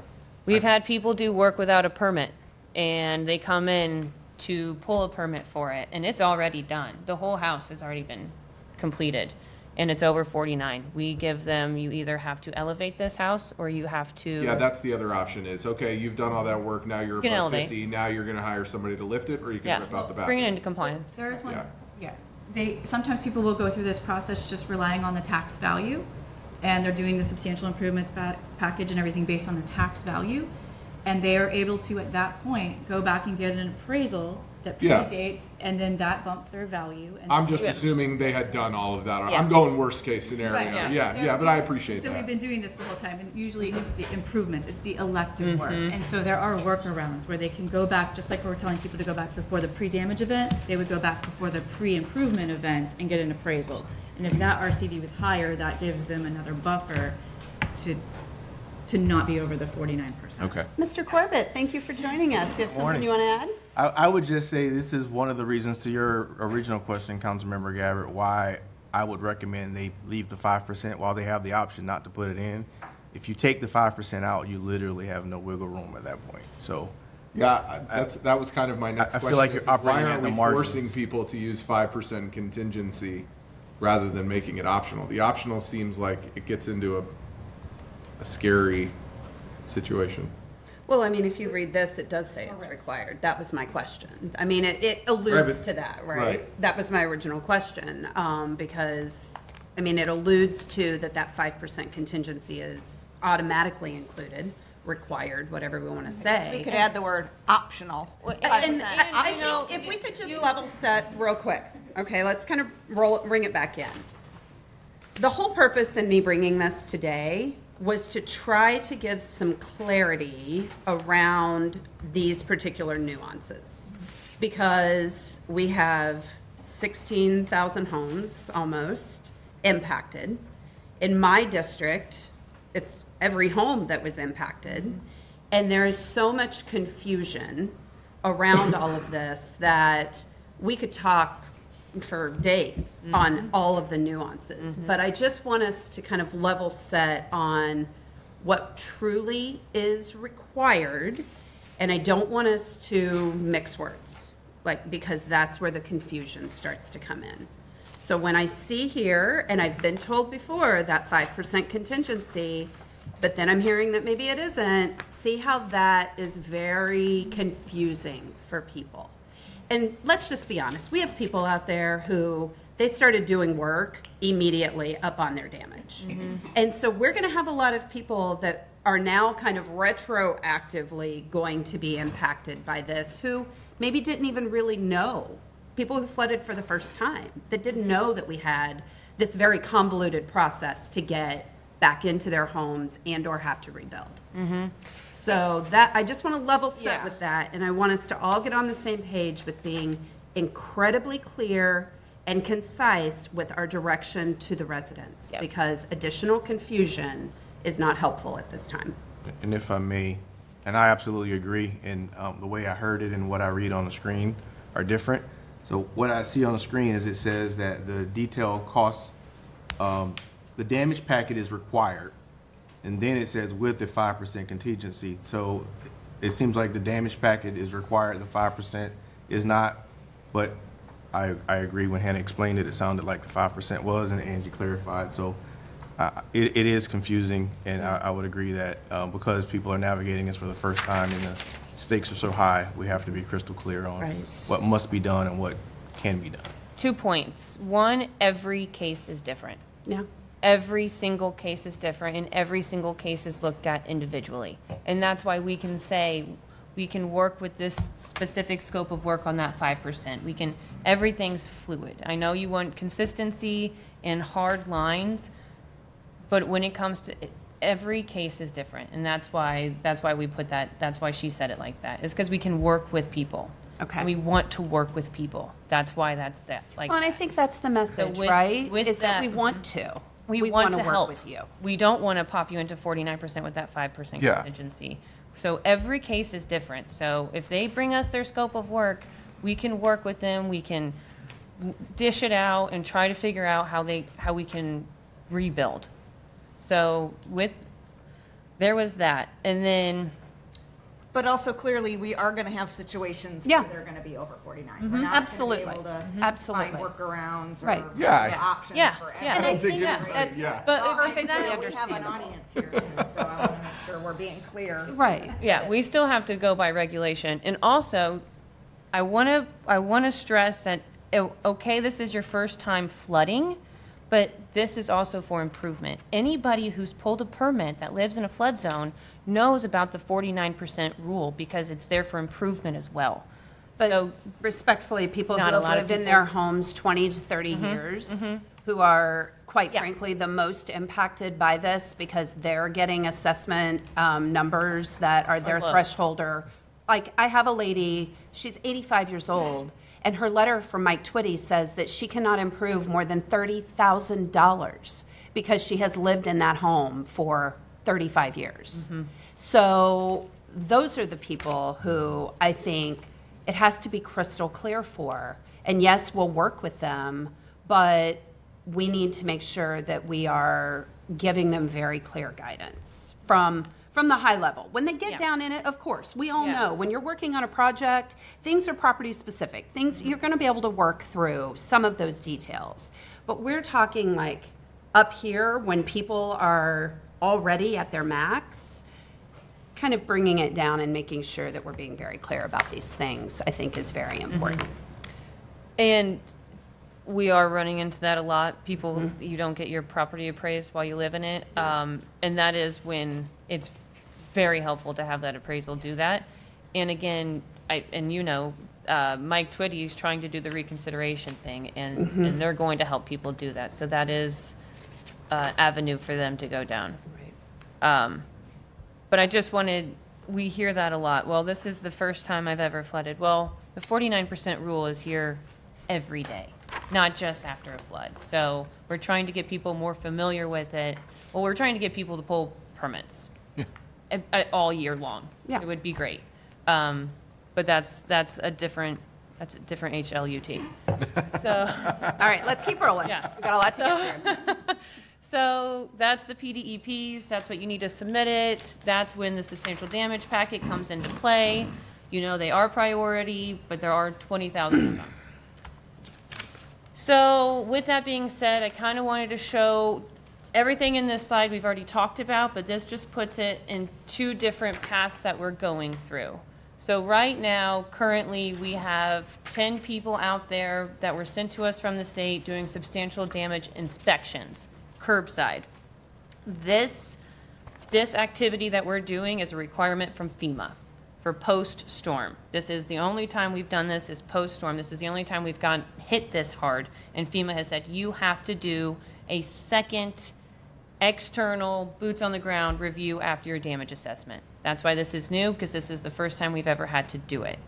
We've had people do work without a permit, and they come in to pull a permit for it, and it's already done. The whole house has already been completed, and it's over 49. We give them, you either have to elevate this house, or you have to. Yeah, that's the other option is, okay, you've done all that work, now you're You can above elevate. 50, now you're gonna hire somebody to lift it, or you can rip out the bathroom. Bring it into compliance. There is one, Yeah. sometimes people will go through this process just relying on the tax value, and they're doing the substantial improvements package and everything based on the tax value, and they are able to, at that point, go back and get an appraisal that Yeah. predates, and then that bumps their value. And I'm just assuming they had done all of that. Yeah. I'm going worst case scenario. Right, Yeah, but I appreciate so that. we've been doing this the whole time, and usually it's the improvements, it's the elective work. Mhm. And so there are workarounds where they can go back, just like we're telling people to go back before the pre-damage event, they would go back before the pre-improvement event and get an appraisal. And if that RCD was higher, that gives them another buffer to not be over the 49%. Okay. Mr. Corbett, thank you for joining us. You have something Morning. you want to add? I would just say this is one of the reasons to your original question, Councilmember Gabbard, why I would recommend they leave the 5% while they have the option not to put it in. If you take the 5% out, you literally have no wiggle room at that point. So, Yeah, that was kind of my next I question. feel like you're is operating why at aren't the we margins? forcing people to use 5% contingency rather than making it optional? The optional seems like it gets into a scary situation. Well, I mean, if you read this, it does say it's required. That was my question. I mean, it alludes to that, right? right. That was my original question, because, I mean, it alludes to that 5% contingency is automatically included, required, whatever we want to say. We could add the word optional. And I think if we could just level set real quick, okay, let's kind of bring it back in. The whole purpose in me bringing this today was to try to give some clarity around these particular nuances, because we have 16,000 homes almost impacted. In my district, it's every home that was impacted. And there is so much confusion around all of this that we could talk for days on all of the nuances. But I just want us to kind of level set on what truly is required. And I don't want us to mix words, because that's where the confusion starts to come in. So when I see here, and I've been told before that 5% contingency, but then I'm hearing that maybe it isn't, see how that is very confusing for people. And let's just be honest, we have people out there who they started doing work immediately up on their damage. And so we're going to have a lot of people that are now kind of retroactively going to be impacted by this who maybe didn't even really know. People who flooded for the first time that didn't know that we had this very convoluted process to get back into their homes and or have to rebuild. So that I just want to level set with that, and I want us to all get on the same page with being incredibly clear and concise with our direction to the residents, because additional confusion is not helpful at this time. And if I may, and I absolutely agree, and the way I heard it and what I read on the screen are different. So what I see on the screen is it says that the detailed costs, the damage packet is required, and then it says with the 5% contingency. So it seems like the damage packet is required, the 5% is not, but I agree when Hannah explained it, it sounded like the 5% was, and Angie clarified. So it is confusing, and I would agree that because people are navigating this for the first time and the stakes are so high, we have to be crystal clear on what must be done and what can be done. 2 points. One, every case is different. Yeah. Every single case is different, and every single case is looked at individually. And that's why we can say we can work with this specific scope of work on that 5%. Everything's fluid. I know you want consistency and hard lines, but when it comes to every case is different, and that's why we put that. That's why she said it like that. It's because we can work with people. Okay. And we want to work with people. That's why that's that. Well, and I think that's the message, right? Is that we want to. We want to work help with you. We don't want to pop you into 49% with that 5% contingency. So every case is different. So if they bring us their scope of work, we can work with them. We can dish it out and try to figure out how we can rebuild. So there was that, and then. But also clearly, we are going to have situations where they're going to be over 49. We're not Absolutely. going to be able to Absolutely. find workarounds or Right. options for everyone. And I think that's perfectly we have an audience here too, so I want to make sure we're being clear. Right. Yeah, we still have to go by regulation. And also, I want to stress that, okay, this is your first time flooding, but this is also for improvement. Anybody who's pulled a permit that lives in a flood zone knows about the 49% rule because it's there for improvement as well. But so, respectfully, people who have lived in their homes 20 to 30 years, who are, quite frankly, the most impacted by this because they're getting assessment numbers that are their threshold. Or, like, I have a lady, she's 85 years old, and her letter from Mike Twitty says that she cannot improve more than $30,000 because she has lived in that home for 35 years. So those are the people who I think it has to be crystal clear for. And yes, we'll work with them, but we need to make sure that we are giving them very clear guidance from the high level. When they get down in it, of course, we all know when you're working on a project, things are property specific. Things you're going to be able to work through some of those details. But we're talking like up here when people are already at their max, kind of bringing it down and making sure that we're being very clear about these things, I think is very important. And we are running into that a lot. People, you don't get your property appraised while you live in it. And that is when it's very helpful to have that appraisal do that. And again, Mike Twitty is trying to do the reconsideration thing, and they're going to help people do that. So that is an avenue for them to go down. But I just we hear that a lot. Well, this is the first time I've ever flooded. Well, the 49% rule is here every day. not just after a flood. So we're trying to get people more familiar with it. Well, we're trying to get people to pull permits all year long. Yeah. It would be great. But that's a different HLUT. So, All right, let's keep rolling. Yeah. We've got a lot to get through. so that's the PDEPs. That's what you need to submit it. That's when the substantial damage packet comes into play. You know they are priority, but there are 20,000 of them. So with that being said, I kind of wanted to show everything in this slide we've already talked about, but this just puts it in two different paths that we're going through. So right now, currently, we have 10 people out there that were sent to us from the state doing substantial damage inspections, curbside. This activity that we're doing is a requirement from FEMA for post-storm. This is the only time we've done this is post-storm. This is the only time we've gotten hit this hard, and FEMA has said you have to do a second external boots on the ground review after your damage assessment. That's why this is new, because this is the first time we've ever had to do it.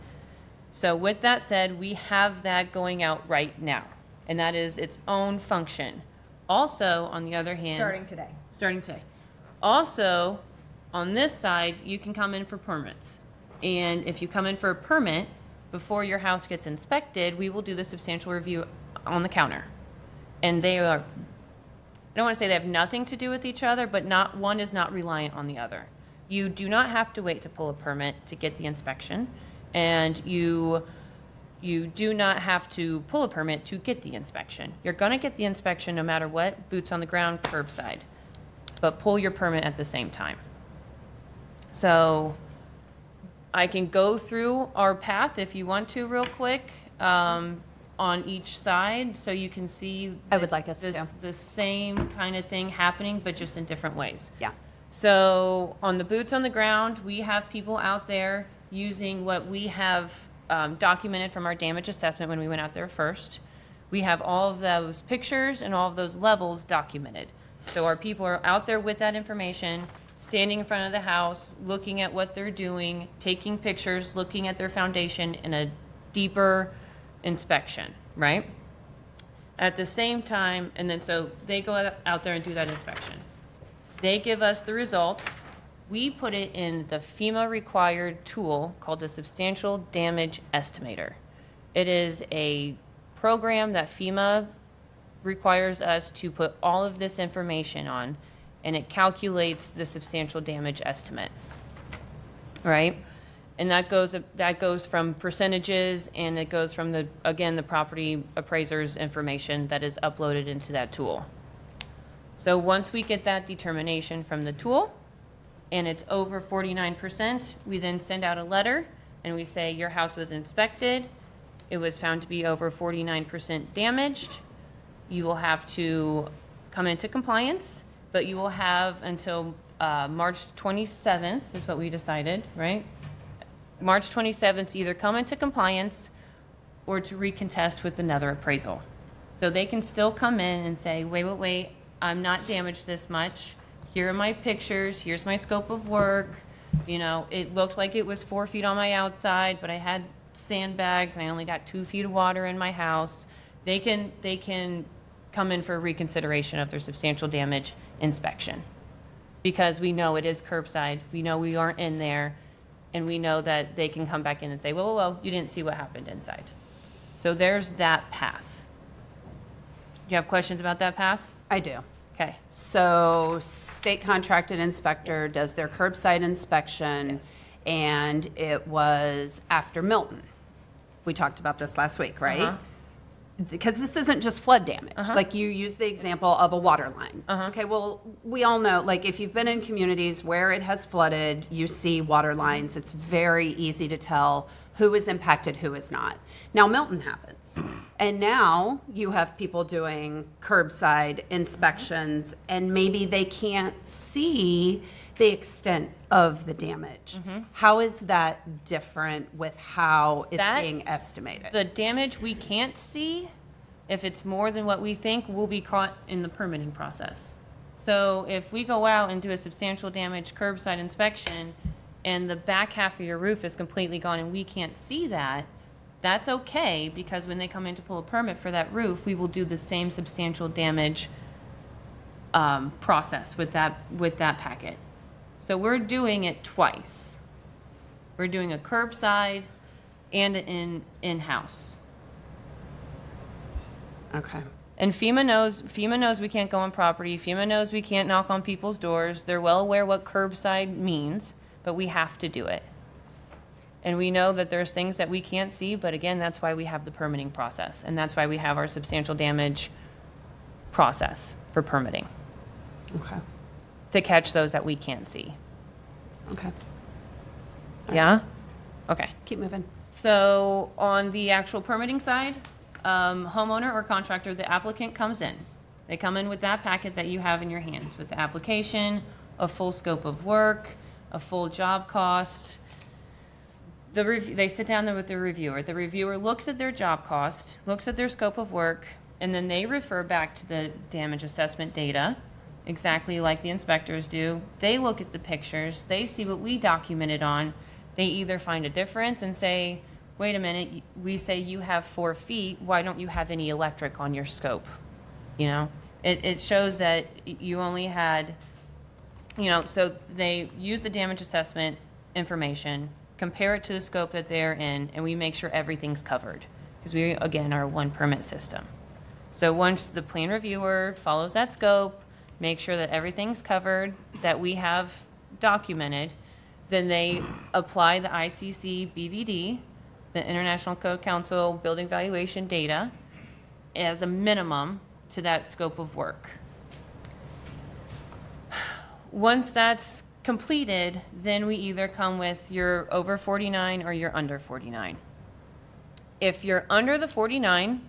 So with that said, we have that going out right now, and that is its own function. Also, on the other hand, starting today. Also, on this side, you can come in for permits. And if you come in for a permit, before your house gets inspected, we will do the substantial review on the counter. And they are, I don't want to say they have nothing to do with each other, but one is not reliant on the other. You do not have to wait to pull a permit to get the inspection, and you do not have to pull a permit to get the inspection. You're going to get the inspection no matter what, boots on the ground, curbside, but pull your permit at the same time. So I can go through our path if you want to real quick on each side, so you can see I would like us to. the same kind of thing happening, but just in different ways. Yeah. So on the boots on the ground, we have people out there using what we have documented from our damage assessment when we went out there first. We have all of those pictures and all of those levels documented. So our people are out there with that information, standing in front of the house, looking at what they're doing, taking pictures, looking at their foundation in a deeper inspection, right? At the same time, and then so they go out there and do that inspection. They give us the results. We put it in the FEMA required tool called the Substantial Damage Estimator. It is a program that FEMA requires us to put all of this information on, and it calculates the substantial damage estimate, right? And that goes from percentages, and it goes from the property appraiser's information that is uploaded into that tool. So once we get that determination from the tool, and it's over 49%, we then send out a letter, and we say your house was inspected, it was found to be over 49% damaged, you will have to come into compliance, but you will have until March 27th is what we decided, right? March 27th to either come into compliance or to recontest with another appraisal. So they can still come in and say, wait, I'm not damaged this much. Here are my pictures. Here's my scope of work. You know, it looked like it was 4 feet on my outside, but I had sandbags and I only got 2 feet of water in my house. They can come in for a reconsideration of their substantial damage inspection, because we know it is curbside. We know we aren't in there, and we know that they can come back in and say, whoa, you didn't see what happened inside. So there's that path. Do you have questions about that path? I do. Okay. So state contracted inspector does their curbside inspection, Yes. and it was after Milton. We talked about this last week, right? Uh-huh. Because this isn't just flood damage. Uh-huh. Like you use the example of a water line. Uh-huh. Okay, well, we all know, like if you've been in communities where it has flooded, you see water lines. It's very easy to tell who is impacted, who is not. Now Milton happens. And now you have people doing curbside inspections, and maybe they can't see the extent of the damage. How is that different with how it's being estimated? The damage we can't see, if it's more than what we think, will be caught in the permitting process. So if we go out and do a substantial damage curbside inspection and the back half of your roof is completely gone and we can't see that, That's okay, because when they come in to pull a permit for that roof, we will do the same substantial damage process with that packet. So we're doing it twice. We're doing a curbside and an in-house. Okay. And FEMA knows we can't go on property. FEMA knows we can't knock on people's doors. They're well aware what curbside means, but we have to do it. And we know that there's things that we can't see, but again, that's why we have the permitting process. And that's why we have our substantial damage process for permitting. Okay. To catch those that we can't see. Okay. Yeah? Okay. Keep moving. So on the actual permitting side, homeowner or contractor, the applicant comes in. They come in with that packet that you have in your hands with the application, a full scope of work, a full job cost. They sit down there with the reviewer. The reviewer looks at their job cost, looks at their scope of work, and then they refer back to the damage assessment data, exactly like the inspectors do. They look at the pictures, they see what we documented on. They either find a difference and say, wait a minute, we say you have 4 feet, why don't you have any electric on your scope? You know, it shows that you only had, you know, so they use the damage assessment information, compare it to the scope that they're in, and we make sure everything's covered. Because we, again, are one permit system. So once the plan reviewer follows that scope, make sure that everything's covered, that we have documented, then they apply the ICC BVD, the International Code Council Building Valuation Data, as a minimum to that scope of work. Once that's completed, then we either come with your over 49 or you're under 49. If you're under the 49,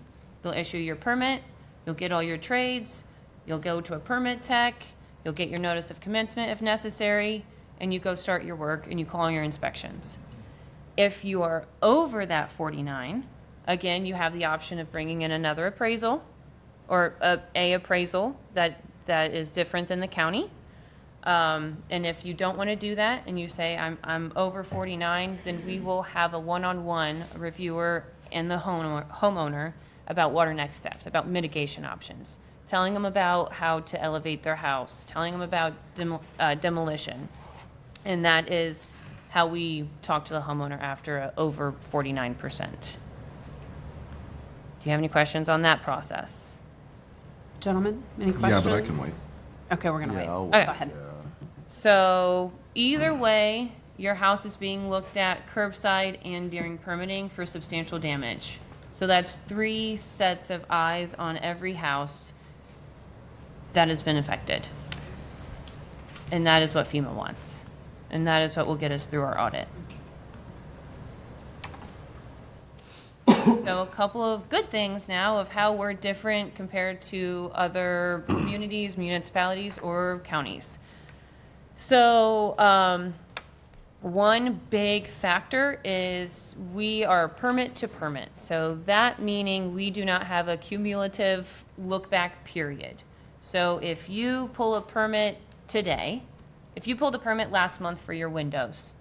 they'll issue your permit, you'll get all your trades, you'll go to a permit tech, you'll get your notice of commencement if necessary, and you go start your work and you call your inspections. If you are over that 49, again, you have the option of bringing in another appraisal or a appraisal that is different than the county. And if you don't want to do that and you say, I'm over 49, then we will have a one-on-one reviewer and the homeowner about what are next steps, about mitigation options, telling them about how to elevate their house, telling them about demolition. And that is how we talk to the homeowner after over 49%. Do you have any questions on that process? Gentlemen, any questions? Yeah, but I can wait. Okay, we're going to wait. I'll Okay. Go ahead. So either way, your house is being looked at curbside and during permitting for substantial damage. So that's 3 sets of eyes on every house that has been affected. And that is what FEMA wants. And that is what will get us through our audit. So a couple of good things now of how we're different compared to other communities, municipalities, or counties. So one big factor is we are permit to permit. So that meaning we do not have a cumulative look back period. So if you pull a permit today, if you pulled a permit last month for your windows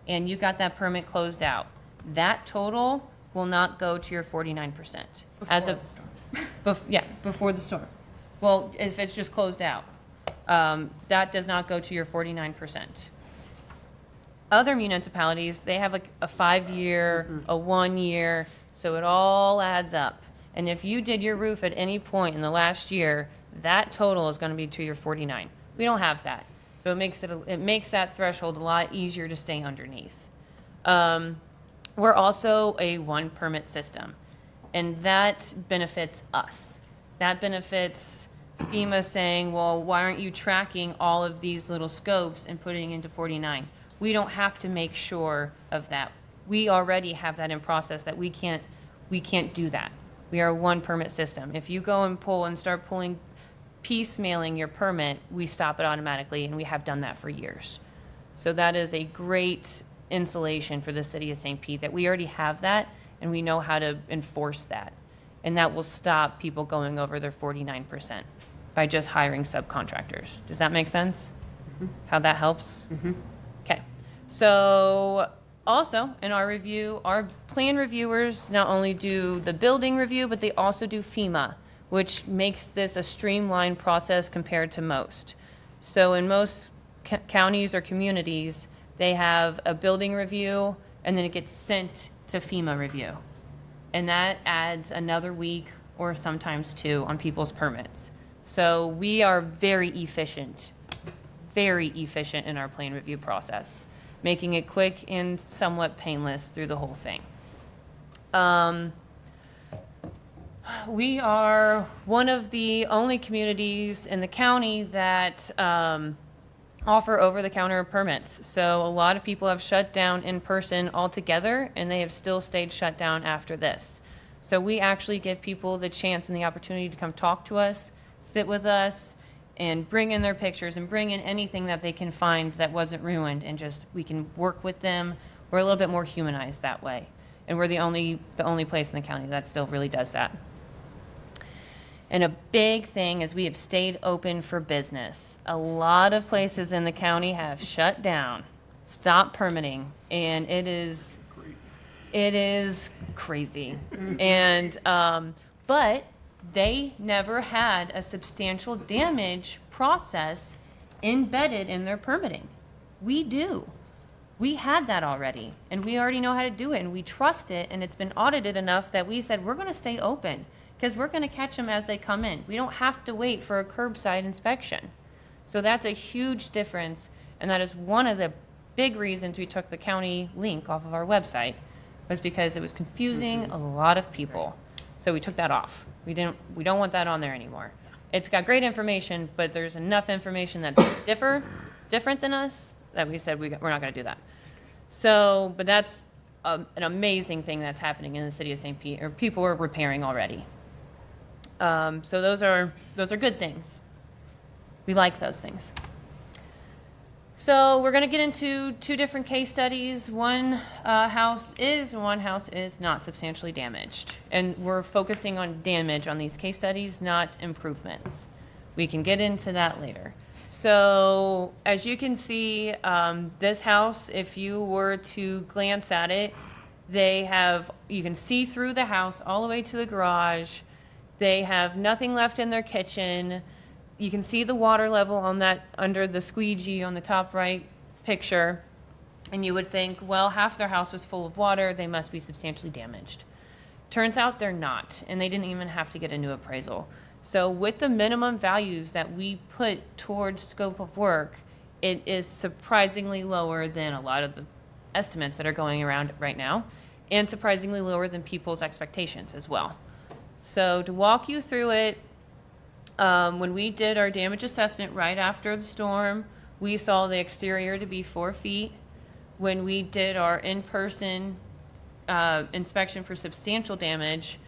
and you got that permit closed out, that total will not go to your 49%. As of the storm. Yeah, before the storm. Well, if it's just closed out, that does not go to your 49%. Other municipalities, they have a 5-year, a 1-year, so it all adds up. And if you did your roof at any point in the last year, that total is going to be to your 49. We don't have that. So it makes that threshold a lot easier to stay underneath. We're also a 1 permit system, and that benefits us. That benefits FEMA saying, well, why aren't you tracking all of these little scopes and putting into 49? We don't have to make sure of that. We already have that in process that we can't do that. We are a 1 permit system. If you go and pull and start pulling piecemealing your permit, we stop it automatically, and we have done that for years. So that is a great insulation for the city of St. Pete, that we already have that, and we know how to enforce that. And that will stop people going over their 49% by just hiring subcontractors. Does that make sense? Mm-hmm. How that helps? Mm-hmm. Okay. So Also, in our review, our plan reviewers not only do the building review, but they also do FEMA, which makes this a streamlined process compared to most. So in most counties or communities, they have a building review and then it gets sent to FEMA review. And that adds another week or sometimes 2 on people's permits. So we are very efficient in our plan review process, making it quick and somewhat painless through the whole thing. We are one of the only communities in the county that offer over-the-counter permits. So a lot of people have shut down in person altogether, and they have still stayed shut down after this. So we actually give people the chance and the opportunity to come talk to us, sit with us, and bring in their pictures and bring in anything that they can find that wasn't ruined, and just we can work with them. We're a little bit more humanized that way, and we're the only place in the county that still really does that. And a big thing is we have stayed open for business. A lot of places in the county have shut down, stopped permitting, and it is crazy. And but they never had a substantial damage process embedded in their permitting. We do. We had that already, and we already know how to do it, and we trust it, and it's been audited enough that we said we're going to stay open because we're going to catch them as they come in. We don't have to wait for a curbside inspection. So that's a huge difference, and that is one of the big reasons we took the county link off of our website, was because it was confusing a lot of people. So we took that off. We don't want that on there anymore. It's got great information, but there's enough information that's different than us that we said we're not going to do that. So, but that's an amazing thing that's happening in the city of St. Pete, or people are repairing already. So those are good things. We like those things. So we're going to get into 2 different case studies. One house is and one house is not substantially damaged. And we're focusing on damage on these case studies, not improvements. We can get into that later. So as you can see, this house, if you were to glance at it, you can see through the house all the way to the garage. They have nothing left in their kitchen. You can see the water level on that under the squeegee on the top right picture. And you would think, well, half their house was full of water. They must be substantially damaged. Turns out they're not, and they didn't even have to get a new appraisal. So with the minimum values that we put towards scope of work, it is surprisingly lower than a lot of the estimates that are going around right now, and surprisingly lower than people's expectations as well. So to walk you through it, when we did our damage assessment right after the storm, we saw the exterior to be 4 feet. When we did our in-person inspection for substantial damage,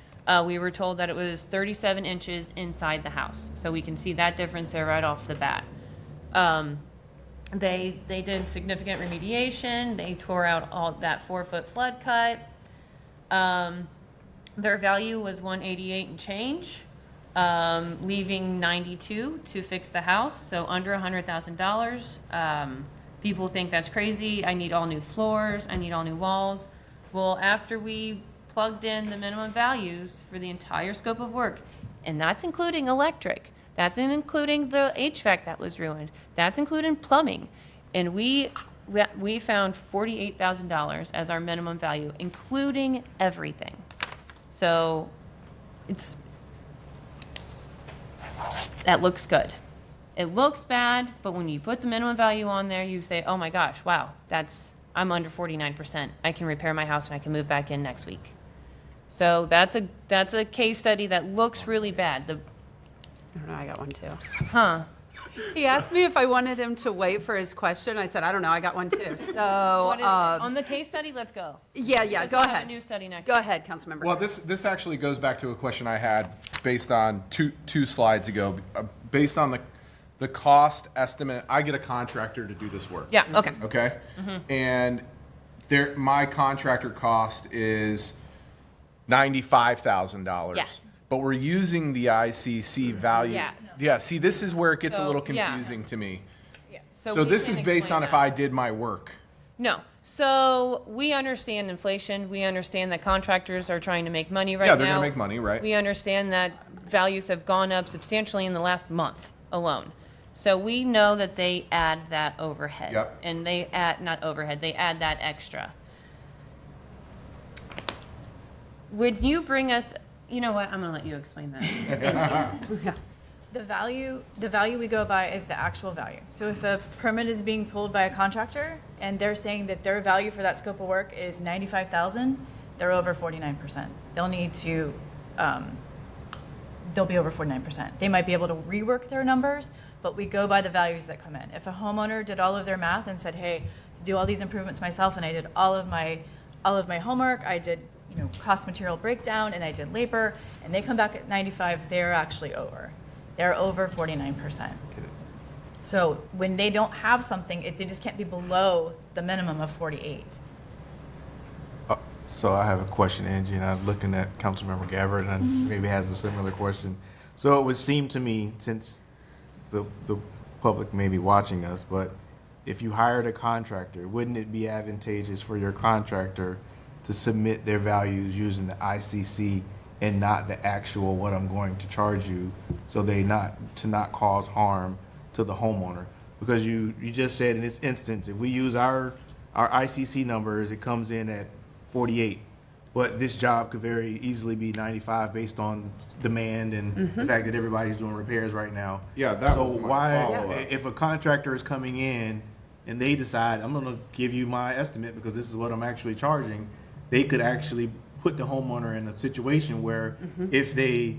we were told that it was 37 inches inside the house. So we can see that difference there right off the bat. They did significant remediation. They tore out all that 4-foot flood cut. Their value was $188 and change, leaving $92 to fix the house, so under $100,000. People think that's crazy. I need all new floors. I need all new walls. Well, after we plugged in the minimum values for the entire scope of work, and that's including electric, that's including the HVAC that was ruined, that's including plumbing, and we found $48,000 as our minimum value, including everything. So that looks good. It looks bad, but when you put the minimum value on there, you say, oh my gosh, wow, I'm under 49%. I can repair my house and I can move back in next week. So that's a case study that looks really bad. I don't know, I got one too. Huh. He asked me if I wanted him to wait for his question. I said, I don't know, I got one too. So on the case study, let's go. Yeah, Let's go have ahead. A new study next. Go ahead, Councilmember. Well, this actually goes back to a question I had based on two slides ago. Based on the cost estimate, I get a contractor to do this work. Yeah, okay. Okay? Mm-hmm. And my contractor cost is $95,000. Yeah. But we're using the ICC value. Yeah. Yeah, see, this is where it gets a So, little yeah. confusing to me. Yeah. So we this can is based explain on if that. I did my work. No. So we understand inflation. We understand that contractors are trying to make money right now. Yeah, they're going to make money, right? We understand that values have gone up substantially in the last month alone. So we know that they add that overhead. Yep. And they add, not overhead, they add that extra. Would you bring us, you know what, I'm going to let you explain that. Thank you. The value we go by is the actual value. So if a permit is being pulled by a contractor and they're saying that their value for that scope of work is $95,000, they're over 49%. They'll need to, they'll be over 49%. They might be able to rework their numbers, but we go by the values that come in. If a homeowner did all of their math and said, hey, to do all these improvements myself, and I did all of my homework, I did, you know, cost material breakdown, and I did labor, and they come back at 95, they're actually over. They're over 49%. So when they don't have something, they just can't be below the minimum of 48. So I have a question, Angie, and I'm looking at Councilmember Gabbard, and maybe has a similar question. So it would seem to me, since the public may be watching us, but if you hired a contractor, wouldn't it be advantageous for your contractor to submit their values using the ICC and not the actual what I'm going to charge you, so to not cause harm to the homeowner? Because you just said in this instance, if we use our ICC numbers, it comes in at 48, but this job could very easily be 95 based on demand and the fact that everybody's doing repairs right now. Yeah, that was my follow-up. If a contractor is coming in and they decide, I'm going to give you my estimate because this is what I'm actually charging, they could actually put the homeowner in a situation where if they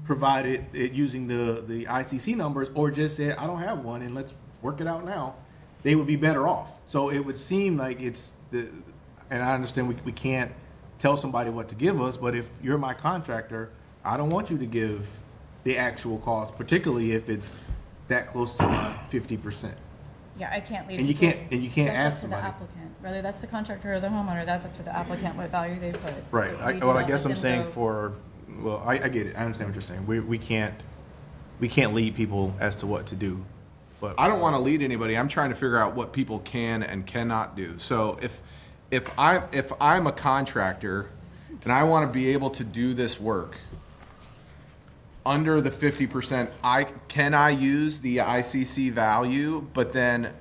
provided it using the ICC numbers or just said, I don't have one and let's work it out now, they would be better off. So it would seem like and I understand we can't tell somebody what to give us, but if you're my contractor, I don't want you to give the actual cost, particularly if it's that close to 50%. Yeah, I can't leave. And you can't ask somebody. That's up to the applicant. Whether that's the contractor or the homeowner, that's up to the applicant what value they put. Right. I guess I'm saying I get it. I understand what you're saying. We can't lead people as to what to do. But I don't want to lead anybody. I'm trying to figure out what people can and cannot do. So if I'm a contractor and I want to be able to do this work under the 50%, can I use the ICC value but then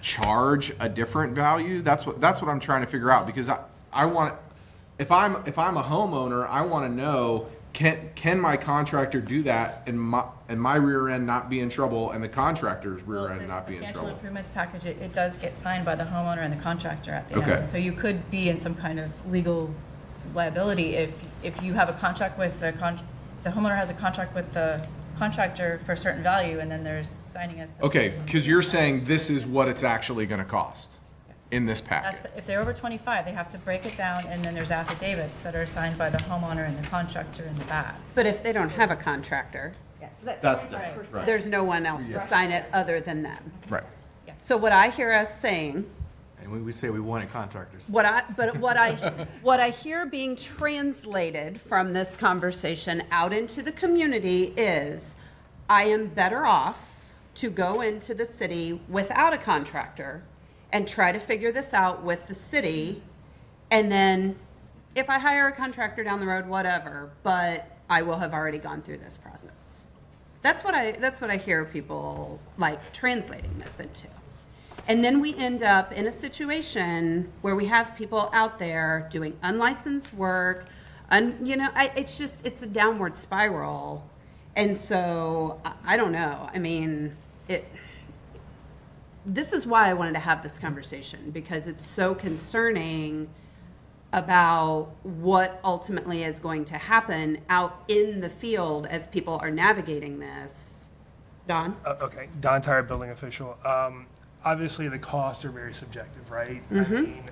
charge a different value? That's what I'm trying to figure out, because I want, if I'm a homeowner, I want to know, can my contractor do that and my rear end not be in trouble and the contractor's rear end not be in trouble? The substantial improvements package, it does get signed by the homeowner and the contractor at the Okay. end. So you could be in some kind of legal liability if you have a contract with the homeowner has a contract with the contractor for a certain value, and then there's signing a. Okay, because you're saying this is what it's actually going to cost in this packet. If they're over 25, they have to break it down, and then there's affidavits that are signed by the homeowner and the contractor in the back. But if they don't have a contractor, That's different. Right. there's no one else to sign it other than them. Right. So what I hear us saying, and we say we wanted contractors. what I hear being translated from this conversation out into the community is, I am better off to go into the city without a contractor and try to figure this out with the city, and then if I hire a contractor down the road, whatever, but I will have already gone through this process. That's what I hear people like translating this into. And then we end up in a situation where we have people out there doing unlicensed work, it's a downward spiral. And so I don't know. I mean, this is why I wanted to have this conversation, because it's so concerning about what ultimately is going to happen out in the field as people are navigating this. Don? Okay, Don Tyre, building official. Obviously, the costs are very subjective, right? I mean,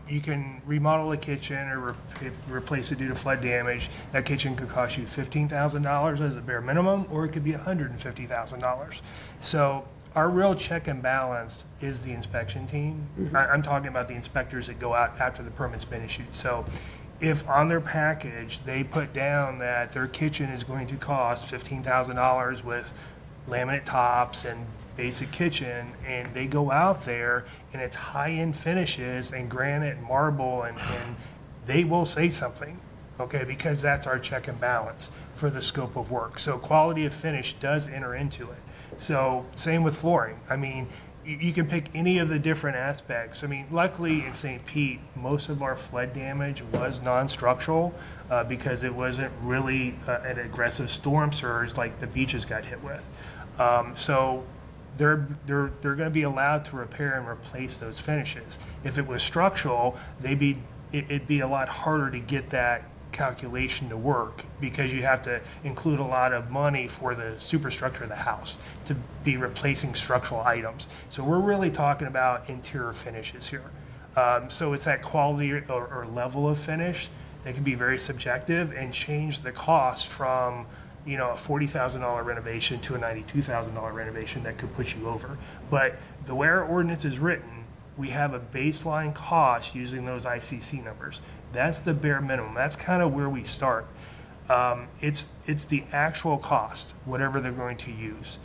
you can remodel a kitchen or replace it due to flood damage. That kitchen could cost you $15,000 as a bare minimum, or it could be $150,000. So our real check and balance is the inspection team. I'm talking about the inspectors that go out after the permit's been issued. So if on their package they put down that their kitchen is going to cost $15,000 with laminate tops and basic kitchen, and they go out there and it's high-end finishes and granite and marble, and they will say something, okay, because that's our check and balance for the scope of work. So quality of finish does enter into it. So same with flooring. I mean, you can pick any of the different aspects. I mean, luckily in St. Pete, most of our flood damage was non-structural because it wasn't really an aggressive storm surge like the beaches got hit with. So they're going to be allowed to repair and replace those finishes. If it was structural, it'd be a lot harder to get that calculation to work because you have to include a lot of money for the superstructure of the house to be replacing structural items. So we're really talking about interior finishes here. So it's that quality or level of finish that can be very subjective and change the cost from a $40,000 renovation to a $92,000 renovation that could put you over. But the way our ordinance is written, we have a baseline cost using those ICC numbers. That's the bare minimum. That's kind of where we start. It's the actual cost, whatever they're going to use.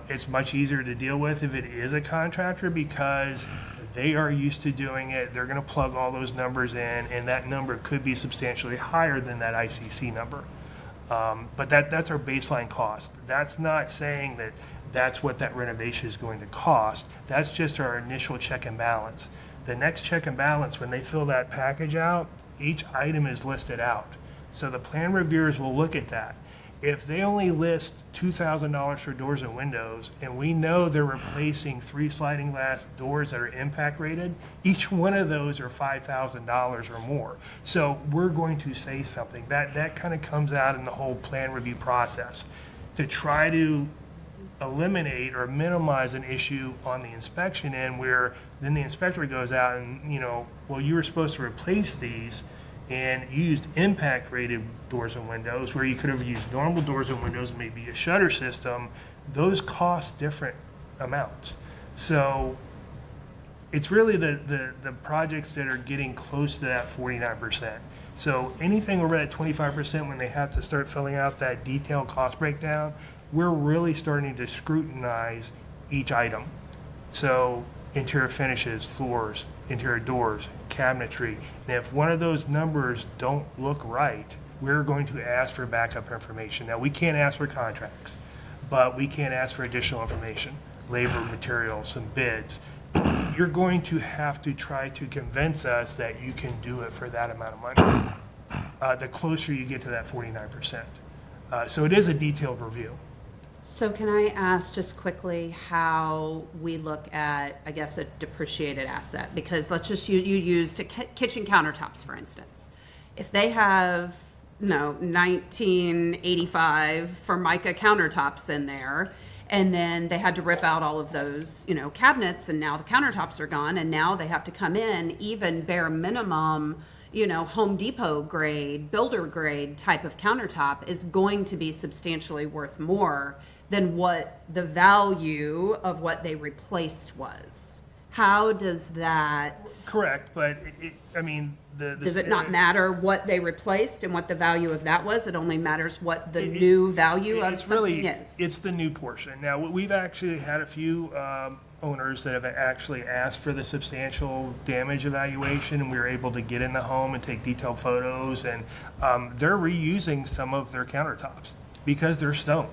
It's much easier to deal with if it is a contractor because they are used to doing it. They're going to plug all those numbers in, and that number could be substantially higher than that ICC number. But that's our baseline cost. That's not saying that that's what that renovation is going to cost. That's just our initial check and balance. The next check and balance, when they fill that package out, each item is listed out. So the plan reviewers will look at that. If they only list $2,000 for doors and windows, and we know they're replacing 3 sliding glass doors that are impact rated, each one of those are $5,000 or more. So we're going to say something. That kind of comes out in the whole plan review process to try to eliminate or minimize an issue on the inspection end where then the inspector goes out and, well, you were supposed to replace these and you used impact rated doors and windows where you could have used normal doors and windows, maybe a shutter system. Those cost different amounts. So it's really the projects that are getting close to that 49%. So anything over that 25% when they have to start filling out that detailed cost breakdown, we're really starting to scrutinize each item. So interior finishes, floors, interior doors, cabinetry. And if one of those numbers don't look right, we're going to ask for backup information. Now, we can't ask for contracts, but we can ask for additional information, labor, materials, some bids. You're going to have to try to convince us that you can do it for that amount of money, the closer you get to that 49%. So it is a detailed review. So can I ask just quickly how we look at, I guess, a depreciated asset? Because let's just you used kitchen countertops, for instance. If they have, 1985 Formica countertops in there, and then they had to rip out all of those, cabinets, and now the countertops are gone, and now they have to come in, even bare minimum, Home Depot grade, builder grade type of countertop is going to be substantially worth more than what the value of what they replaced was. How does that... Correct, but does it not matter what they replaced and what the value of that was? It only matters what the new value of something is. It's the new portion. Now, we've actually had a few owners that have actually asked for the substantial damage evaluation, and we were able to get in the home and take detailed photos, and they're reusing some of their countertops because they're stone.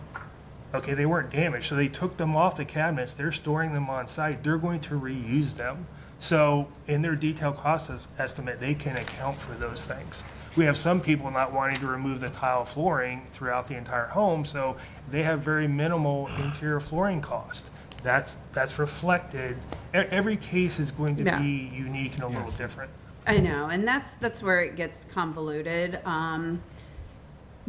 Okay, they weren't damaged, so they took them off the cabinets. They're storing them on site. They're going to reuse them. So in their detailed cost estimate, they can account for those things. We have some people not wanting to remove the tile flooring throughout the entire home, so they have very minimal interior flooring cost. That's reflected. Every case is going to be unique and a little different. I know, and that's where it gets convoluted.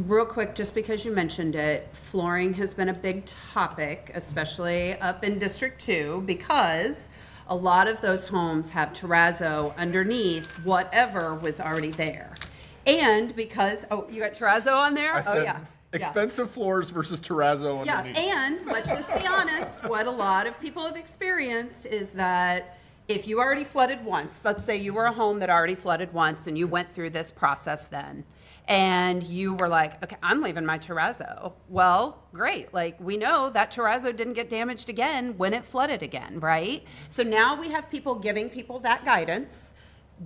Real quick, just because you mentioned it, flooring has been a big topic, especially up in District 2, because a lot of those homes have terrazzo underneath whatever was already there. And because, you got terrazzo on there? I said, yeah. Expensive floors versus terrazzo underneath. Yeah, and let's just be honest, what a lot of people have experienced is that if you already flooded once, let's say you were a home that already flooded once and you went through this process then, and you were like, okay, I'm leaving my terrazzo. Well, great. Like, we know that terrazzo didn't get damaged again when it flooded again, right? So now we have people giving people that guidance.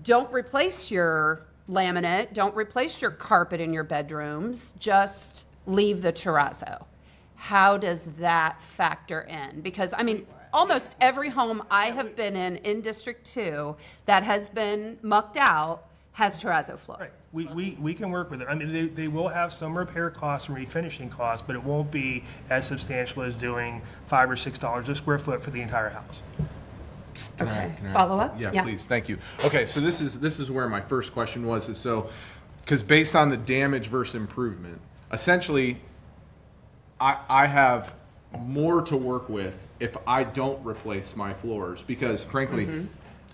Don't replace your laminate. Don't replace your carpet in your bedrooms. Just leave the terrazzo. How does that factor in? Because, I mean, almost every home I have been in District 2 that has been mucked out has terrazzo floor. Right. We can work with it. I mean, they will have some repair costs and refinishing costs, but it won't be as substantial as doing $5 or $6 a square foot for the entire house. Can I follow up? Yeah, please. Thank you. Okay, so this is where my first question was. Is so, because based on the damage versus improvement, essentially, I have more to work with if I don't replace my floors, because frankly,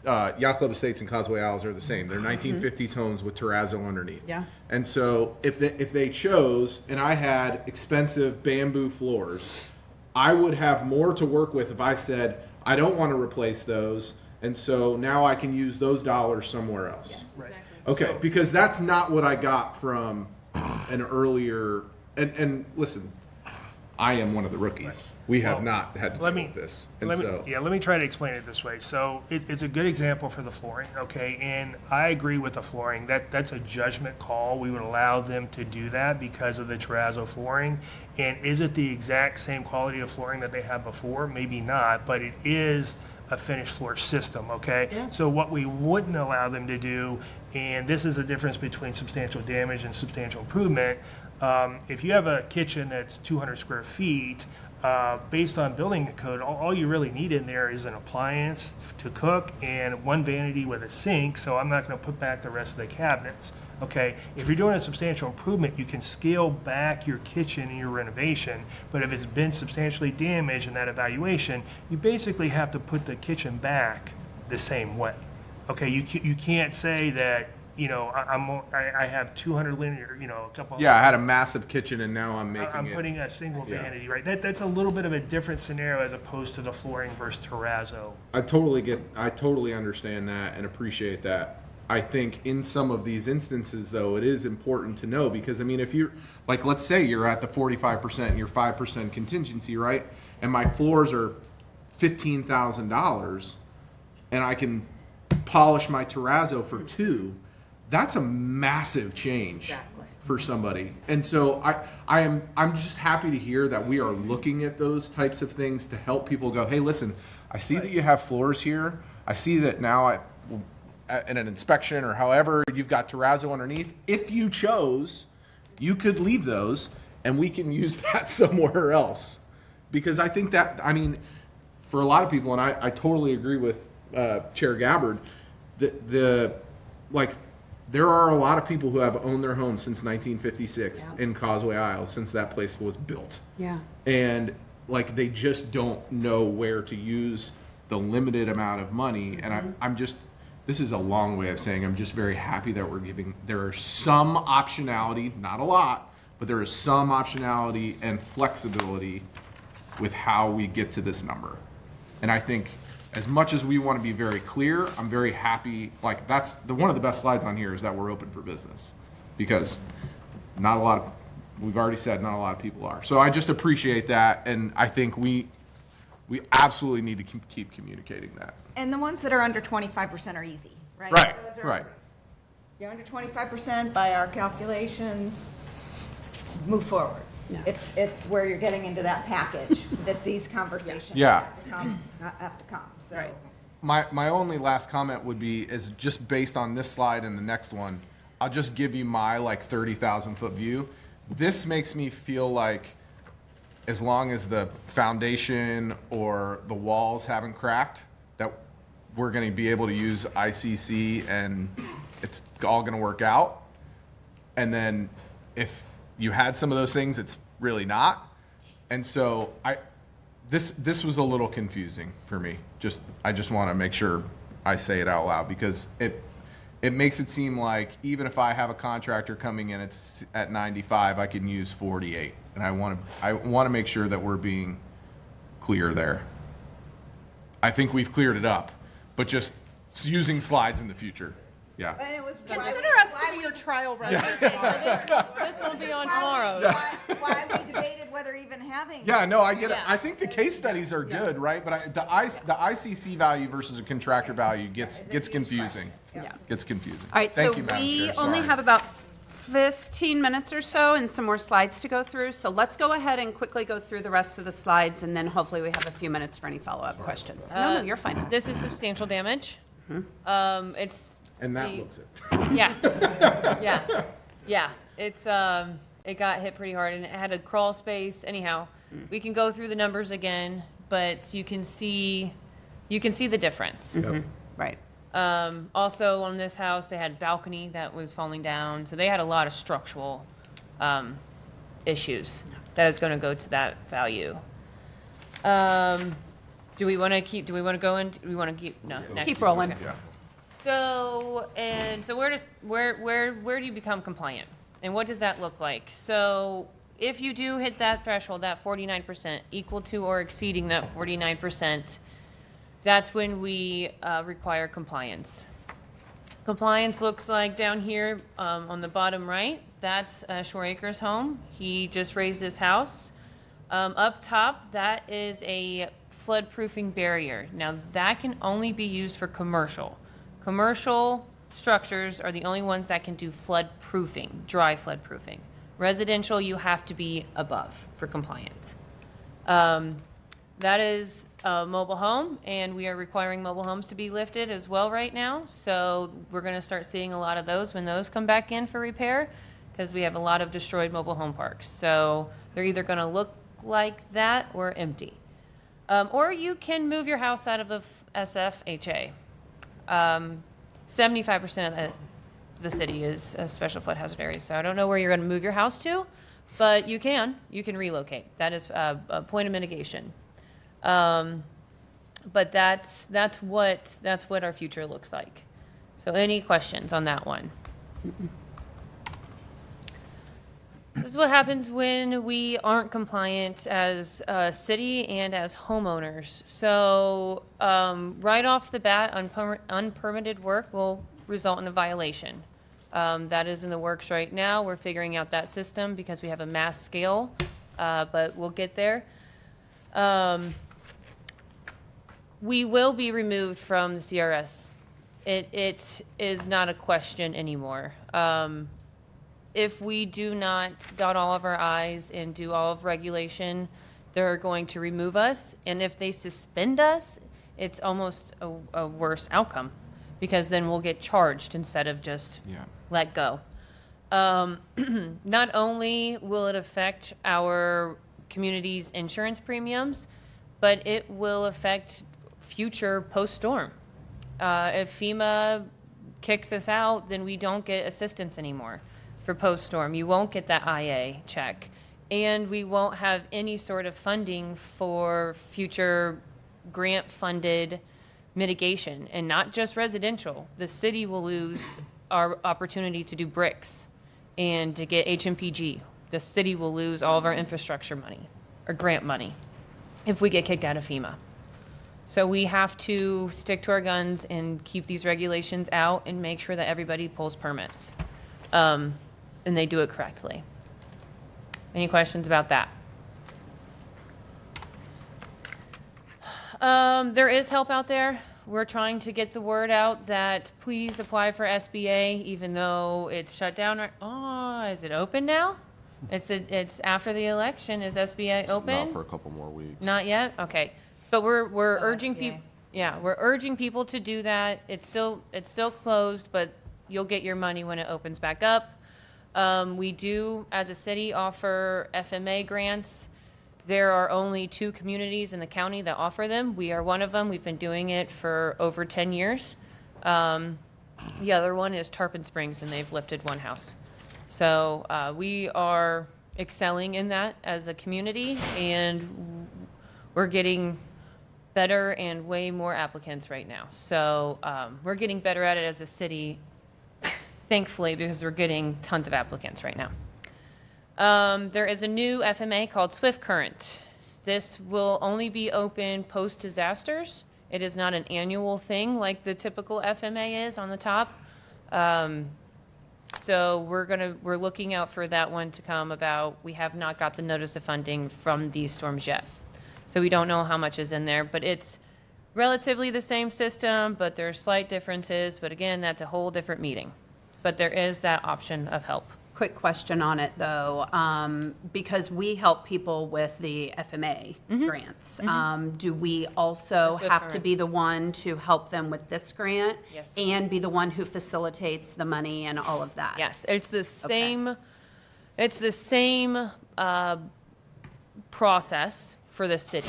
Yacht Club Estates and Causeway Isles are the same. They're 1950s homes with terrazzo underneath. Yeah. And so if they chose, and I had expensive bamboo floors, I would have more to work with if I said, I don't want to replace those, and so now I can use those dollars somewhere else. Yes. Right. Okay, because that's not what I got from an earlier, and listen, I am one of the rookies. Right. We have not had to deal with this. And Let so, me try to explain it this way. So it's a good example for the flooring, okay? And I agree with the flooring. That's a judgment call. We would allow them to do that because of the terrazzo flooring. And is it the exact same quality of flooring that they had before? Maybe not, but it is a finished floor system, okay? Yeah. So what we wouldn't allow them to do, and this is the difference between substantial damage and substantial improvement, if you have a kitchen that's 200 square feet, based on building code, all you really need in there is an appliance to cook and one vanity with a sink, so I'm not going to put back the rest of the cabinets. Okay, if you're doing a substantial improvement, you can scale back your kitchen and your renovation, but if it's been substantially damaged in that evaluation, you basically have to put the kitchen back the same way. Okay, you can't say that, you know, I have 200 linear, you know, a couple. yeah, I had a massive kitchen, and now I'm making I'm it. putting a single Yeah. vanity, right? That's a little bit of a different scenario as opposed to the flooring versus terrazzo. I totally understand that and appreciate that. I think in some of these instances, though, it is important to know, because I mean, if you're like, let's say you're at the 45% and your 5% contingency, right? And my floors are $15,000, and I can polish my terrazzo for $2,000. That's a massive change for somebody. And so I'm just happy to hear that we are looking at those types of things to help people go, hey, listen, I see that you have floors here. I see that now in an inspection or however, you've got terrazzo underneath. If you chose, you could leave those and we can use that somewhere else. Because I think that, I mean, for a lot of people, and I totally agree with Chair Gabbard, there are a lot of people who have owned their homes since 1956 in Causeway Isles, since that place was built. Yeah. And like, they just don't know where to use the limited amount of money. And I'm just, this is a long way of saying I'm just very happy that there is some optionality, not a lot, but there is some optionality and flexibility with how we get to this number. And I think, as much as we want to be very clear, I'm very happy. Like, that's one of the best slides on here is that we're open for business, because we've already said not a lot of people are. So I just appreciate that, and I think we absolutely need to keep communicating that. And the ones that are under 25% are easy, right? Right, Those are- right. You're under 25% by our calculations, move forward. Yeah. It's where you're getting into that package that these conversations Yeah. have to come. So. Right. My only last comment would be, is just based on this slide and the next one, I'll just give you my like 30,000 foot view. This makes me feel like, as long as the foundation or the walls haven't cracked, that we're going to be able to use ICC and it's all going to work out. And then if you had some of those things, it's really not. And so this was a little confusing for me. I just want to make sure I say it out loud, because it makes it seem like even if I have a contractor coming in at 95, I can use 48. And I want to make sure that we're being clear there. I think we've cleared it up, but just using slides in the future. Yeah. And it was Consider us to be your trial run. This won't be on tomorrow. Why we debated whether even having. Yeah, no, I get it. Yeah. I think the case studies are good, right? But the ICC value versus a contractor value gets confusing. Yeah. Gets confusing. All right, Thank so you, Madam we Chair. only Sorry. have about 15 minutes or so and some more slides to go through. So let's go ahead and quickly go through the rest of the slides, and then hopefully we have a few minutes for any follow-up questions. No, you're fine. This is substantial damage. It's And that looks it. Yeah, yeah. It's it got hit pretty hard, and it had a crawl space. Anyhow, we can go through the numbers again, but you can see the difference. Right. Also, on this house, they had a balcony that was falling down, so they had a lot of structural issues that is going to go to that value. Do we want to keep? Do we want to go in? Do we want to keep? No, next. Keep rolling. Okay. So where do you become compliant, and what does that look like? So if you do hit that threshold, that 49%, equal to or exceeding that 49%, that's when we require compliance. Compliance looks like down here on the bottom right. That's Shore Acres home. He just raised his house. Up top, that is a flood-proofing barrier. Now that can only be used for commercial. Commercial structures are the only ones that can do flood proofing, dry flood proofing. Residential, you have to be above for compliance. That is a mobile home, and we are requiring mobile homes to be lifted as well right now. So we're going to start seeing a lot of those when those come back in for repair, because we have a lot of destroyed mobile home parks. So they're either going to look like that or empty. Or you can move your house out of the SFHA. 75% of the city is a special flood hazard area, so I don't know where you're going to move your house to, but you can relocate. That is a point of mitigation. But that's what our future looks like. So any questions on that one? This is what happens when we aren't compliant as a city and as homeowners. So right off the bat, unpermitted work will result in a violation. That is in the works right now. We're figuring out that system because we have a mass scale, but we'll get there. We will be removed from the CRS. It is not a question anymore. If we do not dot all of our I's and do all of regulation, they're going to remove us. And if they suspend us, it's almost a worse outcome, because then we'll get charged instead of just let go. Not only will it affect our community's insurance premiums, but it will affect future post-storm. If FEMA kicks us out, then we don't get assistance anymore for post-storm. You won't get that IA check, and we won't have any sort of funding for future grant-funded mitigation, and not just residential. The city will lose our opportunity to do bricks and to get HMPG. The city will lose all of our infrastructure money or grant money if we get kicked out of FEMA. So we have to stick to our guns and keep these regulations out and make sure that everybody pulls permits. And they do it correctly. Any questions about that? There is help out there. We're trying to get the word out that please apply for SBA, even though it's shut down. Oh, is it open now? It's after the election. Is SBA open? Not for a couple more weeks. Not yet? Okay. But we're urging people. Yeah, we're urging people to do that. It's still closed, but you'll get your money when it opens back up. We do, as a city, offer FMA grants. There are only 2 communities in the county that offer them. We are one of them. We've been doing it for over 10 years. The other one is Tarpon Springs, and they've lifted 1 house. So we are excelling in that as a community, and we're getting better and way more applicants right now. So we're getting better at it as a city, thankfully, because we're getting tons of applicants right now. There is a new FMA called Swift Current. This will only be open post-disasters. It is not an annual thing like the typical FMA is on the top. So we're looking out for that one to come about. We have not got the notice of funding from these storms yet. So we don't know how much is in there, but it's relatively the same system, but there are slight differences. But again, that's a whole different meeting. But there is that option of help. Quick question on it though, because we help people with the FMA grants. Do we also Swift have to current. be the one to help them with this grant? Yes. And be the one who facilitates the money and all of that? Yes, it's the same. It's the same process for the city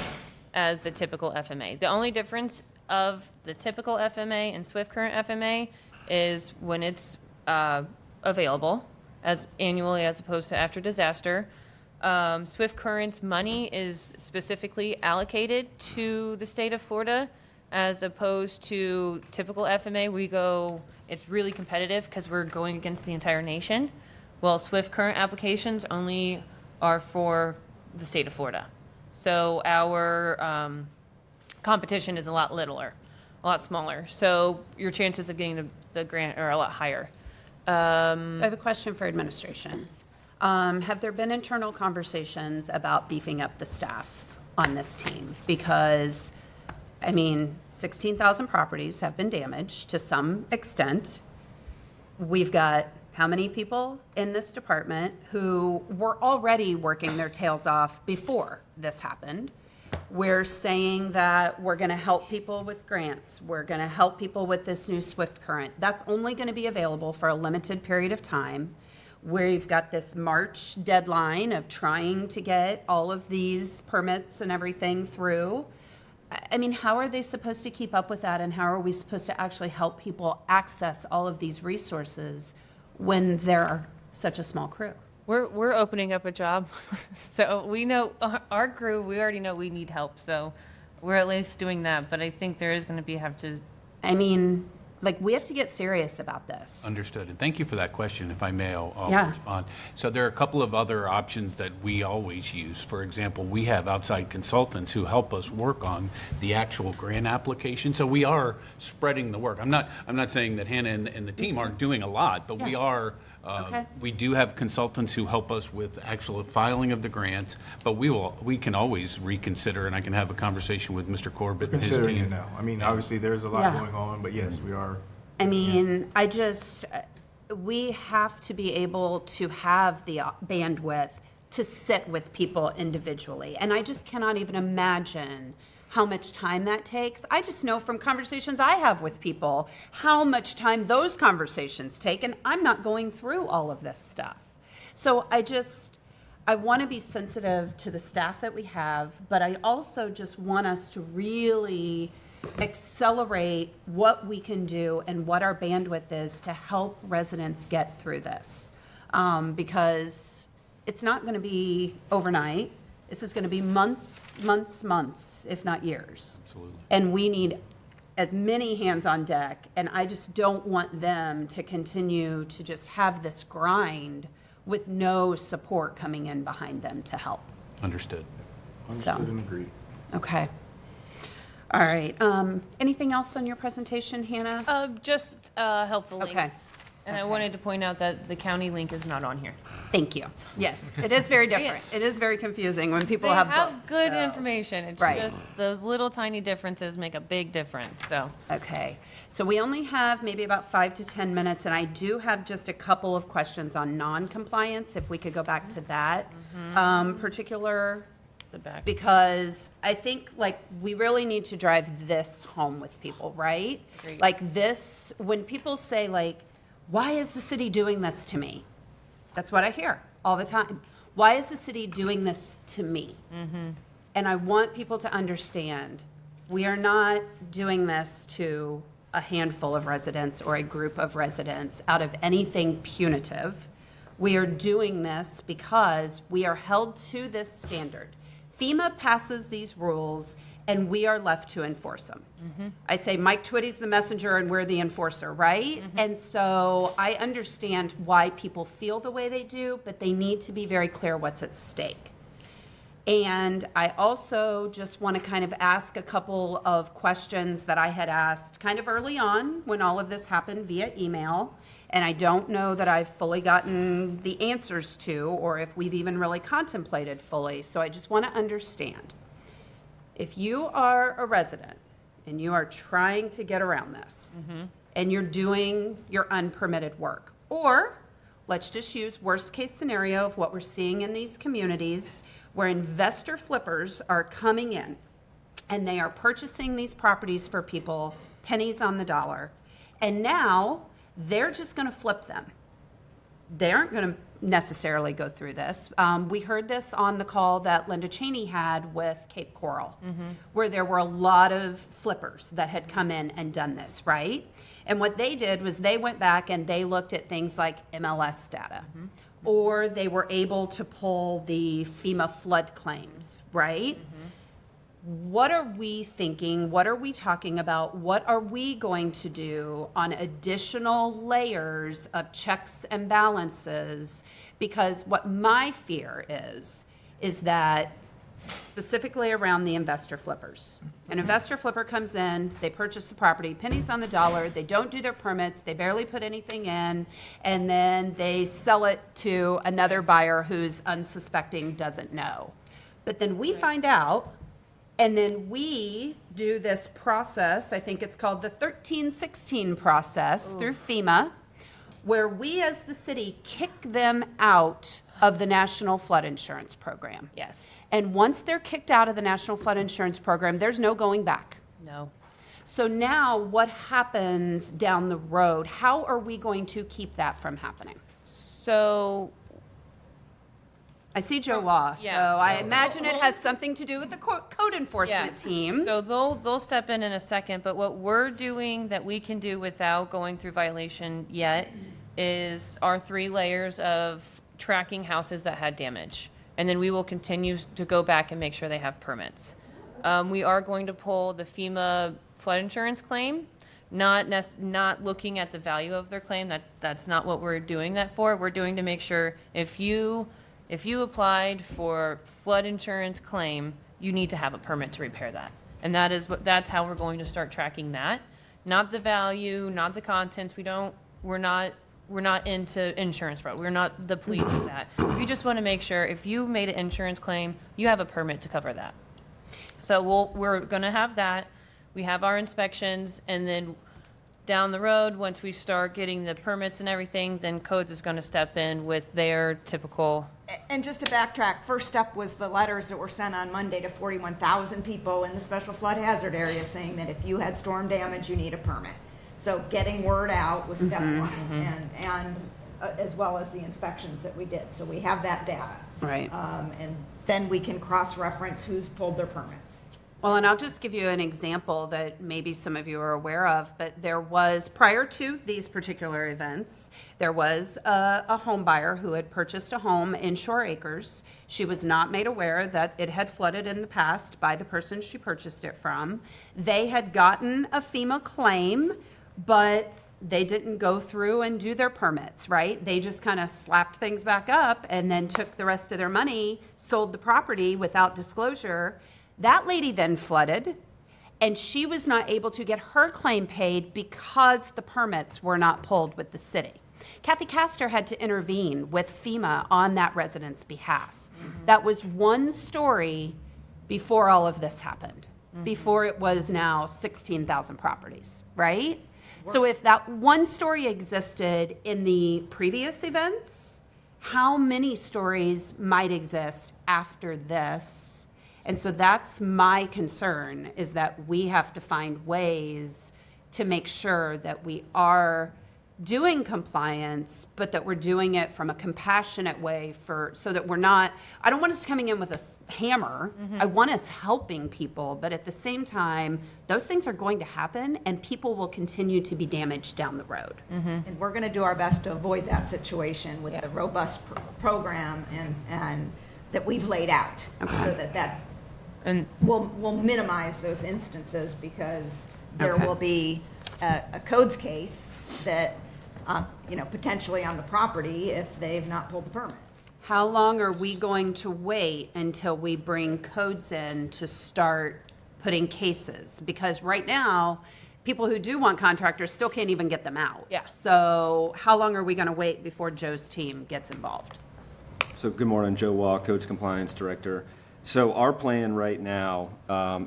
as the typical FMA. The only difference of the typical FMA and Swift Current FMA is when it's available as annually as opposed to after disaster. Swift Current's money is specifically allocated to the state of Florida as opposed to typical FMA. It's really competitive because we're going against the entire nation. Well, Swift Current applications only are for the state of Florida. So our competition is a lot littler, a lot smaller. So your chances of getting the grant are a lot higher. So I have a question for administration. Have there been internal conversations about beefing up the staff on this team? Because, I mean, 16,000 properties have been damaged to some extent. We've got how many people in this department who were already working their tails off before this happened? We're saying that we're going to help people with grants. We're going to help people with this new Swift Current. That's only going to be available for a limited period of time. We've got this March deadline of trying to get all of these permits and everything through. I mean, how are they supposed to keep up with that, and how are we supposed to actually help people access all of these resources when they're such a small crew? We're opening up a job, so we know our crew. We already know we need help, so we're at least doing that. But I think there is going to have to. I mean, like, we have to get serious about this. Understood. And thank you for that question. If I may, I'll Yeah. respond. So there are a couple of other options that we always use. For example, we have outside consultants who help us work on the actual grant application. So we are spreading the work. I'm not saying that Hannah and the team aren't doing a lot, but we are. Okay. We do have consultants who help us with actual filing of the grants, but we can always reconsider, and I can have a conversation with Mr. Corbett and his team. Considering it now. I mean, obviously, there's a lot Yeah. going on, but yes, we are. I mean, we have to be able to have the bandwidth to sit with people individually. And I just cannot even imagine how much time that takes. I just know from conversations I have with people how much time those conversations take, and I'm not going through all of this stuff. So I want to be sensitive to the staff that we have, but I also just want us to really accelerate what we can do and what our bandwidth is to help residents get through this. Because it's not going to be overnight. This is going to be months, if not years. Absolutely. And we need as many hands on deck, and I just don't want them to continue to just have this grind with no support coming in behind them to help. Understood. Understood and agreed. Okay. All right. Anything else on your presentation, Hannah? Just helpful links. Okay. And I wanted to point out that the county link is not on here. Thank you. Yes, it is very different. It is very confusing when people have books. good so- information. It's Right. just those little tiny differences make a big difference. So Okay, so we only have maybe about 5 to 10 minutes, and I do have just a couple of questions on non-compliance, if we could go back to that particular, the back. because I think, like, we really need to drive this home with people, right? Agreed. Like this, when people say, like, why is the city doing this to me? That's what I hear all the time. Why is the city doing this to me? And I want people to understand, we are not doing this to a handful of residents or a group of residents out of anything punitive. We are doing this because we are held to this standard. FEMA passes these rules, and we are left to enforce them. I say Mike Twitty's the messenger and we're the enforcer, right? And so I understand why people feel the way they do, but they need to be very clear what's at stake. And I also just want to kind of ask a couple of questions that I had asked kind of early on when all of this happened via email. and I don't know that I've fully gotten the answers to, or if we've even really contemplated fully. So I just want to understand. If you are a resident and you are trying to get around this, and you're doing your unpermitted work, or let's just use worst case scenario of what we're seeing in these communities where investor flippers are coming in and they are purchasing these properties for people pennies on the dollar, and now they're just going to flip them. They aren't going to necessarily go through this. We heard this on the call that Linda Cheney had with Cape Coral, where there were a lot of flippers that had come in and done this, right? And what they did was they went back and they looked at things like MLS data, or they were able to pull the FEMA flood claims, right? What are we thinking? What are we talking about? What are we going to do on additional layers of checks and balances? Because what my fear is that specifically around the investor flippers. An investor flipper comes in, they purchase the property, pennies on the dollar, they don't do their permits, they barely put anything in, and then they sell it to another buyer who's unsuspecting, doesn't know. But then we find out, and then we do this process, I think it's called the 1316 process through FEMA, where we as the city kick them out of the National Flood Insurance Program. Yes. And once they're kicked out of the National Flood Insurance Program, there's no going back. No. So now what happens down the road? How are we going to keep that from happening? So I see Joe Law, yeah. so I imagine it has something to do with the code enforcement team. So they'll step in a second, but what we're doing that we can do without going through violation yet is our 3 layers of tracking houses that had damage. And then we will continue to go back and make sure they have permits. We are going to pull the FEMA flood insurance claim, not looking at the value of their claim. That's not what we're doing that for. We're doing to make sure if you applied for flood insurance claim, you need to have a permit to repair that. And that's how we're going to start tracking that. Not the value, not the contents. We're not into insurance fraud. We're not the police of that. We just want to make sure if you made an insurance claim, you have a permit to cover that. So we're going to have that. We have our inspections, and then down the road, once we start getting the permits and everything, then codes is going to step in with their typical. And just to backtrack, first step was the letters that were sent on Monday to 41,000 people in the special flood hazard area saying that if you had storm damage, you need a permit. So getting word out was step one, and as well as the inspections that we did. So we have that data. Right. And then we can cross-reference who's pulled their permits. Well, and I'll just give you an example that maybe some of you are aware of, but there was, prior to these particular events, there was a home buyer who had purchased a home in Shore Acres. She was not made aware that it had flooded in the past by the person she purchased it from. They had gotten a FEMA claim, but they didn't go through and do their permits, right? They just kind of slapped things back up and then took the rest of their money, sold the property without disclosure. That lady then flooded, and she was not able to get her claim paid because the permits were not pulled with the city. Kathy Castor had to intervene with FEMA on that resident's behalf. That was one story before all of this happened, before it was now 16,000 properties, right? So if that one story existed in the previous events, how many stories might exist after this? And so that's my concern, is that we have to find ways to make sure that we are doing compliance, but that we're doing it from a compassionate way so that we're not, I don't want us coming in with a hammer. I want us helping people, but at the same time, those things are going to happen and people will continue to be damaged down the road. And we're going to do our best to avoid that situation with the robust program and that we've laid out, so that we'll minimize those instances, because there will be a codes case that potentially on the property if they've not pulled the permit. How long are we going to wait until we bring codes in to start putting cases? Because right now, people who do want contractors still can't even get them out. Yeah. So how long are we going to wait before Joe's team gets involved? So good morning, Joe Waugh, Codes Compliance Director. So our plan right now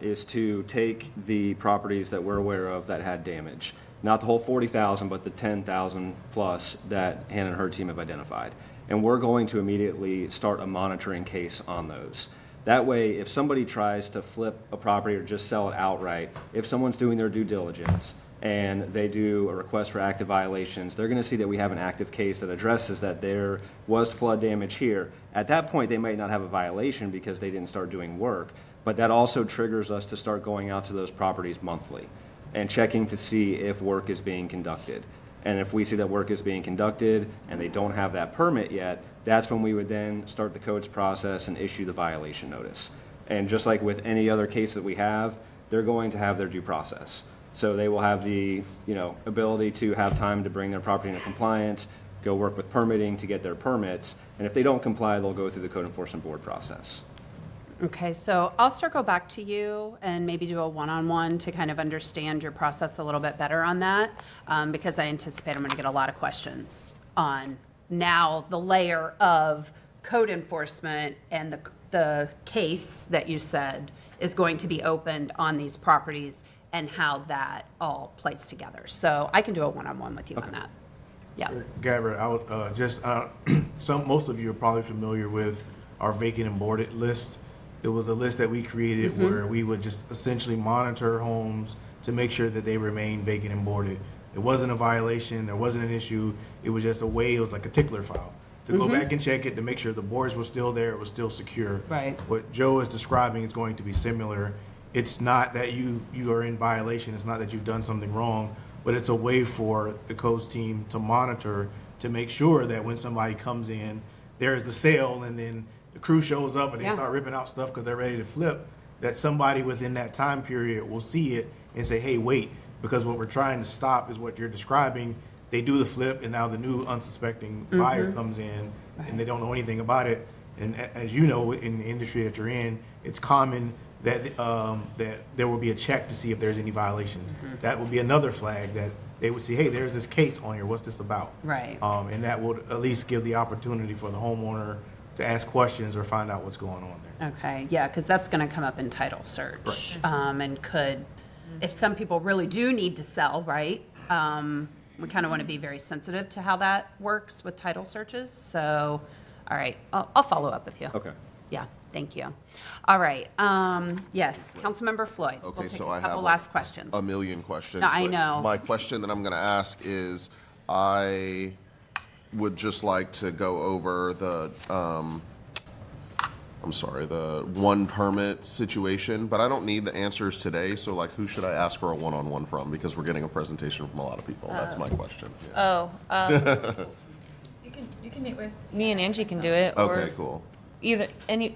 is to take the properties that we're aware of that had damage, not the whole 40,000, but the 10,000 plus that Hannah and her team have identified. And we're going to immediately start a monitoring case on those. That way, if somebody tries to flip a property or just sell it outright, if someone's doing their due diligence and they do a request for active violations, they're going to see that we have an active case that addresses that there was flood damage here. At that point, they might not have a violation because they didn't start doing work, but that also triggers us to start going out to those properties monthly and checking to see if work is being conducted. And if we see that work is being conducted and they don't have that permit yet, that's when we would then start the codes process and issue the violation notice. And just like with any other case that we have, they're going to have their due process. So they will have the ability to have time to bring their property into compliance, go work with permitting to get their permits, and if they don't comply, they'll go through the Code Enforcement Board process. Okay, so I'll circle back to you and maybe do a one-on-one to kind of understand your process a little bit better on that, because I anticipate I'm going to get a lot of questions on now the layer of code enforcement and the case that you said is going to be opened on these properties and how that all plays together. So I can do a one-on-one with you on that. Yeah. Gabrielle, I would, most of you are probably familiar with our vacant and boarded list. It was a list that we created where we would just essentially monitor homes to make sure that they remain vacant and boarded. It wasn't a violation, there wasn't an issue, it was just a way, it was like a tickler file. To go back and check it to make sure the boards were still there, it was still secure. Right. What Joe is describing is going to be similar. It's not that you are in violation, it's not that you've done something wrong, but it's a way for the codes team to monitor to make sure that when somebody comes in, there is a sale and then the crew shows up and they start ripping out stuff because they're ready to flip, that somebody within that time period will see it and say, hey, wait, because what we're trying to stop is what you're describing. They do the flip and now the new unsuspecting buyer comes in and they don't know anything about it. And as you know, in the industry that you're in, it's common that that there will be a check to see if there's any violations. That would be another flag that they would see, hey, there's this case on here, what's this about? Right. And that would at least give the opportunity for the homeowner to ask questions or find out what's going on there. Okay, yeah, because that's going to come up in title search. And could, if some people really do need to sell, right? We kind of want to be very sensitive to how that works with title searches. So, all right, I'll follow up with you. Okay. Yeah, thank you. All right, yes, Councilmember Floyd. Okay, We'll take so a I couple have last questions. a million questions. No, I but know. My question that I'm going to ask is, I would just like to go over the, the one permit situation, but I don't need the answers today. So like, who should I ask for a one-on-one from? Because we're getting a presentation from a lot of people. That's my question. Yeah. You can meet with Me and Angie can do it. Okay, or cool. Either any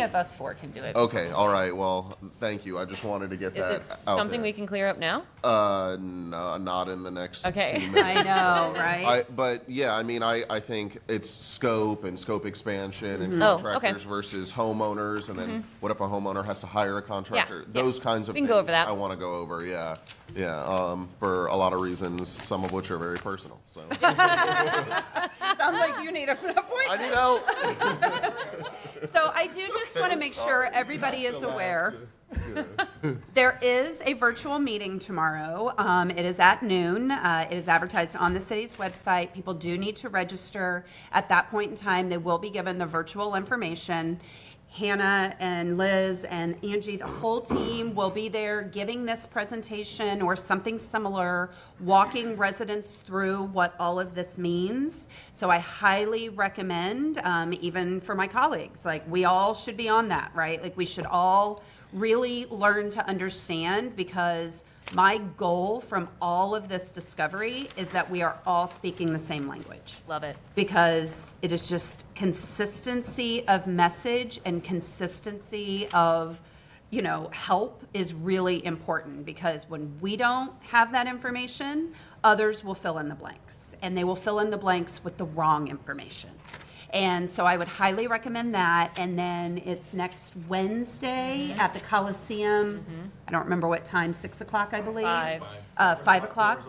of us four can do it. Okay, all right. Well, thank you. I just wanted to get Is that it out something there. we can clear up now? No, not in the next Okay. few minutes. I know, right? But yeah, I mean, I think it's scope and scope expansion and Oh, okay. contractors versus homeowners, and then what if a homeowner has to hire a contractor? yeah. Those kinds of We can things go over that. I want to go over, yeah. For a lot of reasons, some of which are very personal, so. Sounds like you need an appointment. I need help. So I do just want to make sure everybody is aware. There is a virtual meeting tomorrow. It is at noon. It is advertised on the city's website. People do need to register. At that point in time, they will be given the virtual information. Hannah and Liz and Angie, the whole team will be there giving this presentation or something similar, walking residents through what all of this means. So I highly recommend, even for my colleagues, like we all should be on that, right? Like we should all really learn to understand, because my goal from all of this discovery is that we are all speaking the same language. Love it. Because it is just consistency of message and consistency of, help is really important, because when we don't have that information, others will fill in the blanks, and they will fill in the blanks with the wrong information. And so I would highly recommend that. And then it's next Wednesday at the Coliseum. I don't remember what time, 6 o'clock, I believe? 5 o'clock?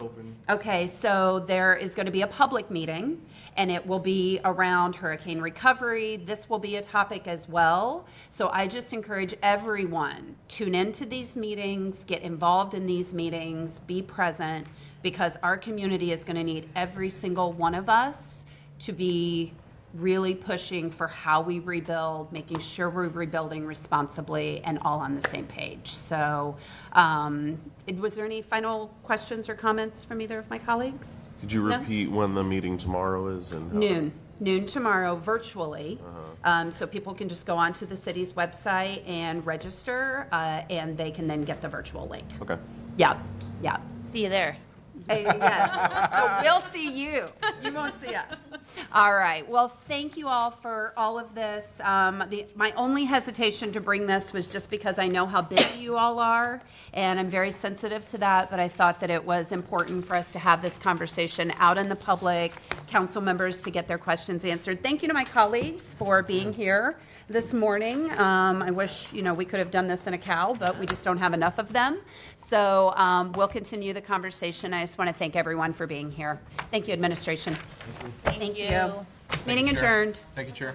Okay, so there is going to be a public meeting, and it will be around hurricane recovery. This will be a topic as well. So I just encourage everyone, tune into these meetings, get involved in these meetings, be present, because our community is going to need every single one of us to be really pushing for how we rebuild, making sure we're rebuilding responsibly and all on the same page. So was there any final questions or comments from either of my colleagues? Could you repeat when the meeting tomorrow is? And Noon tomorrow, virtually. So people can just go onto the city's website and register, and they can then get the virtual link. Okay. Yeah. See you there. Yes. Oh, we'll see you. You won't see us. All right. Well, thank you all for all of this. My only hesitation to bring this was just because I know how busy you all are, and I'm very sensitive to that, but I thought that it was important for us to have this conversation out in the public, council members to get their questions answered. Thank you to my colleagues for being here this morning. I wish, we could have done this in a cow, but we just don't have enough of them. So we'll continue the conversation. I just want to thank everyone for being here. Thank you, administration. Thank you. Meeting adjourned. Thank you, Chair.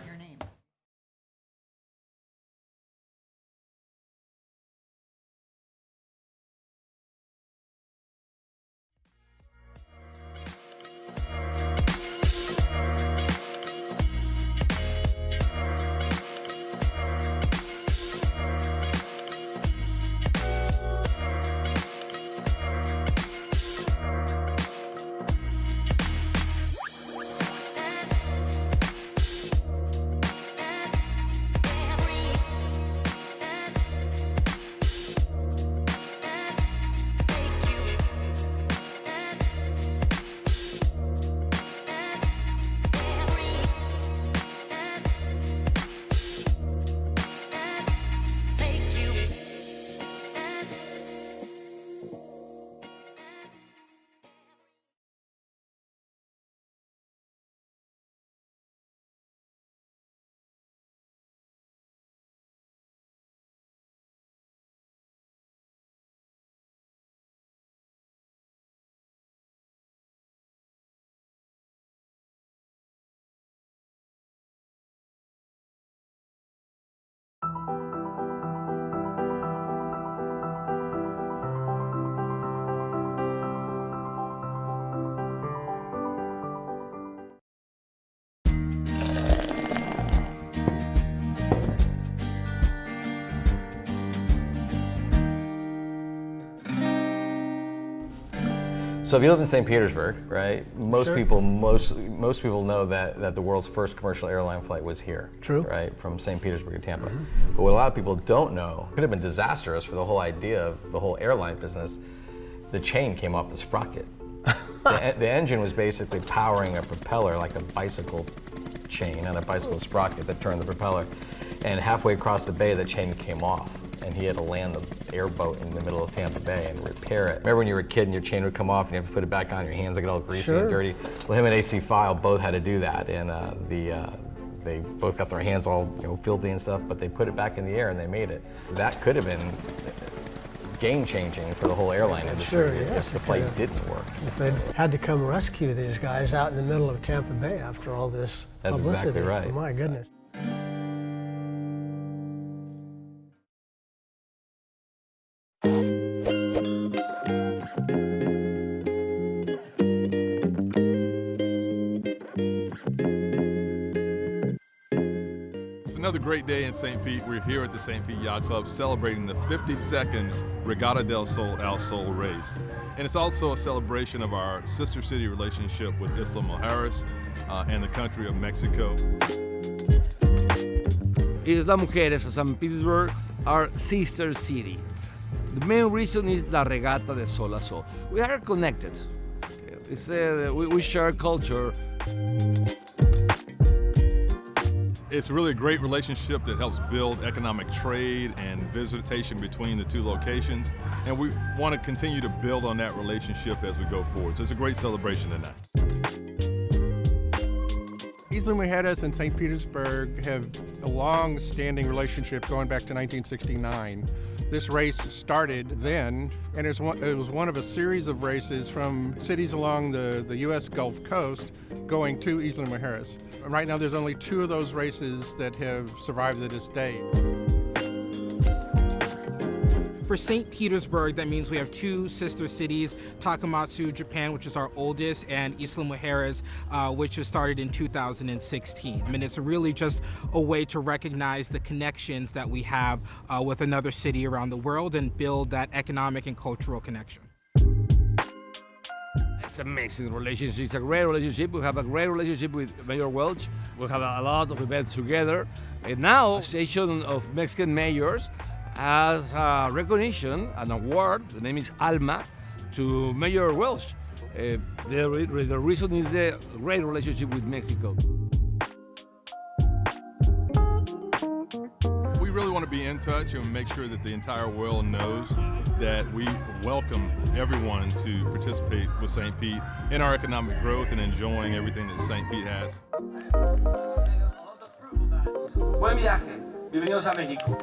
So if you live in St. Petersburg, right, most people know that the world's first commercial airline flight was here. True. Right, from St. Petersburg to Tampa. But what a lot of people don't know, could have been disastrous for the whole idea of the whole airline business, the chain came off the sprocket. The engine was basically powering a propeller like a bicycle chain and a bicycle sprocket that turned the propeller. And halfway across the bay, the chain came off. And he had to land the airboat in the middle of Tampa Bay and repair it. Remember when you were a kid and your chain would come off and you have to put it back on, your hands would get all greasy and dirty? Well, him and AC File both had to do that, and they both got their hands all filthy and stuff, but they put it back in the air and they made it. That could have been game-changing for the whole airline industry if the flight didn't work. If they'd had to come rescue these guys out in the middle of Tampa Bay after all this publicity. That's exactly right. Oh, my goodness. Another great day in St. Pete. We're here at the St. Pete Yacht Club celebrating the 52nd Regatta del Sol Al Sol race. And it's also a celebration of our sister city relationship with Isla Mujeres and the country of Mexico. Isla Mujeres and St. Petersburg are sister city. The main reason is La Regata de Sol a Sol. We are connected. We share culture. It's really a great relationship that helps build economic trade and visitation between the two locations. And we want to continue to build on that relationship as we go forward. So it's a great celebration tonight. Isla Mujeres and St. Petersburg have a long-standing relationship going back to 1969. This race started then, and it was one of a series of races from cities along the U.S. Gulf Coast going to Isla Mujeres. Right now, there's only 2 of those races that have survived to this day. For St. Petersburg, that means we have 2 sister cities, Takamatsu, Japan, which is our oldest, and Isla Mujeres, which was started in 2016. I mean, it's really just a way to recognize the connections that we have with another city around the world and build that economic and cultural connection. It's an amazing relationship. It's a great relationship. We have a great relationship with Mayor Welch. We have a lot of events together. And now, Association of Mexican Mayors has a recognition, an award, the name is ALMA, to Mayor Welch. The reason is the great relationship with Mexico. We really want to be in touch and make sure that the entire world knows that we welcome everyone to participate with St. Pete in our economic growth and enjoying everything that St. Pete has. Buen viaje. Bienvenidos a México.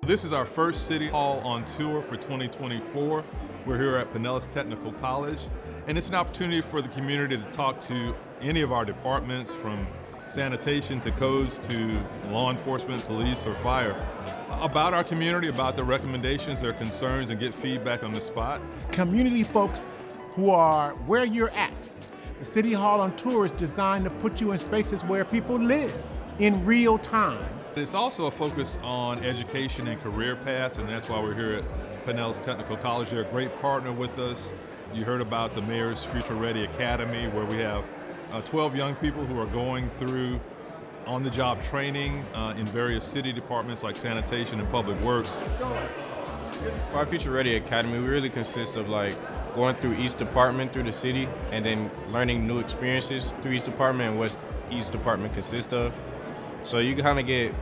This is our first City Hall on tour for 2024. We're here at Pinellas Technical College, and it's an opportunity for the community to talk to any of our departments, from sanitation to codes to law enforcement, police, or fire, about our community, about their recommendations, their concerns, and get feedback on the spot. Community folks who are where you're at. The City Hall on Tour is designed to put you in spaces where people live in real time. It's also a focus on education and career paths, and that's why we're here at Pinellas Technical College. They're a great partner with us. You heard about the Mayor's Future Ready Academy, where we have 12 young people who are going through on-the-job training in various city departments like sanitation and public works. For our Future Ready Academy, we really consist of like going through each department through the city and then learning new experiences through each department and what each department consists of. So you kind of get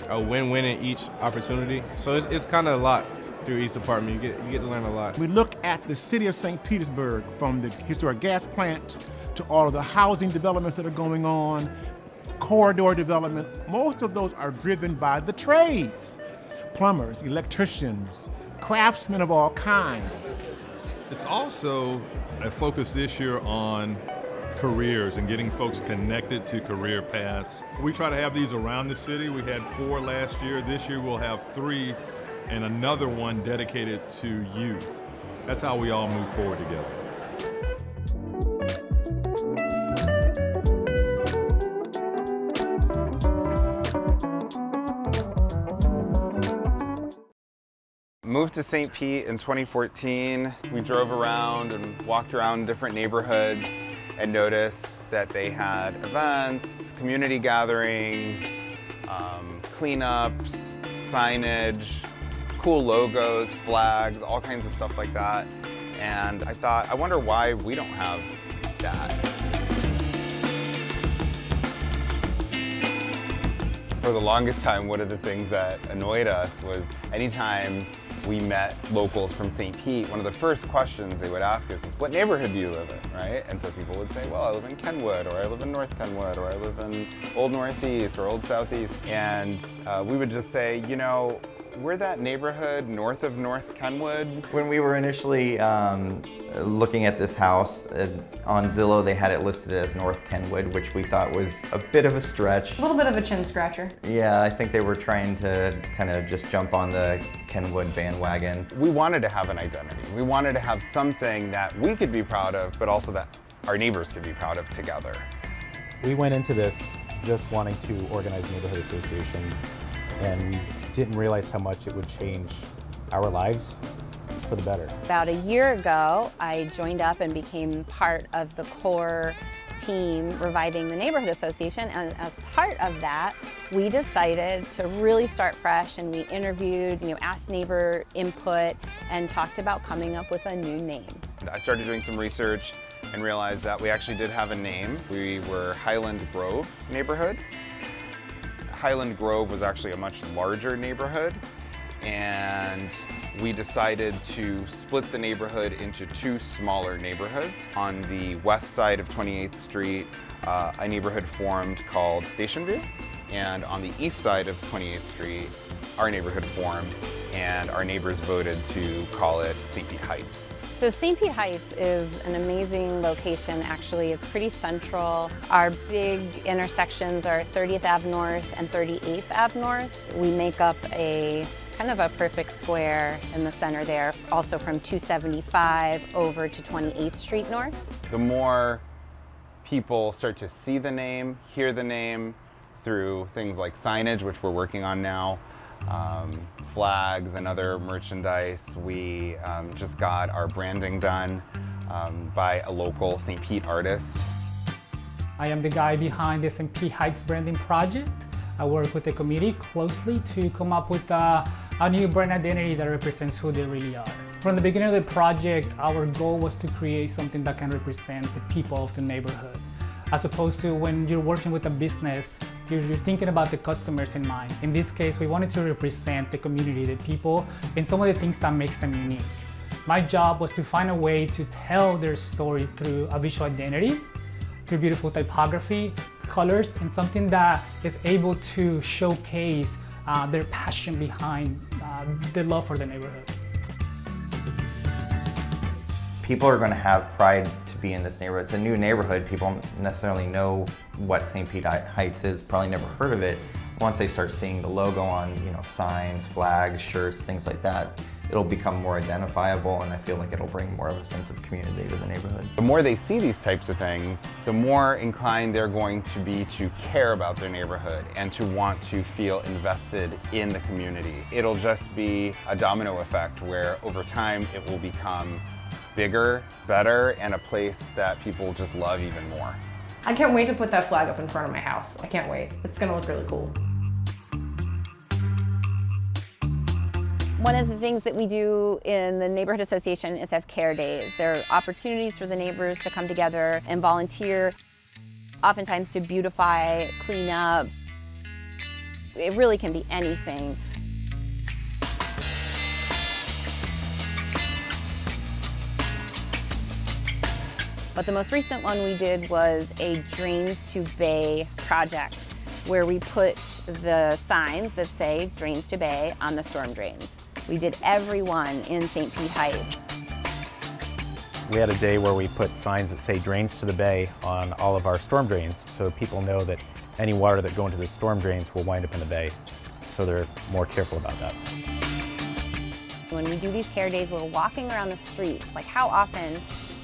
a win-win in each opportunity. So it's kind of a lot through each department. You get to learn a lot. We look at the city of St. Petersburg, from the historic gas plant to all of the housing developments that are going on, corridor development. Most of those are driven by the trades. Plumbers, electricians, craftsmen of all kinds. It's also a focus this year on careers and getting folks connected to career paths. We try to have these around the city. We had 4 last year. This year we'll have 3 and another one dedicated to youth. That's how we all move forward together. Moved to St. Pete in 2014. We drove around and walked around different neighborhoods and noticed that they had events, community gatherings, cleanups, signage, cool logos, flags, all kinds of stuff like that. And I thought, I wonder why we don't have that. For the longest time, one of the things that annoyed us was anytime we met locals from St. Pete, one of the first questions they would ask us is, what neighborhood do you live in, right? And so people would say, well, I live in Kenwood, or I live in North Kenwood, or I live in Old Northeast, or Old Southeast. And we would just say, you know, we're that neighborhood north of North Kenwood. When we were initially looking at this house, on Zillow they had it listed as North Kenwood, which we thought was a bit of a stretch. A little bit of a chin scratcher. Yeah, I think they were trying to kind of just jump on the Kenwood bandwagon. We wanted to have an identity. We wanted to have something that we could be proud of, but also that our neighbors could be proud of together. We went into this just wanting to organize a neighborhood association, and we didn't realize how much it would change our lives for the better. About a year ago, I joined up and became part of the core team reviving the neighborhood association, and as part of that, we decided to really start fresh, and we interviewed, asked neighbor input and talked about coming up with a new name. I started doing some research and realized that we actually did have a name. We were Highland Grove neighborhood. Highland Grove was actually a much larger neighborhood, and we decided to split the neighborhood into two smaller neighborhoods. On the west side of 28th Street, a neighborhood formed called Station View, and on the east side of 28th Street, our neighborhood formed, and our neighbors voted to call it St. Pete Heights. So St. Pete Heights is an amazing location, actually. It's pretty central. Our big intersections are 30th Ave North and 38th Ave North. We make up a kind of a perfect square in the center there, also from 275 over to 28th Street North. The more people start to see the name, hear the name through things like signage, which we're working on now, flags and other merchandise. We just got our branding done by a local St. Pete artist. I am the guy behind the St. Pete Heights branding project. I work with the committee closely to come up with a new brand identity that represents who they really are. From the beginning of the project, our goal was to create something that can represent the people of the neighborhood. As opposed to when you're working with a business, you're thinking about the customers in mind. In this case, we wanted to represent the community, the people, and some of the things that makes them unique. My job was to find a way to tell their story through a visual identity, through beautiful typography, colors, and something that is able to showcase their passion behind the love for the neighborhood. People are going to have pride to be in this neighborhood. It's a new neighborhood. People don't necessarily know what St. Pete Heights is, probably never heard of it. Once they start seeing the logo on signs, flags, shirts, things like that, it'll become more identifiable, and I feel like it'll bring more of a sense of community to the neighborhood. The more they see these types of things, the more inclined they're going to be to care about their neighborhood and to want to feel invested in the community. It'll just be a domino effect where over time it will become bigger, better, and a place that people just love even more. I can't wait to put that flag up in front of my house. I can't wait. It's gonna look really cool. One of the things that we do in the neighborhood association is have care days. There are opportunities for the neighbors to come together and volunteer, oftentimes to beautify, clean up. It really can be anything. But the most recent one we did was a Drains to Bay project, where we put the signs that say Drains to Bay on the storm drains. We did every one in St. Pete Heights. We had a day where we put signs that say Drains to the Bay on all of our storm drains, so people know that any water that go into the storm drains will wind up in the bay, so they're more careful about that. When we do these care days, we're walking around the streets. Like, how often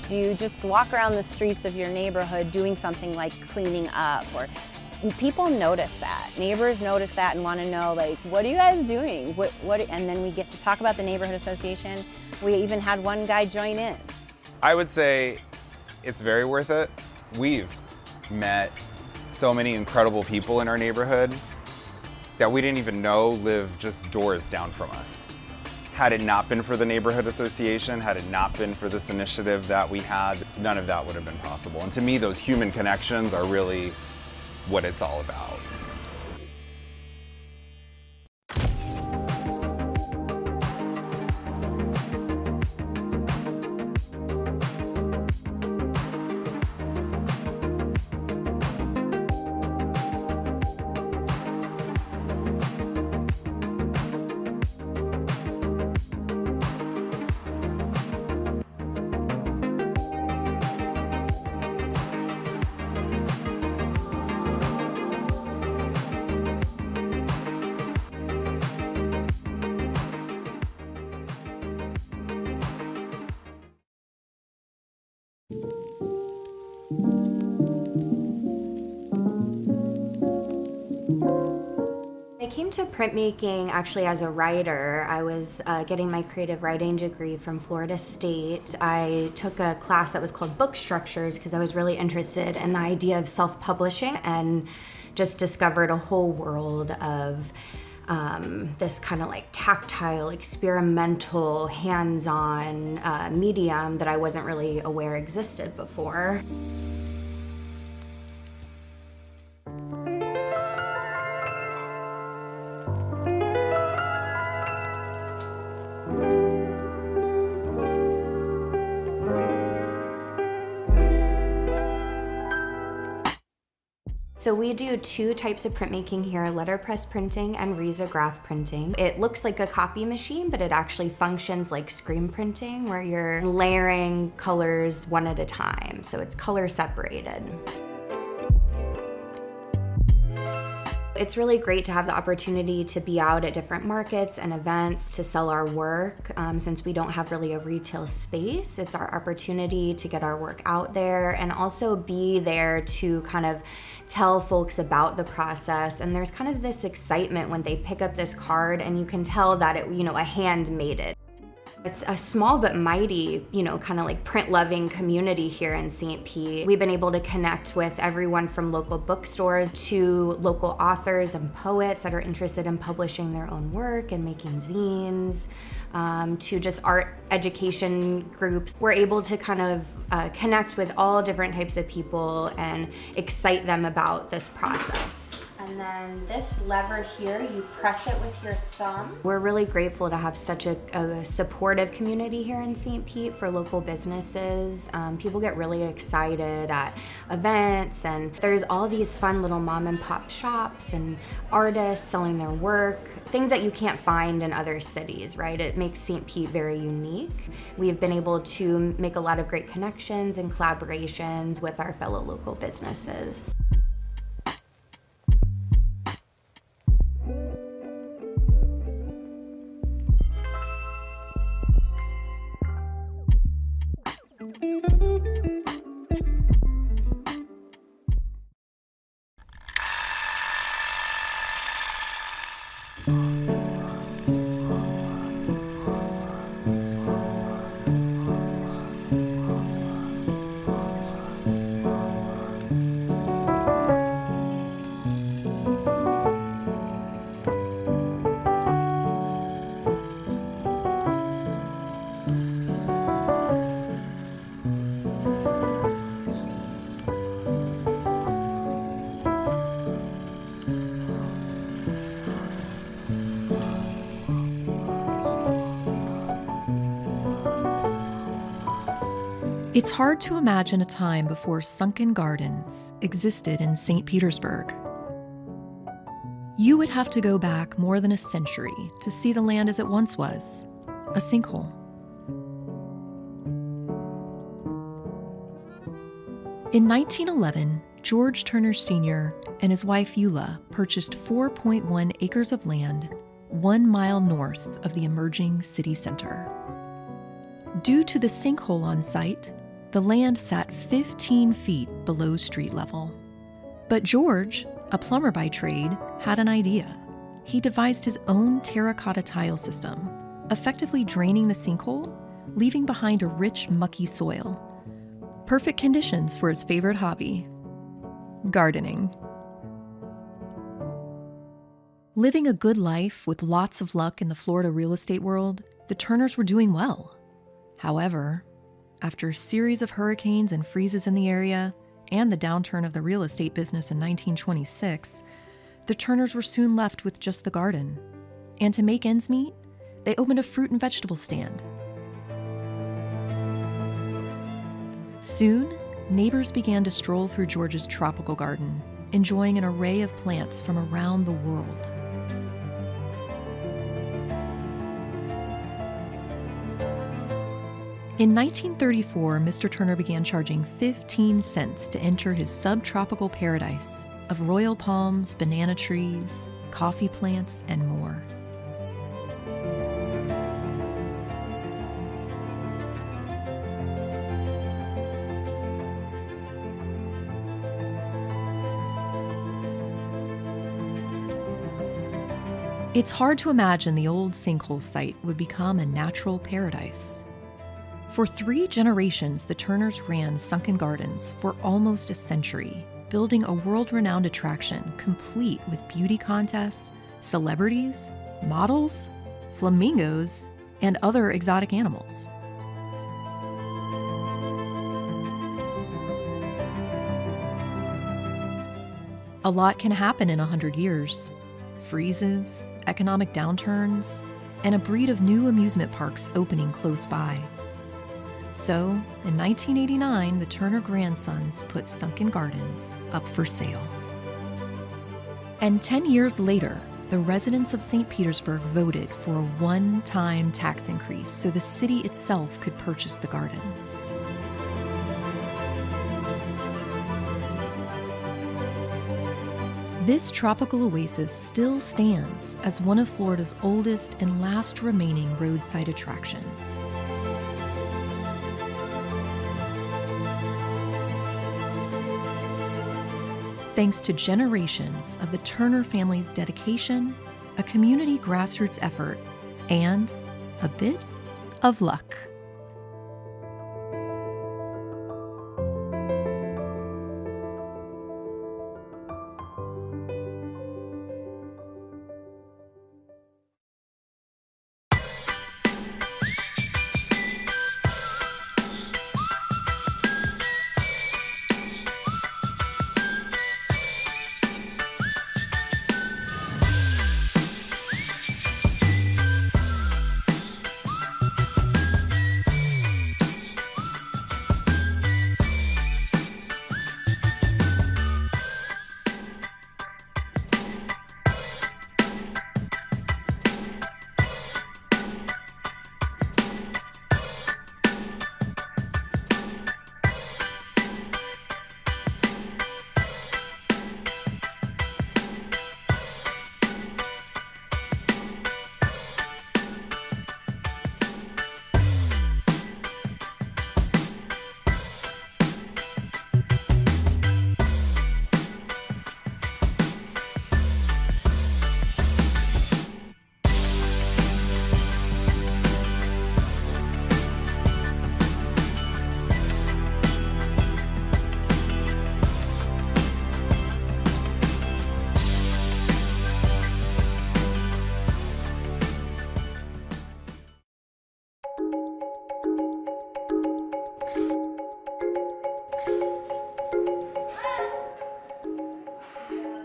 do you just walk around the streets of your neighborhood doing something like cleaning up? Or people notice that. Neighbors notice that and want to know, like, what are you guys doing? And then we get to talk about the neighborhood association. We even had one guy join in. I would say it's very worth it. We've met so many incredible people in our neighborhood that we didn't even know live just doors down from us. Had it not been for the neighborhood association, had it not been for this initiative that we had, none of that would have been possible. And to me, those human connections are really what it's all about. I came to printmaking actually as a writer. I was getting my creative writing degree from Florida State. I took a class that was called Book Structures because I was really interested in the idea of self-publishing, and just discovered a whole world of this kind of like tactile, experimental, hands-on medium that I wasn't really aware existed before. So we do two types of printmaking here, letterpress printing and risograph printing. It looks like a copy machine, but it actually functions like screen printing, where you're layering colors one at a time. So it's color separated. It's really great to have the opportunity to be out at different markets and events to sell our work. Since we don't have really a retail space, it's our opportunity to get our work out there and also be there to kind of tell folks about the process. And there's kind of this excitement when they pick up this card and you can tell that a hand made it. It's a small but mighty, kind of like print-loving community here in St. Pete. We've been able to connect with everyone from local bookstores to local authors and poets that are interested in publishing their own work and making zines, to just art education groups. We're able to kind of connect with all different types of people and excite them about this process. And then this lever here, you press it with your thumb. We're really grateful to have such a supportive community here in St. Pete for local businesses. People get really excited at events, and there's all these fun little mom and pop shops and artists selling their work, things that you can't find in other cities, right? It makes St. Pete very unique. We've been able to make a lot of great connections and collaborations with our fellow local businesses. It's hard to imagine a time before sunken gardens existed in St. Petersburg. You would have to go back more than a century to see the land as it once was, a sinkhole. In 1911, George Turner Sr. and his wife Eula purchased 4.1 acres of land 1 mile north of the emerging city center. Due to the sinkhole on site, the land sat 15 feet below street level. But George, a plumber by trade, had an idea. He devised his own terracotta tile system, effectively draining the sinkhole, leaving behind a rich, mucky soil. Perfect conditions for his favorite hobby, gardening. Living a good life with lots of luck in the Florida real estate world, the Turners were doing well. However, after a series of hurricanes and freezes in the area and the downturn of the real estate business in 1926, the Turners were soon left with just the garden. And to make ends meet, they opened a fruit and vegetable stand. Soon, neighbors began to stroll through George's tropical garden, enjoying an array of plants from around the world. In 1934, Mr. Turner began charging 15 cents to enter his subtropical paradise of royal palms, banana trees, coffee plants, and more. It's hard to imagine the old sinkhole site would become a natural paradise. For 3 generations, the Turners ran Sunken Gardens for almost a century, building a world-renowned attraction complete with beauty contests, celebrities, models, flamingos, and other exotic animals. A lot can happen in 100 years. Freezes, economic downturns, and a breed of new amusement parks opening close by. So, in 1989, the Turner grandsons put Sunken Gardens up for sale. And 10 years later, the residents of St. Petersburg voted for a one-time tax increase so the city itself could purchase the gardens. This tropical oasis still stands as one of Florida's oldest and last remaining roadside attractions. Thanks to generations of the Turner family's dedication, a community grassroots effort, and a bit of luck.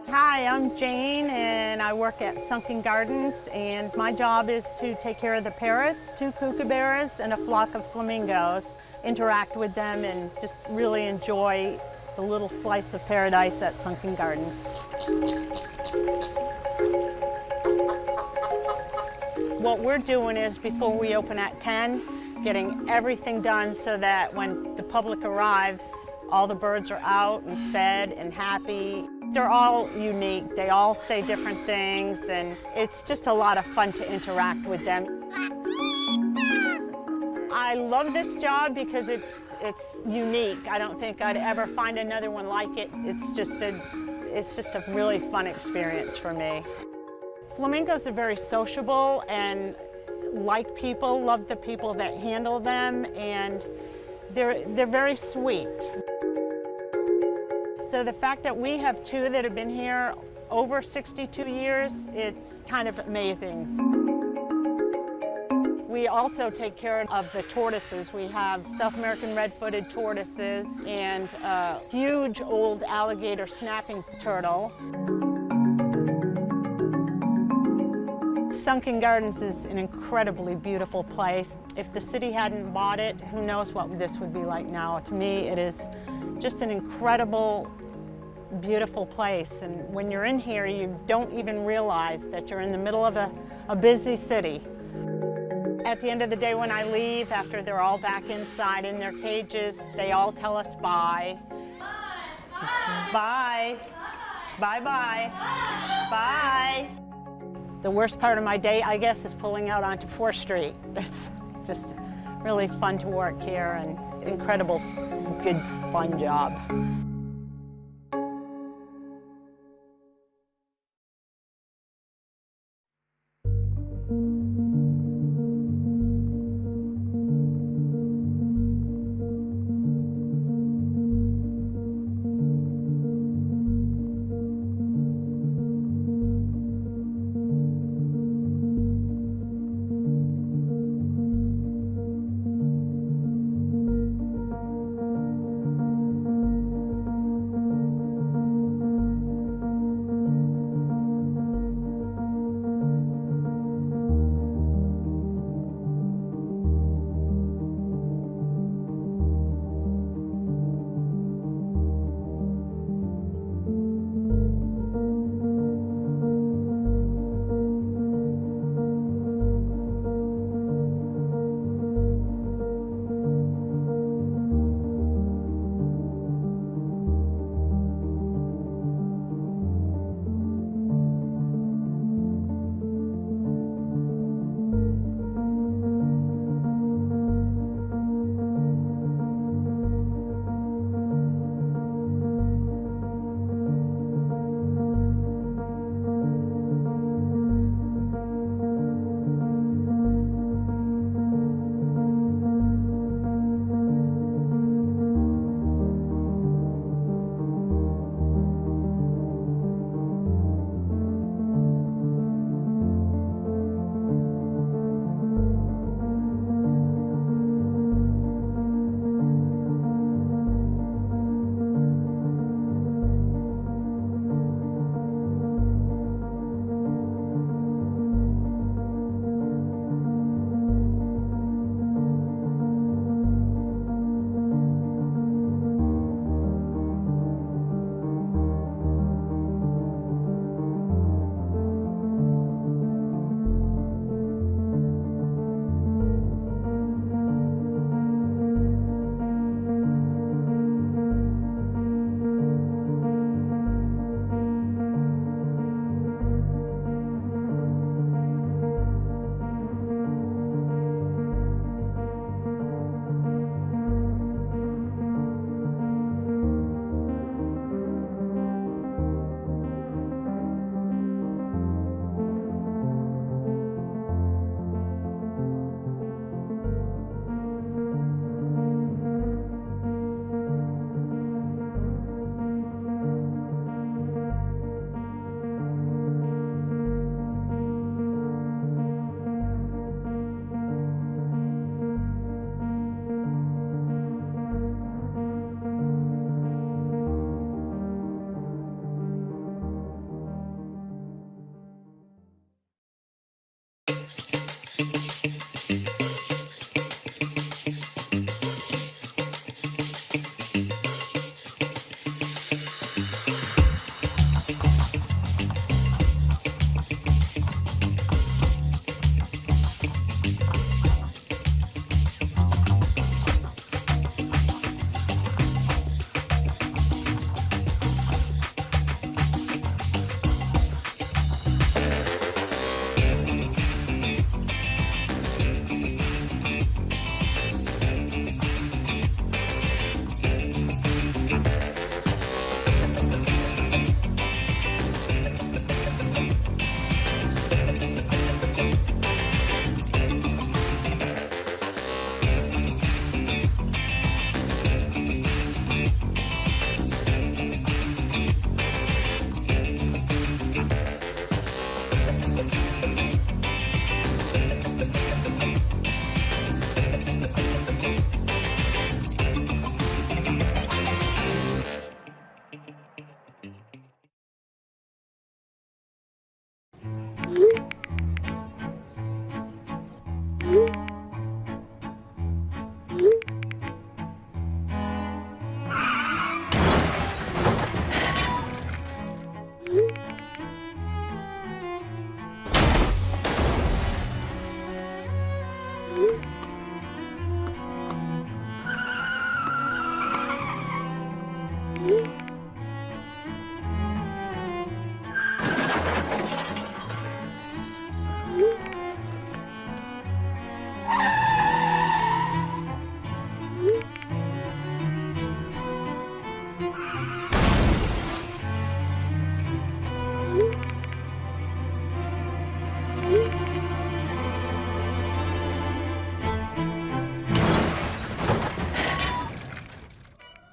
Hi, I'm Jane and I work at Sunken Gardens, and my job is to take care of the parrots, 2 kookaburras, and a flock of flamingos, interact with them and just really enjoy the little slice of paradise at Sunken Gardens. What we're doing is, before we open at 10, getting everything done so that when the public arrives, all the birds are out and fed and happy. They're all unique. They all say different things, and it's just a lot of fun to interact with them. I love this job because it's unique. I don't think I'd ever find another one like it. It's just a really fun experience for me. Flamingos are very sociable and like people, love the people that handle them, and they're very sweet. So the fact that we have two that have been here over 62 years, it's kind of amazing. We also take care of the tortoises. We have South American red-footed tortoises and a huge old alligator snapping turtle. Sunken Gardens is an incredibly beautiful place. If the city hadn't bought it, who knows what this would be like now. To me, it is just an incredible, beautiful place. And when you're in here, you don't even realize that you're in the middle of a busy city. At the end of the day, when I leave, after they're all back inside in their cages, they all tell us bye. Bye. Bye-bye. Bye. The worst part of my day, I guess, is pulling out onto 4th Street. It's just really fun to work here and incredible, good, fun job.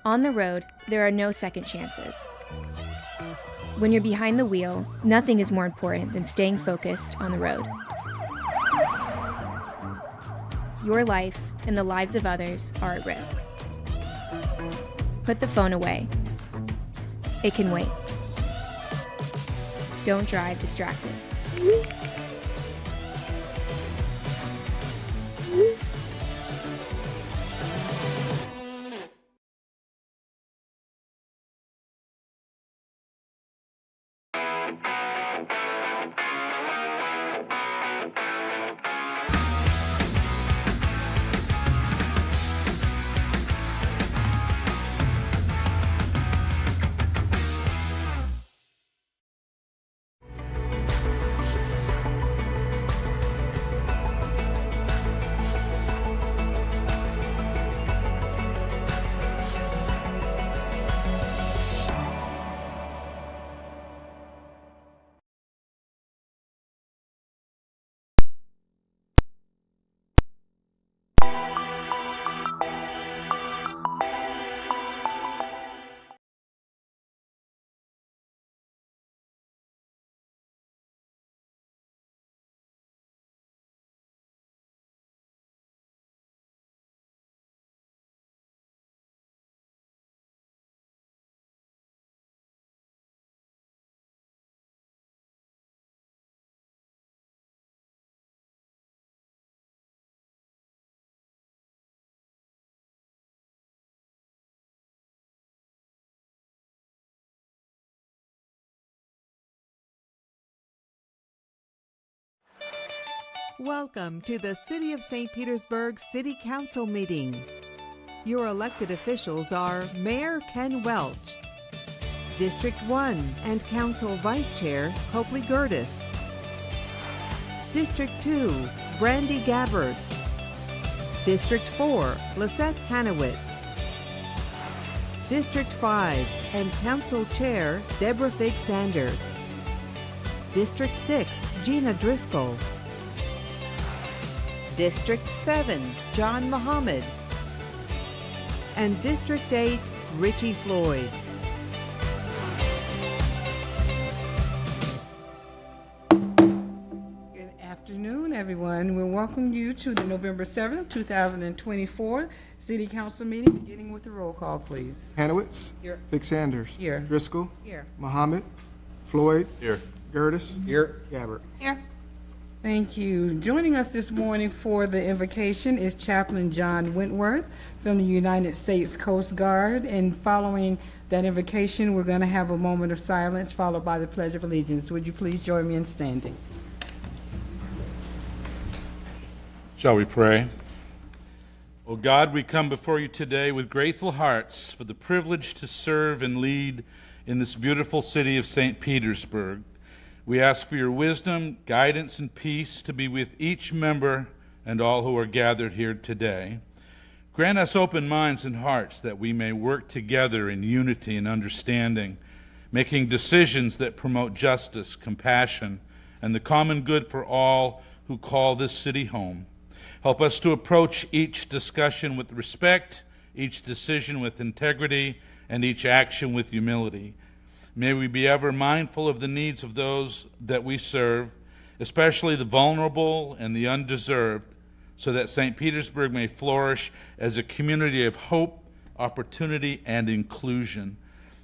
On the road, there are no second chances. When you're behind the wheel, nothing is more important than staying focused on the road. Your life and the lives of others are at risk. Put the phone away. It can wait. Don't drive distracted. Welcome to the City of St. Petersburg City Council meeting. Your elected officials are Mayor Ken Welch, District 1 and Council Vice Chair Copley Gertis, District 2, Brandy Gabbard, District 4, Lisette Hanowitz, District 5 and Council Chair Deborah Fig Sanders, District 6, Gina Driscoll, District 7, John Muhammad, and District 8, Richie Floyd. Good afternoon, everyone. We welcome you to the November 7th, 2024 City Council meeting, beginning with the roll call, please. Hanowitz. Here. Fig Sanders. Here. Driscoll. Here. Muhammad. Floyd. Here. Gertis. Here. Gabbard. Here. Thank you. Joining us this morning for the invocation is Chaplain John Wentworth from the United States Coast Guard. And following that invocation, we're going to have a moment of silence followed by the Pledge of Allegiance. Would you please join me in standing? Shall we pray? O God, we come before you today with grateful hearts for the privilege to serve and lead in this beautiful city of St. Petersburg. We ask for your wisdom, guidance, and peace to be with each member and all who are gathered here today. Grant us open minds and hearts that we may work together in unity and understanding, making decisions that promote justice, compassion, and the common good for all who call this city home. Help us to approach each discussion with respect, each decision with integrity, and each action with humility. May we be ever mindful of the needs of those that we serve, especially the vulnerable and the undeserved, so that St. Petersburg may flourish as a community of hope, opportunity, and inclusion.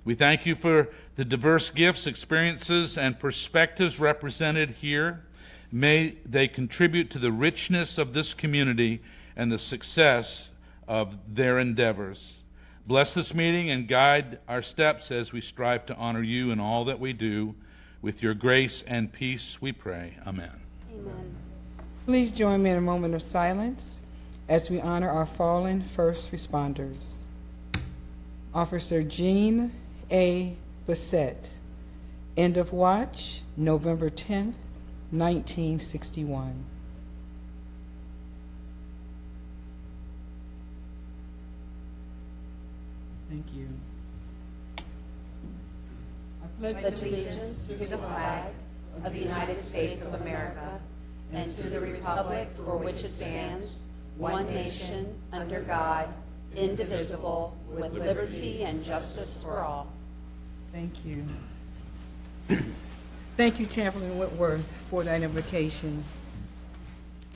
We thank you for the diverse gifts, experiences, and perspectives represented here. May they contribute to the richness of this community and the success of their endeavors. Bless this meeting and guide our steps as we strive to honor you in all that we do. With your grace and peace, we pray. Amen. Amen. Please join me in a moment of silence as we honor our fallen first responders. Officer Jean A. Bissett, end of watch, November 10th, 1961. Thank you. I pledge allegiance to the flag of the United States of America and to the republic for which it stands, one nation, under God, indivisible, with liberty and justice for all. Thank you. Thank you, Chaplain Whitworth, for that invocation.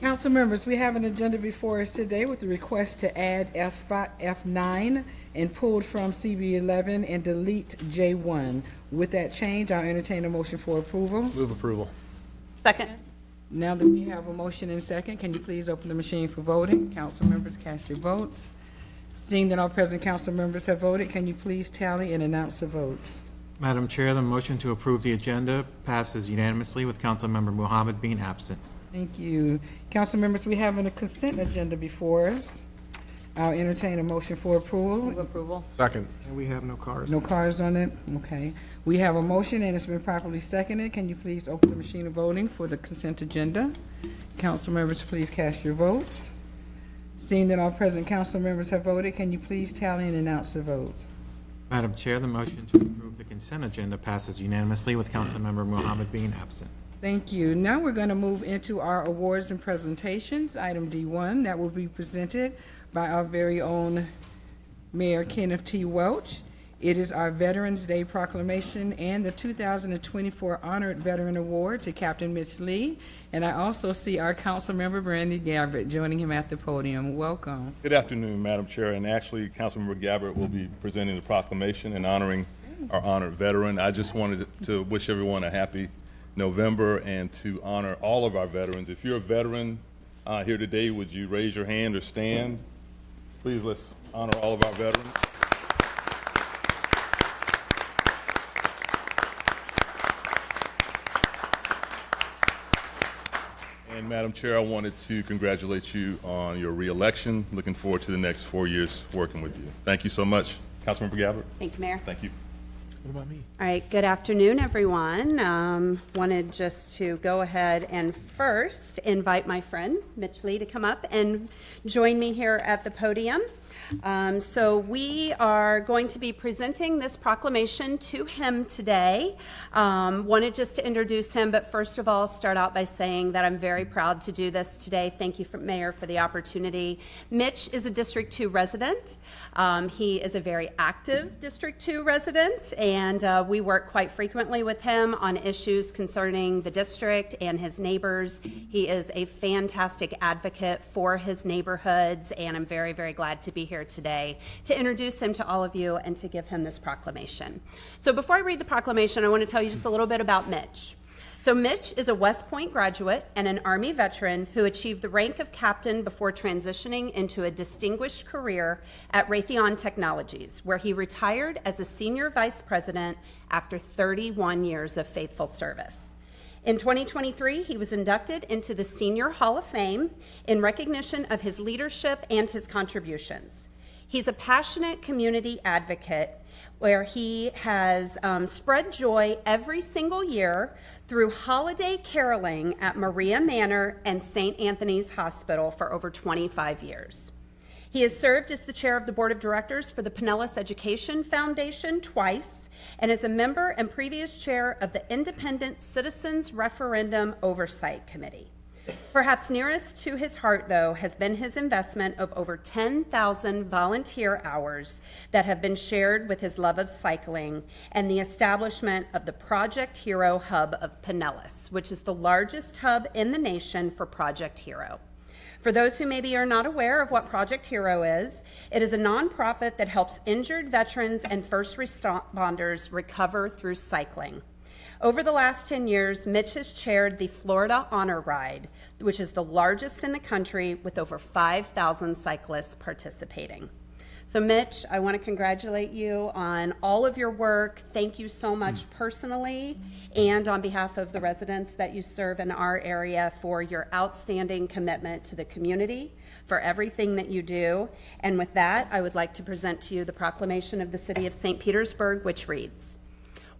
Council members, we have an agenda before us today with the request to add F9 and pulled from CB11 and delete J1. With that change, I'll entertain a motion for approval. Move approval. Second. Now that we have a motion and second, can you please open the machine for voting? Council members, cast your votes. Seeing that all present council members have voted, can you please tally and announce the votes? Madam Chair, the motion to approve the agenda passes unanimously with Councilmember Muhammad being absent. Thank you. Council members, we have a consent agenda before us. I'll entertain a motion for approval. Move approval. Second. And we have no cars. No cards on it? Okay. We have a motion and it's been properly seconded. Can you please open the machine of voting for the consent agenda? Council members, please cast your votes. Seeing that all present council members have voted, can you please tally and announce the votes? Madam Chair, the motion to approve the consent agenda passes unanimously with Councilmember Muhammad being absent. Thank you. Now we're going to move into our awards and presentations. Item D1, that will be presented by our very own Mayor Kenneth T. Welch. It is our Veterans Day proclamation and the 2024 Honored Veteran Award to Captain Mitch Lee. And I also see our council member, Brandy Gabbert, joining him at the podium. Welcome. Good afternoon, Madam Chair. And actually, Councilmember Gabbert will be presenting the proclamation and honoring our honored veteran. I just wanted to wish everyone a happy November and to honor all of our veterans. If you're a veteran here today, would you raise your hand or stand? Please, let's honor all of our veterans. And Madam Chair, I wanted to congratulate you on your re-election. Looking forward to the next 4 years working with you. Thank you so much. Councilmember Gabbert. Thank you, Mayor. Thank you. What about me? All right, good afternoon, everyone. Wanted just to go ahead and first invite my friend, Mitch Lee, to come up and join me here at the podium. So we are going to be presenting this proclamation to him today. Wanted just to introduce him, but first of all, start out by saying that I'm very proud to do this today. Thank you, Mayor, for the opportunity. Mitch is a District 2 resident. He is a very active District 2 resident, and we work quite frequently with him on issues concerning the district and his neighbors. He is a fantastic advocate for his neighborhoods, and I'm very, very glad to be here today to introduce him to all of you and to give him this proclamation. So before I read the proclamation, I want to tell you just a little bit about Mitch. So Mitch is a West Point graduate and an Army veteran who achieved the rank of captain before transitioning into a distinguished career at Raytheon Technologies, where he retired as a senior vice president after 31 years of faithful service. In 2023, he was inducted into the Senior Hall of Fame in recognition of his leadership and his contributions. He's a passionate community advocate where he has spread joy every single year through holiday caroling at Maria Manor and St. Anthony's Hospital for over 25 years. He has served as the chair of the board of directors for the Pinellas Education Foundation twice and is a member and previous chair of the Independent Citizens Referendum Oversight Committee. Perhaps nearest to his heart, though, has been his investment of over 10,000 volunteer hours that have been shared with his love of cycling and the establishment of the Project Hero Hub of Pinellas, which is the largest hub in the nation for Project Hero. For those who maybe are not aware of what Project Hero is, it is a nonprofit that helps injured veterans and first responders recover through cycling. Over the last 10 years, Mitch has chaired the Florida Honor Ride, which is the largest in the country with over 5,000 cyclists participating. So Mitch, I want to congratulate you on all of your work. Thank you so much personally and on behalf of the residents that you serve in our area for your outstanding commitment to the community, for everything that you do. And with that, I would like to present to you the proclamation of the City of St. Petersburg, which reads,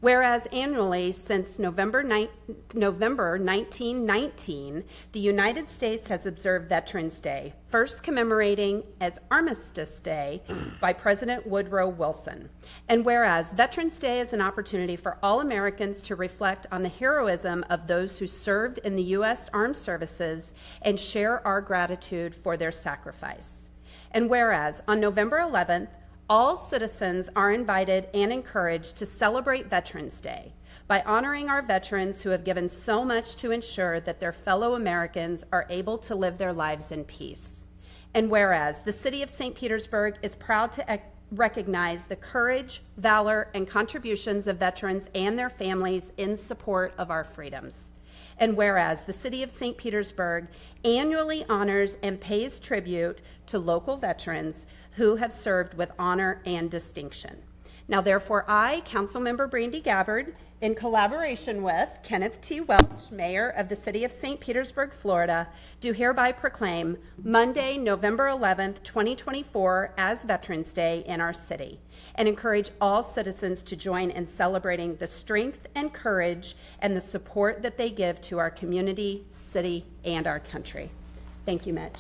whereas annually since November 1919, the United States has observed Veterans Day, first commemorating as Armistice Day by President Woodrow Wilson. And whereas Veterans Day is an opportunity for all Americans to reflect on the heroism of those who served in the U.S. Armed Services and share our gratitude for their sacrifice. And whereas on November 11th, all citizens are invited and encouraged to celebrate Veterans Day by honoring our veterans who have given so much to ensure that their fellow Americans are able to live their lives in peace. And whereas the City of St. Petersburg is proud to recognize the courage, valor, and contributions of veterans and their families in support of our freedoms. And whereas the City of St. Petersburg annually honors and pays tribute to local veterans who have served with honor and distinction. Now, therefore, I, Councilmember Brandy Gabbard, in collaboration with Kenneth T. Welch, Mayor of the City of St. Petersburg, Florida, do hereby proclaim Monday, November 11th, 2024 as Veterans Day in our city, and encourage all citizens to join in celebrating the strength and courage and the support that they give to our community, city, and our country. Thank you, Mitch.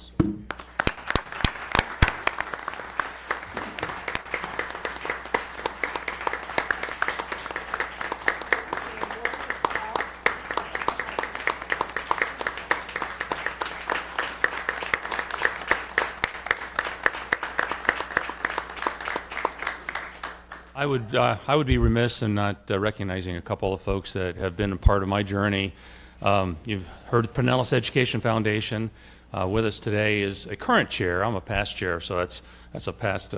I would be remiss in not recognizing a couple of folks that have been a part of my journey. You've heard of Pinellas Education Foundation. With us today is a current chair. I'm a past chair, so that's a past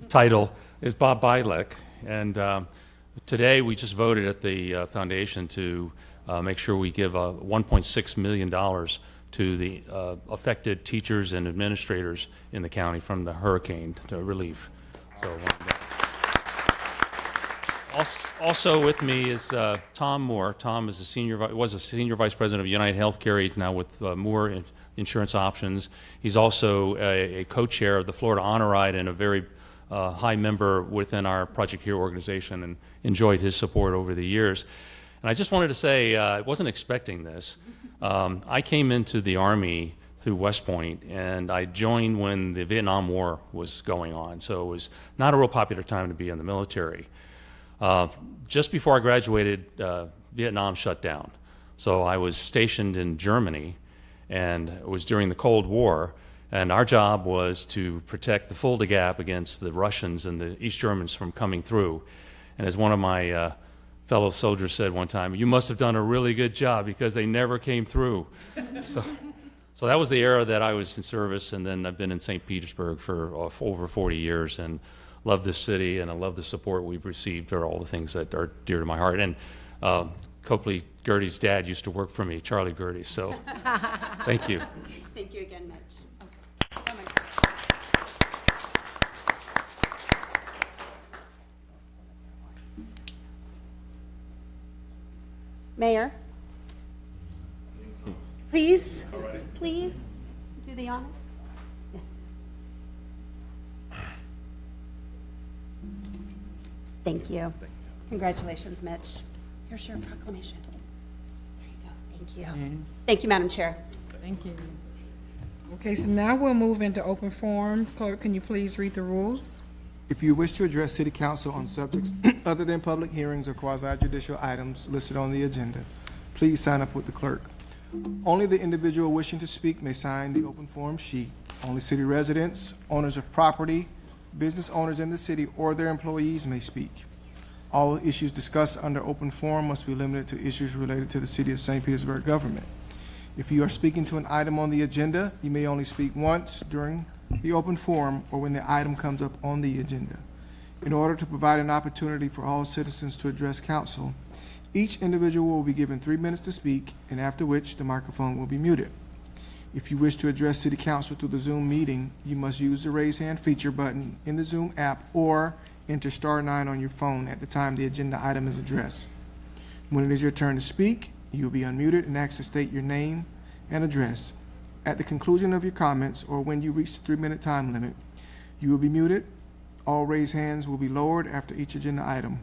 title. Is Bob Bylek, and today we just voted at the foundation to make sure we give $1.6 million to the affected teachers and administrators in the county from the hurricane relief. So. Also with me is Tom Moore. Tom is was a senior vice president of United Healthcare. He's now with Moore Insurance Options. He's also a co-chair of the Florida Honor Ride and a very high member within our Project Here organization, and enjoyed his support over the years. And I just wanted to say, I wasn't expecting this. I came into the Army through West Point, and I joined when the Vietnam War was going on, so it was not a real popular time to be in the military. Just before I graduated, Vietnam shut down. So I was stationed in Germany, and it was during the Cold War, and our job was to protect the Fulda Gap against the Russians and the East Germans from coming through. And as one of my fellow soldiers said one time, "You must have done a really good job because they never came through." So that was the era that I was in service, and then I've been in St. Petersburg for over 40 years, and love this city, and I love the support we've received for all the things that are dear to my heart. And Copley Gertie's dad used to work for me, Charlie Gertie, so thank you. Thank you again, Mitch. Mayor, please do the honor. Yes. Thank you. Congratulations, Mitch. Here's your proclamation. There you go. Thank you. Thank you, Madam Chair. Thank you. Okay, so now we'll move into open forum. Clerk, can you please read the rules? If you wish to address City Council on subjects other than public hearings or quasi-judicial items listed on the agenda, please sign up with the clerk. Only the individual wishing to speak may sign the open forum sheet. Only city residents, owners of property, business owners in the city, or their employees may speak. All issues discussed under open forum must be limited to issues related to the City of St. Petersburg government. If you are speaking to an item on the agenda, you may only speak once during the open forum or when the item comes up on the agenda. In order to provide an opportunity for all citizens to address council, each individual will be given 3 minutes to speak, and after which the microphone will be muted. If you wish to address City Council through the Zoom meeting, you must use the raise hand feature button in the Zoom app or enter *9 on your phone at the time the agenda item is addressed. When it is your turn to speak, you will be unmuted and asked to state your name and address. At the conclusion of your comments or when you reach the 3-minute time limit, you will be muted. All raised hands will be lowered after each agenda item.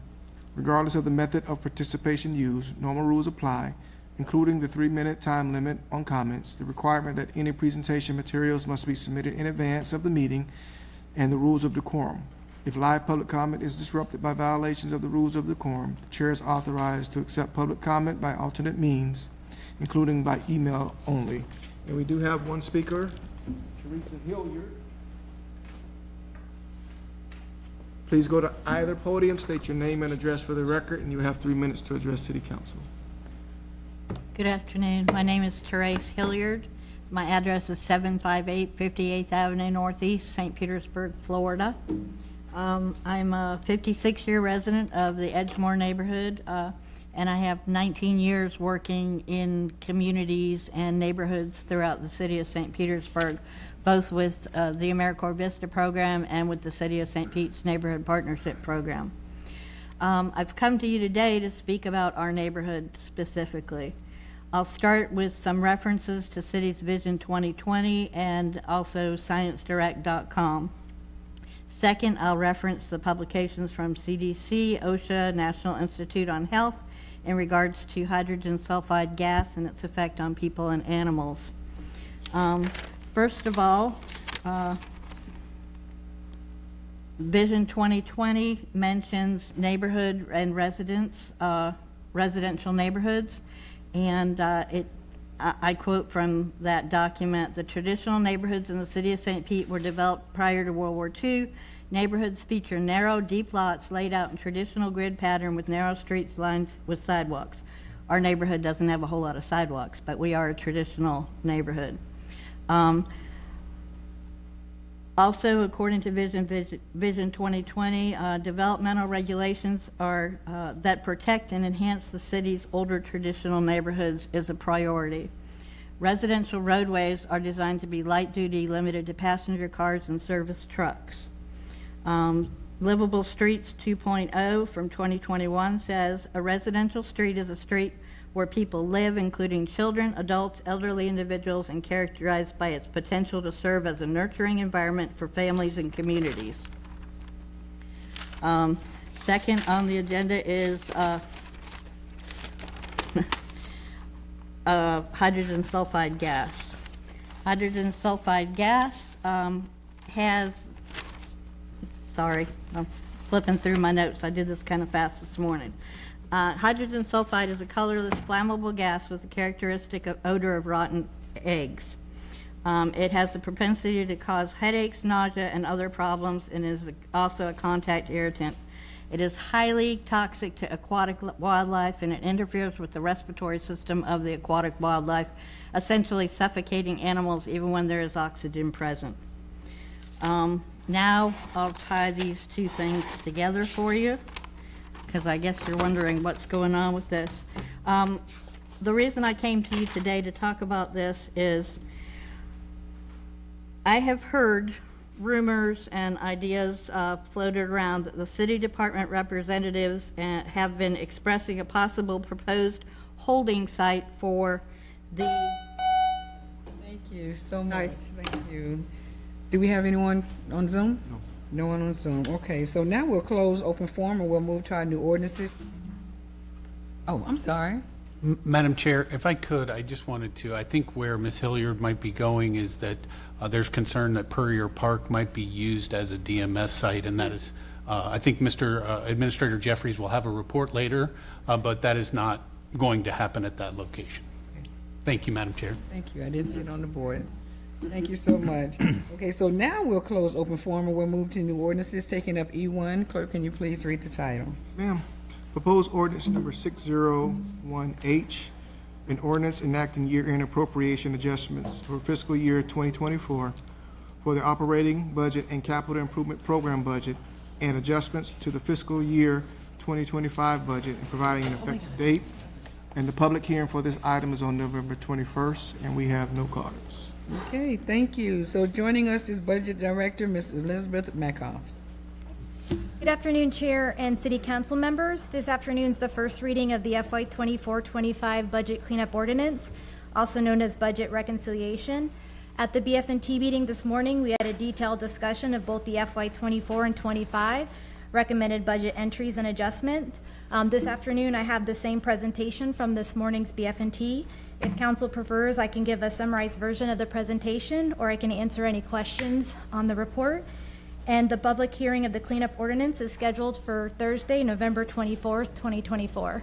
Regardless of the method of participation used, normal rules apply, including the 3-minute time limit on comments, the requirement that any presentation materials must be submitted in advance of the meeting, and the rules of decorum. If live public comment is disrupted by violations of the rules of decorum, the chair is authorized to accept public comment by alternate means, including by email only. And we do have one speaker, Teresa Hilliard. Please go to either podium, state your name and address for the record, and you have 3 minutes to address City Council. Good afternoon. My name is Therese Hilliard. My address is 758 58th Avenue Northeast, St. Petersburg, Florida. I'm a 56-year resident of the Edgemore neighborhood, and I have 19 years working in communities and neighborhoods throughout the city of St. Petersburg, both with the AmeriCorps Vista program and with the City of St. Pete's Neighborhood Partnership Program. I've come to you today to speak about our neighborhood specifically. I'll start with some references to City's Vision 2020 and also ScienceDirect.com. Second, I'll reference the publications from CDC, OSHA, National Institute on Health in regards to hydrogen sulfide gas and its effect on people and animals. First of all, Vision 2020 mentions neighborhood and residential neighborhoods, and I quote from that document: "The traditional neighborhoods in the city of St. Pete were developed prior to World War II. Neighborhoods feature narrow, deep lots laid out in traditional grid pattern with narrow streets lined with sidewalks." Our neighborhood doesn't have a whole lot of sidewalks, but we are a traditional neighborhood. Also, according to Vision 2020, developmental regulations are that protect and enhance the city's older traditional neighborhoods is a priority. Residential roadways are designed to be light-duty, limited to passenger cars and service trucks. Livable Streets 2.0 from 2021 says, "A residential street is a street where people live, including children, adults, elderly individuals, and characterized by its potential to serve as a nurturing environment for families and communities." Second on the agenda is hydrogen sulfide gas. Hydrogen sulfide gas has, sorry, I'm flipping through my notes. I did this kind of fast this morning. Hydrogen sulfide is a colorless, flammable gas with the characteristic odor of rotten eggs. It has the propensity to cause headaches, nausea, and other problems, and is also a contact irritant. It is highly toxic to aquatic wildlife, and it interferes with the respiratory system of the aquatic wildlife, essentially suffocating animals even when there is oxygen present. Now I'll tie these two things together for you, because I guess you're wondering what's going on with this. The reason I came to you today to talk about this is I have heard rumors and ideas floated around that the city department representatives have been expressing a possible proposed holding site for the... Thank you so much. Thank you. Do we have anyone on Zoom? No. No one on Zoom. Okay, so now we'll close open forum and we'll move to our new ordinances. Oh, I'm sorry. Madam Chair, if I could, I just wanted to, I think where Ms. Hilliard might be going is that there's concern that Puryear Park might be used as a DMS site, and that is, I think Mr. Administrator Jeffries will have a report later, but that is not going to happen at that location. Okay. Thank you, Madam Chair. Thank you. I didn't see it on the board. Thank you so much. Okay, so now we'll close open forum and we'll move to new ordinances, taking up E1. Clerk, can you please read the title? Ma'am, proposed ordinance number 601H, an ordinance enacting year-end appropriation adjustments for fiscal year 2024 for the operating budget and capital improvement program budget and adjustments to the fiscal year 2025 budget and providing an effective date. And the public hearing for this item is on November 21st, and we have no cards. Okay, thank you. So joining us is Budget Director, Ms. Elizabeth Mackhoffs. Good afternoon, Chair and City Council members. This afternoon's the first reading of the FY 24-25 Budget Cleanup Ordinance, also known as Budget Reconciliation. At the BF&T meeting this morning, we had a detailed discussion of both the FY 24 and 25 recommended budget entries and adjustment. This afternoon, I have the same presentation from this morning's BF&T. If council prefers, I can give a summarized version of the presentation, or I can answer any questions on the report. And the public hearing of the cleanup ordinance is scheduled for Thursday, November 24th, 2024.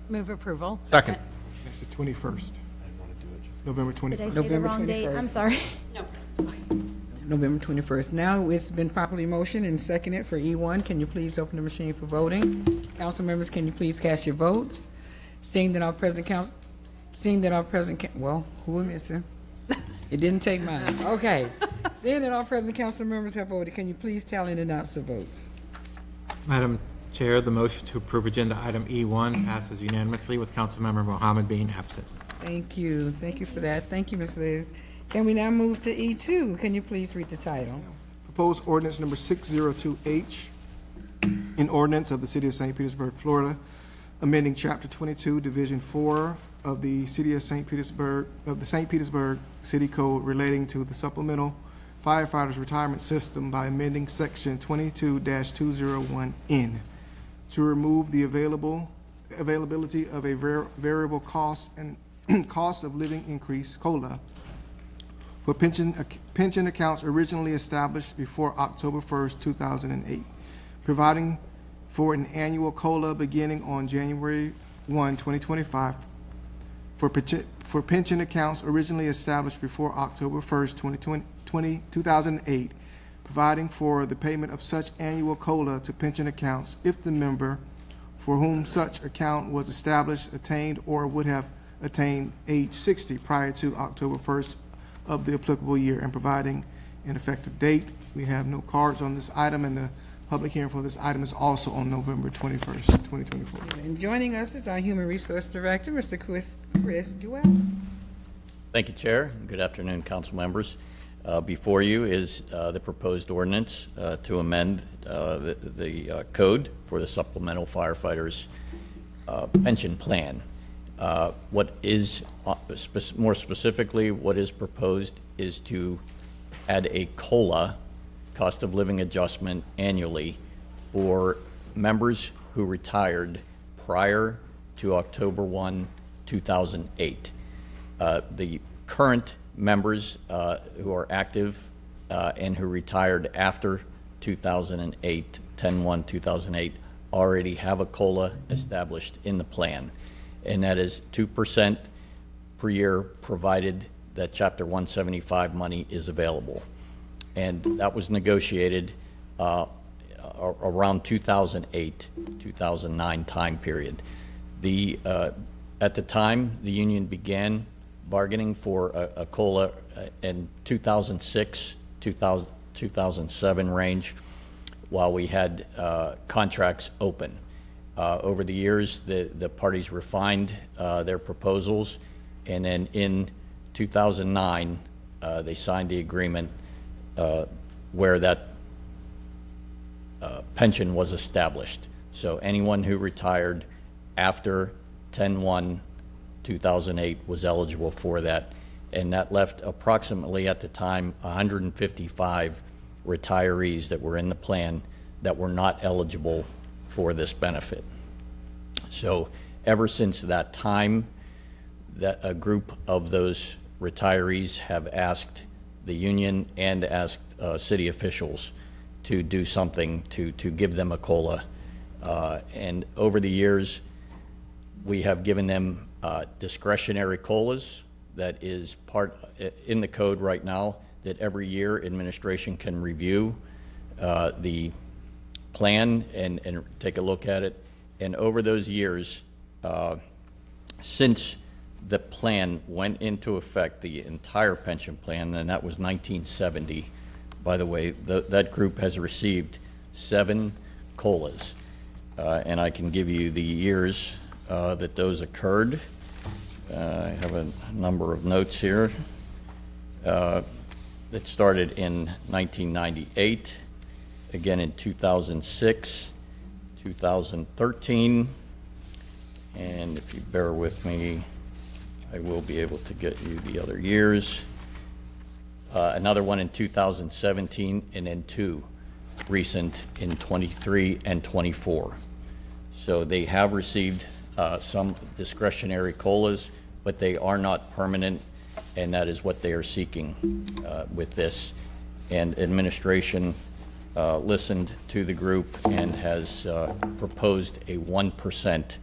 Move approval. Second. That's the 21st. November 21st. Did I say the wrong date? I'm sorry. No. November 21st. Now it's been properly motioned and seconded for E1. Can you please open the machine for voting? Council members, can you please cast your votes? Seeing that our present well, who am I missing? It didn't take mine. Okay. Seeing that all present council members have voted, can you please tally and announce the votes? Madam Chair, the motion to approve agenda item E1 passes unanimously with Councilmember Mohammed being absent. Thank you. Thank you for that. Thank you, Ms. Liz. Can we now move to E2? Can you please read the title? Proposed ordinance number 602H, an ordinance of the City of St. Petersburg, Florida, amending Chapter 22, Division 4 of the City of St. Petersburg, of the St. Petersburg City Code relating to the supplemental firefighters retirement system by amending Section 22-201N to remove the availability of a variable cost and cost of living increase, COLA, for pension accounts originally established before October 1st, 2008, providing for an annual COLA beginning on January 1, 2025 for pension accounts originally established before October 1st, 2008, providing for the payment of such annual COLA to pension accounts if the member for whom such account was established attained or would have attained age 60 prior to October 1st of the applicable year, and providing an effective date. We have no cards on this item, and the public hearing for this item is also on November 21st, 2024. And joining us is our Human Resource Director, Mr. Chris Duell. Thank you, Chair. Good afternoon, council members. Before you is the proposed ordinance to amend the code for the supplemental firefighters pension plan. What is more specifically, what is proposed is to add a COLA, cost of living adjustment, annually for members who retired prior to October 1, 2008. The current members who are active and who retired after 2008, 10/1/2008, already have a COLA established in the plan, and that is 2% per year, provided that Chapter 175 money is available. And that was negotiated around 2008, 2009 time period. At the time, the union began bargaining for a COLA in 2006, 2007 range, while we had contracts open. Over the years, the parties refined their proposals, and then in 2009, they signed the agreement where that pension was established. So anyone who retired after 10/1/2008 was eligible for that, and that left approximately at the time 155 retirees that were in the plan that were not eligible for this benefit. So ever since that time, that a group of those retirees have asked the union and asked city officials to do something to give them a COLA. And over the years, we have given them discretionary COLAs that is part in the code right now, that every year administration can review the plan and take a look at it. And over those years, since the plan went into effect, the entire pension plan, and that was 1970, by the way, that group has received 7 COLAs. And I can give you the years that those occurred. I have a number of notes here. It started in 1998, again in 2006, 2013, and if you bear with me, I will be able to get you the other years. Another one in 2017, and then 2 recent in 23 and 24. So they have received some discretionary COLAs, but they are not permanent, and that is what they are seeking with this. And administration listened to the group and has proposed a 1%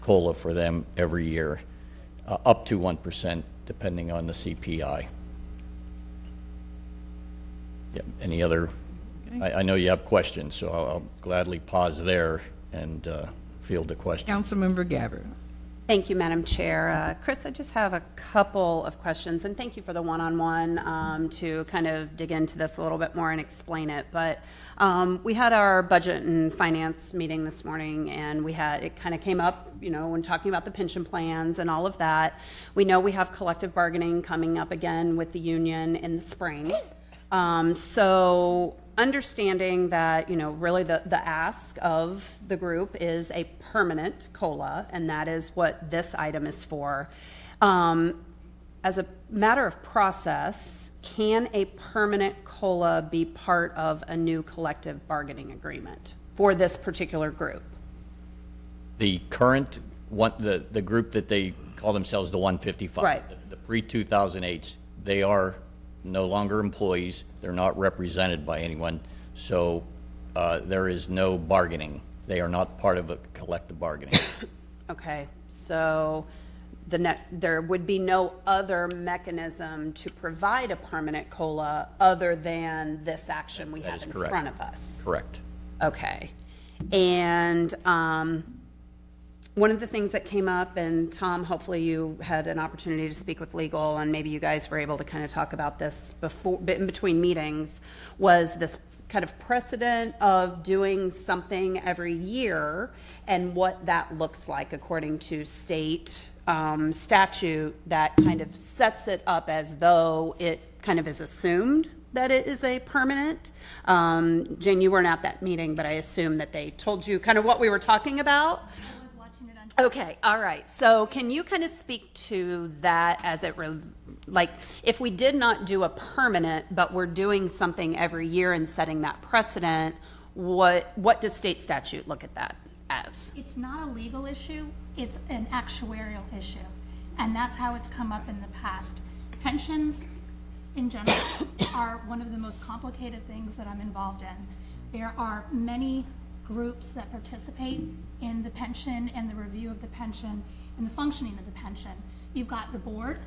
COLA for them every year, up to 1% depending on the CPI. Yep. Any other? I know you have questions, so I'll gladly pause there and field the question. Councilmember Gabbard. Thank you, Madam Chair. Chris, I just have a couple of questions, and thank you for the one-on-one to kind of dig into this a little bit more and explain it. But we had our budget and finance meeting this morning, and it kind of came up, when talking about the pension plans and all of that. We know we have collective bargaining coming up again with the union in the spring. So understanding that, really the ask of the group is a permanent COLA, and that is what this item is for. As a matter of process, can a permanent COLA be part of a new collective bargaining agreement for this particular group? The current one, the group that they call themselves the 155, right. the pre-2008s, they are no longer employees. They're not represented by anyone. So there is no bargaining. They are not part of a collective bargaining. Okay, so there would be no other mechanism to provide a permanent COLA other than this action we have in front of us. Correct. Okay. And one of the things that came up, and Tom, hopefully you had an opportunity to speak with legal, and maybe you guys were able to kind of talk about this before, in between meetings, was this kind of precedent of doing something every year and what that looks like according to state statute that kind of sets it up as though it kind of is assumed that it is a permanent. Jane, you weren't at that meeting, but I assume that they told you kind of what we were talking about. I was watching it on TV. Okay, all right. So can you kind of speak to that as it, like, if we did not do a permanent, but we're doing something every year and setting that precedent, what does state statute look at that as? It's not a legal issue, it's an actuarial issue. And that's how it's come up in the past. Pensions, in general, are one of the most complicated things that I'm involved in. There are many groups that participate in the pension and the review of the pension and the functioning of the pension. You've got the board,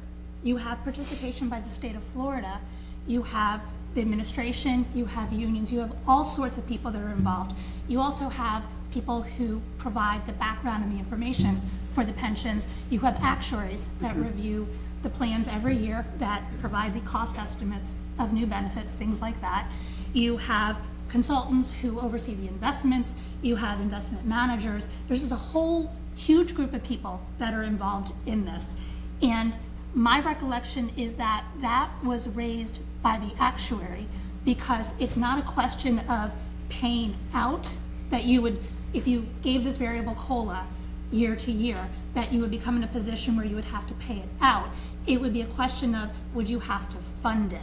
you have participation by the state of Florida, you have the administration, you have unions, you have all sorts of people that are involved. You also have people who provide the background and the information for the pensions. You have actuaries that review the plans every year that provide the cost estimates of new benefits, things like that. You have consultants who oversee the investments. You have investment managers. There's just a whole huge group of people that are involved in this. And my recollection is that that was raised by the actuary because it's not a question of paying out, that you would, if you gave this variable COLA year to year, that you would become in a position where you would have to pay it out. It would be a question of, would you have to fund it?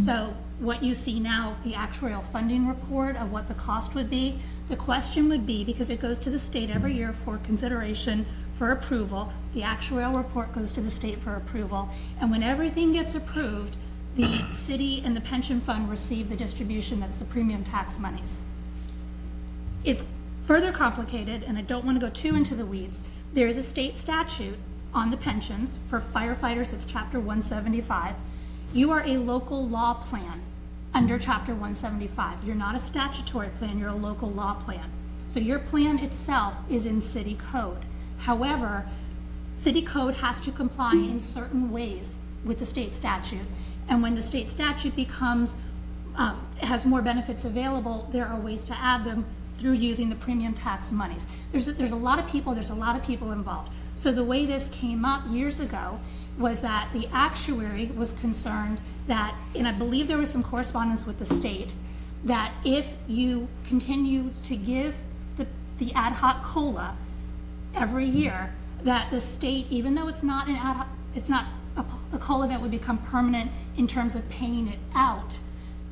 So what you see now, the actuarial funding report of what the cost would be, the question would be, because it goes to the state every year for consideration for approval, the actuarial report goes to the state for approval, and when everything gets approved, the city and the pension fund receive the distribution, that's the premium tax monies. It's further complicated, and I don't want to go too into the weeds. There is a state statute on the pensions. For firefighters, it's Chapter 175. You are a local law plan under Chapter 175. You're not a statutory plan, you're a local law plan. So your plan itself is in city code. However, city code has to comply in certain ways with the state statute. And when the state statute becomes, has more benefits available, there are ways to add them through using the premium tax monies. There's a lot of people involved. So the way this came up years ago was that the actuary was concerned that, and I believe there was some correspondence with the state, that if you continue to give the ad hoc COLA every year, that the state, even though it's not an ad hoc, it's not a COLA that would become permanent in terms of paying it out,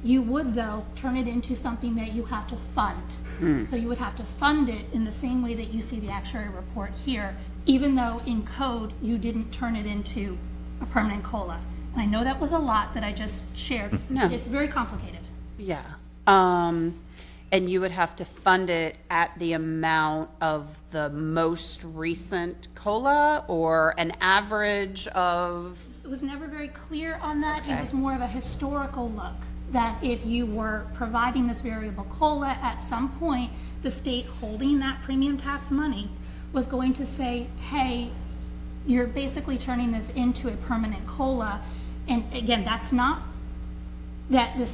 you would, though, turn it into something that you have to fund. So you would have to fund it in the same way that you see the actuary report here, even though in code you didn't turn it into a permanent COLA. And I know that was a lot that I just shared. No. It's very complicated. Yeah. And you would have to fund it at the amount of the most recent COLA or an average of? It was never very clear on that. Okay. It was more of a historical look. that if you were providing this variable COLA, at some point, the state holding that premium tax money was going to say, hey, you're basically turning this into a permanent COLA. And again, that's not that the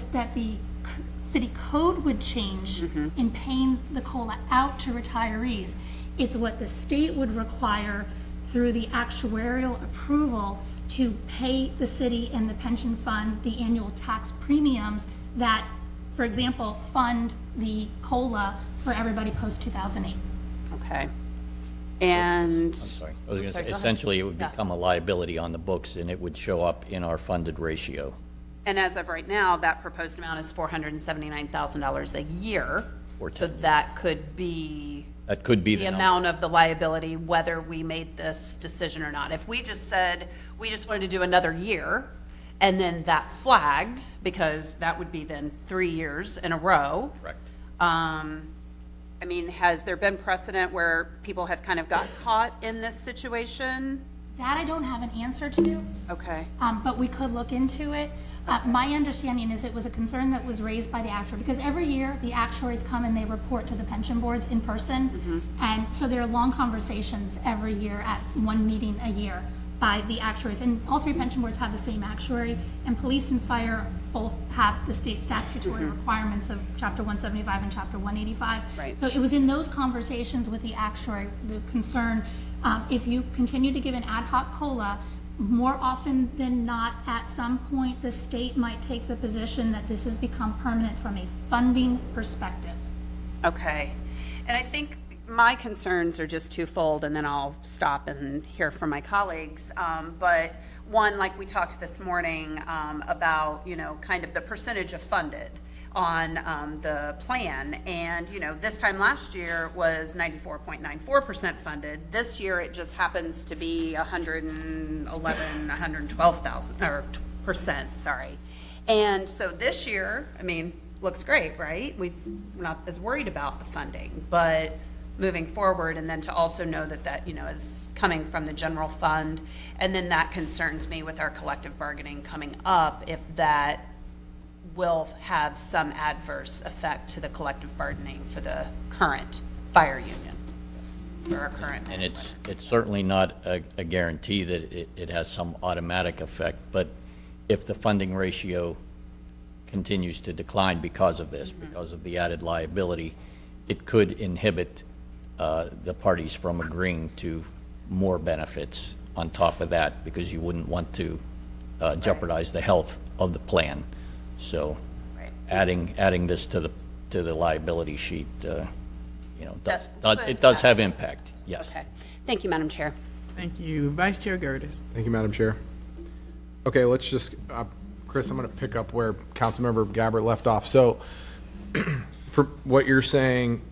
city code would change in paying the COLA out to retirees. It's what the state would require through the actuarial approval to pay the city and the pension fund the annual tax premiums that, for example, fund the COLA for everybody post 2008. Okay. And I'm sorry. I was going to say, essentially, it would become a liability on the books, and it would show up in our funded ratio. And as of right now, that proposed amount is $479,000 a year. So that could be the amount of the liability, whether we made this decision or not. If we just said we just wanted to do another year, and then that flagged, because that would be then 3 years in a row. Correct. I mean, has there been precedent where people have kind of got caught in this situation? That I don't have an answer to. Okay. But we could look into it. My understanding is it was a concern that was raised by the actuary, because every year the actuaries come and they report to the pension boards in person. And so there are long conversations every year at one meeting a year by the actuaries. And all three pension boards have the same actuary, and police and fire both have the state statutory requirements of Chapter 175 and Chapter 185. Right. So it was in those conversations with the actuary, the concern, if you continue to give an ad hoc COLA, more often than not, at some point, the state might take the position that this has become permanent from a funding perspective. Okay. And I think my concerns are just twofold, and then I'll stop and hear from my colleagues. But one, like we talked this morning about, you know, kind of the percentage of funded on the plan. And, you know, this time last year was 94.94% funded. This year it just happens to be 112,000 or percent, sorry. And so this year, I mean, looks great, right? We're not as worried about the funding, but moving forward, and then to also know that, you know, is coming from the general fund. And then that concerns me with our collective bargaining coming up, if that will have some adverse effect to the collective bargaining for the current fire union, for our current. And it's certainly not a guarantee that it has some automatic effect, but if the funding ratio continues to decline because of this, because of the added liability, it could inhibit the parties from agreeing to more benefits on top of that, because you wouldn't want to jeopardize the health of the plan. So adding this to the liability sheet, you know, it does have impact, yes. Okay. Thank you, Madam Chair. Thank you. Vice Chair Gertis. Thank you, Madam Chair. Okay, let's just, Chris, I'm going to pick up where Councilmember Gabbard left off. So for what you're saying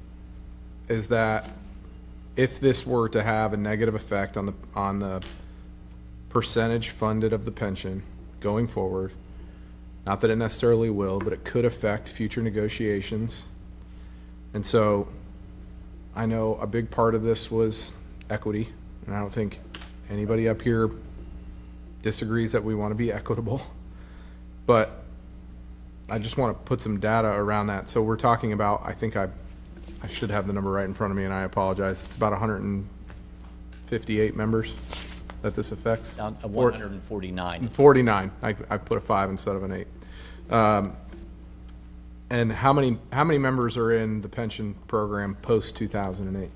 is that if this were to have a negative effect on the percentage funded of the pension going forward, not that it necessarily will, but it could affect future negotiations. And so I know a big part of this was equity, and I don't think anybody up here disagrees that we want to be equitable. But I just want to put some data around that. So we're talking about, I think I should have the number right in front of me, and I apologize. It's about 158 members that this affects. Down 149. 49. I put a 5 instead of an 8. And how many members are in the pension program post 2008?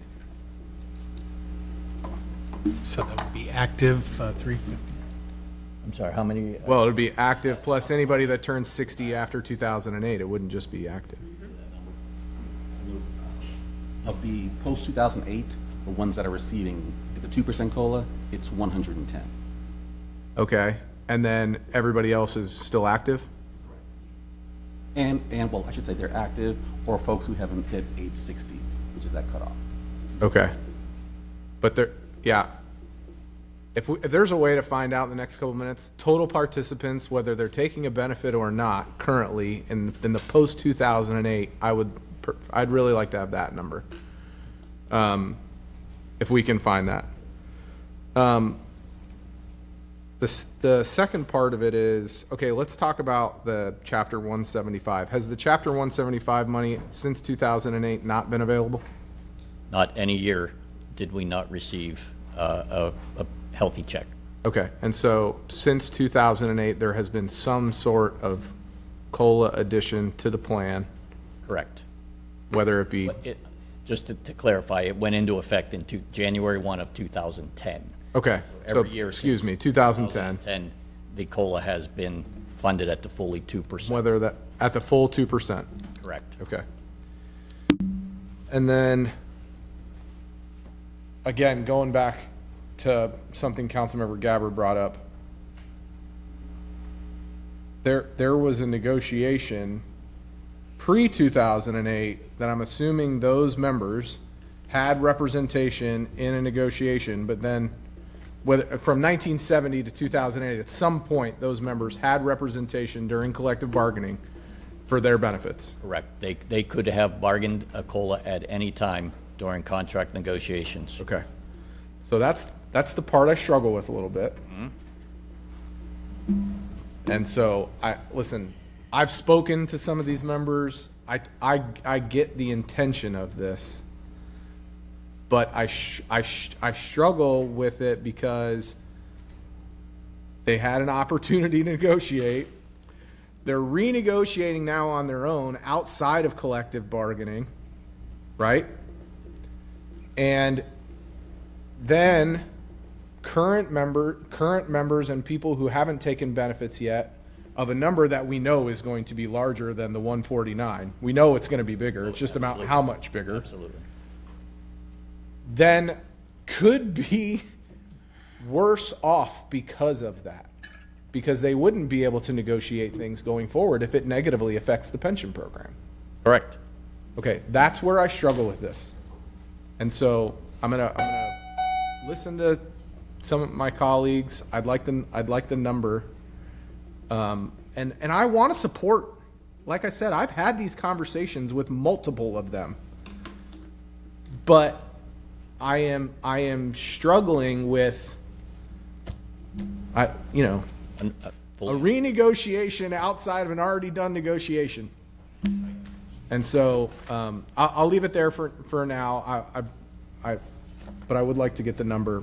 So that would be active 350. I'm sorry, how many? Well, it would be active plus anybody that turns 60 after 2008. It wouldn't just be active. Of the post-2008, the ones that are receiving the 2% COLA, it's 110. Okay. And then everybody else is still active? And well, I should say they're active, or folks who haven't hit age 60, which is that cutoff. Okay. But yeah. If there's a way to find out in the next couple of minutes, total participants, whether they're taking a benefit or not currently in the post-2008, I'd really like to have that number. If we can find that. The second part of it is, okay, let's talk about the Chapter 175. Has the Chapter 175 money since 2008 not been available? Not any year did we not receive a healthy check. Okay, and so since 2008, there has been some sort of COLA addition to the plan, Correct. whether it be, Just to clarify, it went into effect in January 1 of 2010. okay, so, Every year excuse since me, 2010, 2010, the COLA has been funded at the fully 2%. whether that, at the full 2%? Correct. Okay. And then, again, going back to something Councilmember Gabbard brought up, there was a negotiation pre-2008 that I'm assuming those members had representation in a negotiation, but then whether from 1970 to 2008, at some point, those members had representation during collective bargaining for their benefits. Correct. They could have bargained a COLA at any time during contract negotiations. Okay. So that's the part I struggle with a little bit. And so listen, I've spoken to some of these members. I get the intention of this, but I struggle with it because they had an opportunity to negotiate. They're renegotiating now on their own outside of collective bargaining, right? And then current members and people who haven't taken benefits yet of a number that we know is going to be larger than the 149. We know it's going to be bigger. It's just about how much bigger. Absolutely. Then could be worse off because of that. Because they wouldn't be able to negotiate things going forward if it negatively affects the pension program. Correct. Okay, that's where I struggle with this. And so I'm gonna listen to some of my colleagues. I'd like the number. And I want to support, like I said, I've had these conversations with multiple of them. But I am struggling with a renegotiation outside of an already done negotiation. And so I'll leave it there for now. But I would like to get the number.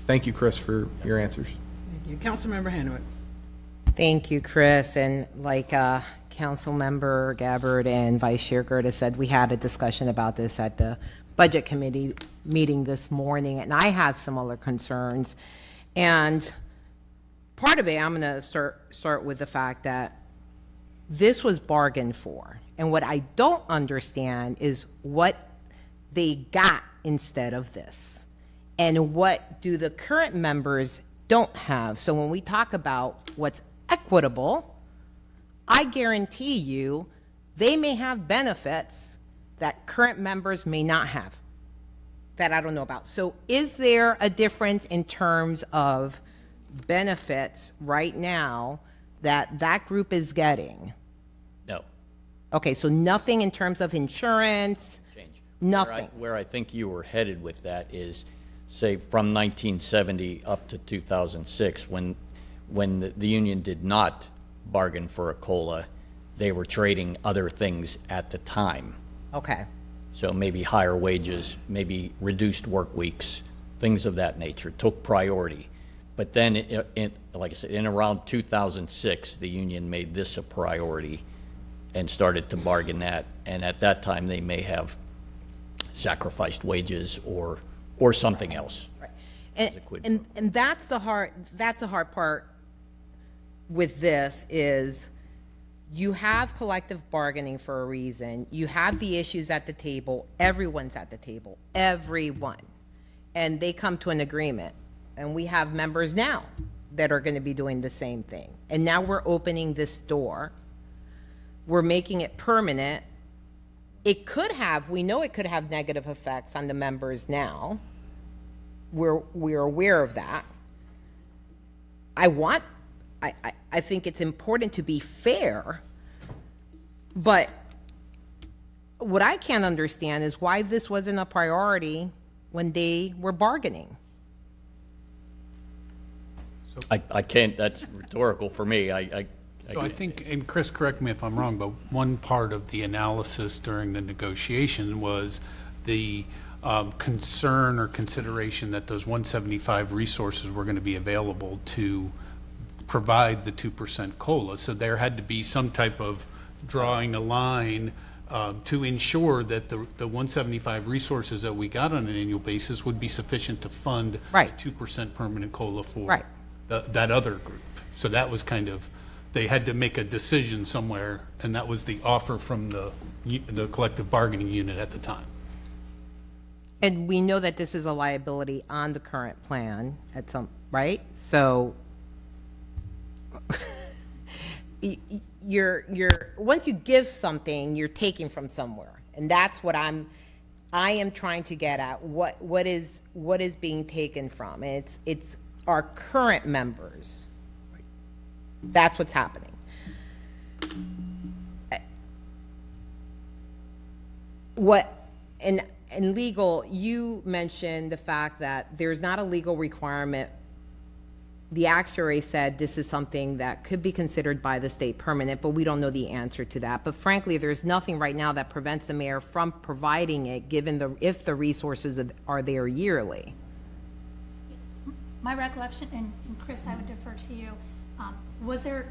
Thank you, Chris, for your answers. Thank you. Councilmember Hanowitz. Thank you, Chris. And like Councilmember Gabbard and Vice Chair Gerda said, we had a discussion about this at the Budget Committee meeting this morning, and I have similar concerns. And part of it, I'm going to start with the fact that this was bargained for. And what I don't understand is what they got instead of this. And what do the current members don't have? So when we talk about what's equitable, I guarantee you they may have benefits that current members may not have, that I don't know about. So is there a difference in terms of benefits right now that group is getting? No. Okay, so nothing in terms of insurance? Change. Nothing. Where I think you were headed with that is, say, from 1970 up to 2006, when the union did not bargain for a COLA, they were trading other things at the time. Okay. So maybe higher wages, maybe reduced work weeks, things of that nature took priority. But then, like I said, in around 2006, the union made this a priority and started to bargain that. And at that time, they may have sacrificed wages or something else. Right. And that's the hard part with this is you have collective bargaining for a reason. You have the issues at the table. Everyone's at the table. Everyone. And they come to an agreement. And we have members now that are going to be doing the same thing. And now we're opening this door. We're making it permanent. It could have, we know it could have negative effects on the members now. We're aware of that. I think it's important to be fair, but what I can't understand is why this wasn't a priority when they were bargaining. I can't, that's rhetorical for me. So I think, and Chris, correct me if I'm wrong, but one part of the analysis during the negotiation was the concern or consideration that those 175 resources were going to be available to provide the 2% COLA. So there had to be some type of drawing a line to ensure that the 175 resources that we got on an annual basis would be sufficient to fund Right. the 2% permanent COLA for Right. that other group. So that was kind of, they had to make a decision somewhere, and that was the offer from the collective bargaining unit at the time. And we know that this is a liability on the current plan at some, right? So you're once you give something, you're taking from somewhere. And that's what I am trying to get at. What is being taken from? It's our current members. That's what's happening. In legal, you mentioned the fact that there's not a legal requirement. The actuary said this is something that could be considered by the state permanent, but we don't know the answer to that. But frankly, there's nothing right now that prevents the mayor from providing it, given if the resources are there yearly. My recollection, and Chris, I would defer to you,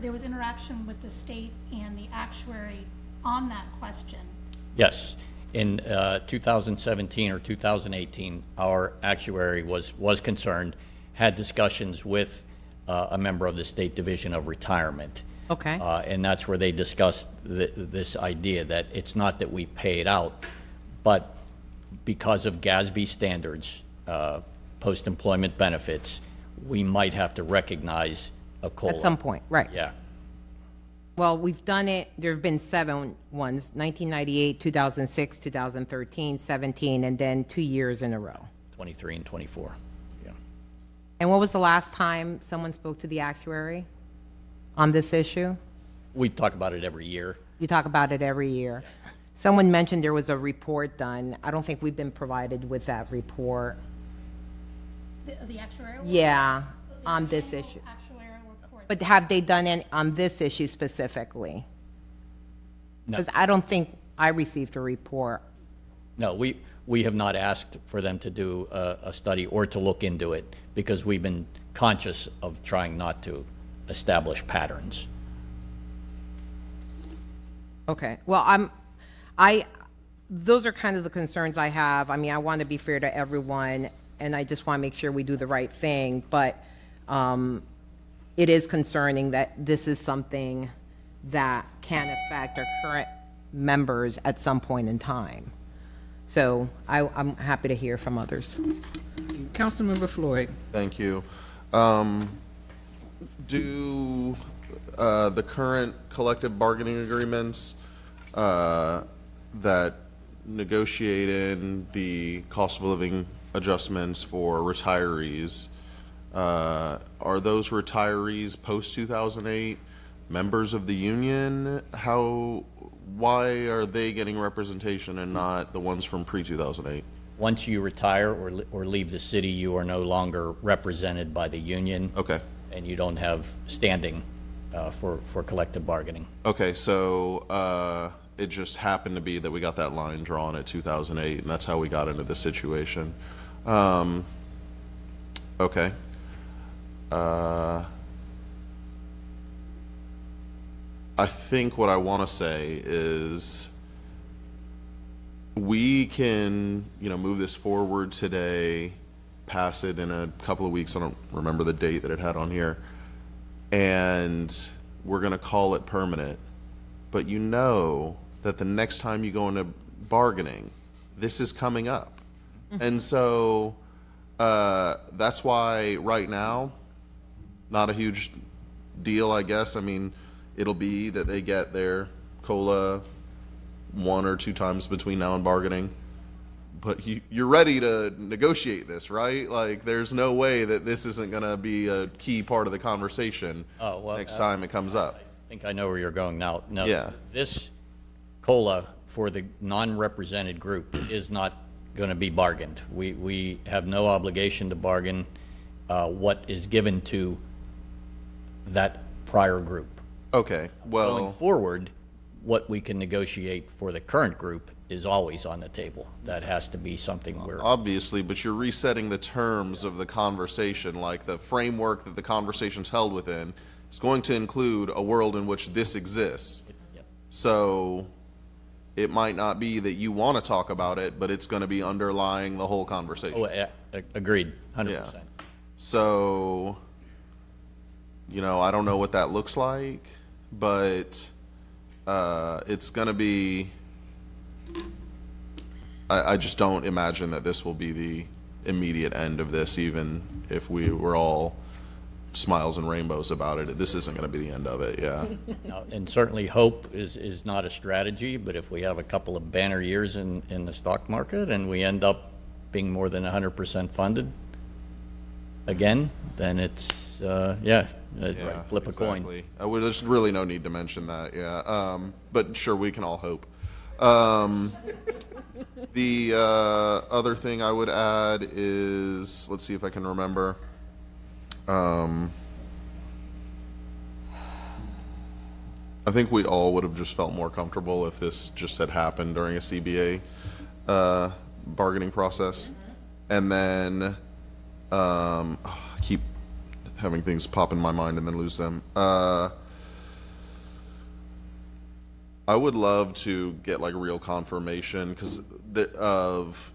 there was interaction with the state and the actuary on that question? Yes. In 2017 or 2018, our actuary was concerned, had discussions with a member of the State Division of Retirement. Okay. And that's where they discussed this idea that it's not that we pay it out, but because of GASB standards, post-employment benefits, we might have to recognize a COLA. At some point, right. Yeah. Well, we've done it. There have been 7 ones, 1998, 2006, 2013, 17, and then 2 years in a row. 23 and 24. Yeah. And what was the last time someone spoke to the actuary on this issue? We talk about it every year. You talk about it every year. Someone mentioned there was a report done. I don't think we've been provided with that report. The actuarial? Yeah, on this issue. But have they done it on this issue specifically? No. Because I don't think I received a report. No, we have not asked for them to do a study or to look into it because we've been conscious of trying not to establish patterns. Okay. Well, those are kind of the concerns I have. I mean, I want to be fair to everyone, and I just want to make sure we do the right thing. But it is concerning that this is something that can affect our current members at some point in time. So I'm happy to hear from others. Councilmember Floyd. Thank you. Do the current collective bargaining agreements that negotiate in the cost of living adjustments for retirees, are those retirees post-2008 members of the union? Why are they getting representation and not the ones from pre-2008? Once you retire or leave the city, you are no longer represented by the union. Okay. And you don't have standing for collective bargaining. Okay, so it just happened to be that we got that line drawn at 2008, and that's how we got into this situation. Okay. I think what I want to say is we can, move this forward today, pass it in a couple of weeks. I don't remember the date that it had on here. And we're going to call it permanent. But you know that the next time you go into bargaining, this is coming up. Mm-hmm. And so that's why right now, not a huge deal, I guess. I mean, it'll be that they get their COLA 1 or 2 times between now and bargaining. But you're ready to negotiate this, right? Like, there's no way that this isn't going to be a key part of the conversation next time it comes up. I think I know where you're going now. No, yeah. This COLA for the non-represented group is not going to be bargained. We have no obligation to bargain what is given to that prior group. Okay, well. Going forward, what we can negotiate for the current group is always on the table. That has to be something where. Obviously, but you're resetting the terms of the conversation, like the framework that the conversation's held within is going to include a world in which this exists. Yep. So it might not be that you want to talk about it, but it's going to be underlying the whole conversation. Oh, agreed, 100%. Yeah. So, I don't know what that looks like, but it's going to be. I just don't imagine that this will be the immediate end of this, even if we were all smiles and rainbows about it. This isn't going to be the end of it, yeah. No, and certainly hope is not a strategy, but if we have a couple of banner years in the stock market and we end up being more than 100% funded again, then it's, flip a coin. Exactly. There's really no need to mention that, yeah. But sure, we can all hope. The other thing I would add is, let's see if I can remember. I think we all would have just felt more comfortable if this just had happened during a CBA bargaining process. And then I keep having things pop in my mind and then lose them. I would love to get like real confirmation because of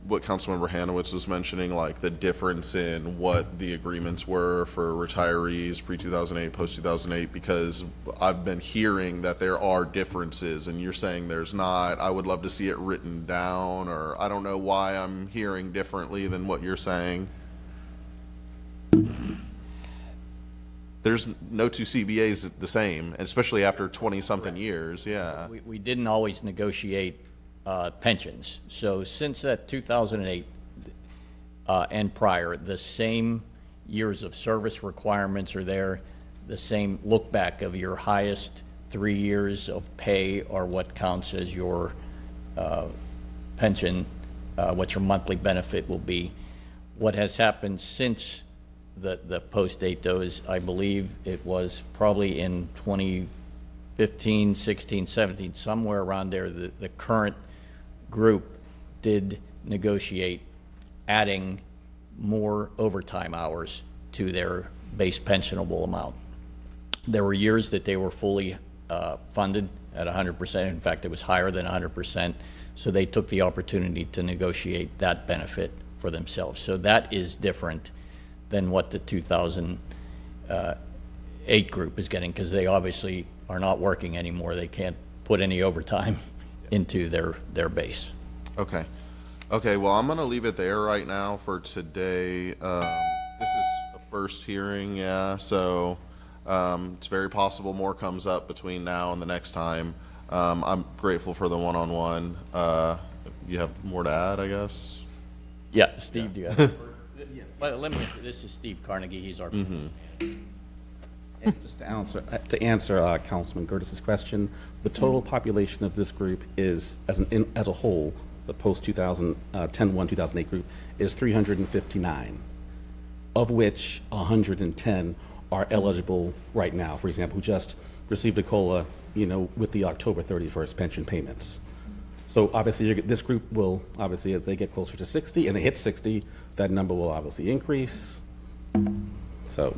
what Councilmember Hanowitz was mentioning, like the difference in what the agreements were for retirees pre-2008, post-2008, because I've been hearing that there are differences and you're saying there's not. I would love to see it written down, or I don't know why I'm hearing differently than what you're saying. There's no two CBAs the same, especially after 20-something years, yeah. We didn't always negotiate pensions. So since that 2008 and prior, the same years of service requirements are there, the same look back of your highest 3 years of pay are what counts as your pension, what your monthly benefit will be. What has happened since the post-date those, I believe it was probably in 2015, 16, 17, somewhere around there, the current group did negotiate adding more overtime hours to their base pensionable amount. There were years that they were fully funded at 100%. In fact, it was higher than 100%. So they took the opportunity to negotiate that benefit for themselves. So that is different than what the 2008 group is getting, because they obviously are not working anymore. They can't put any overtime into their base. Okay, well, I'm going to leave it there right now for today. This is a first hearing, yeah, so it's very possible more comes up between now and the next time. I'm grateful for the one-on-one. You have more to add, I guess? Yeah, Steve, do you have? Yes. Well, this is Steve Carnegie. He's our. And just to answer Councilman Gertis's question, the total population of this group is, as a whole, the post-2010-2008 group is 359, of which 110 are eligible right now. For example, who just received a COLA, with the October 31st pension payments. So obviously, this group will, obviously, as they get closer to 60 and they hit 60, that number will obviously increase. So.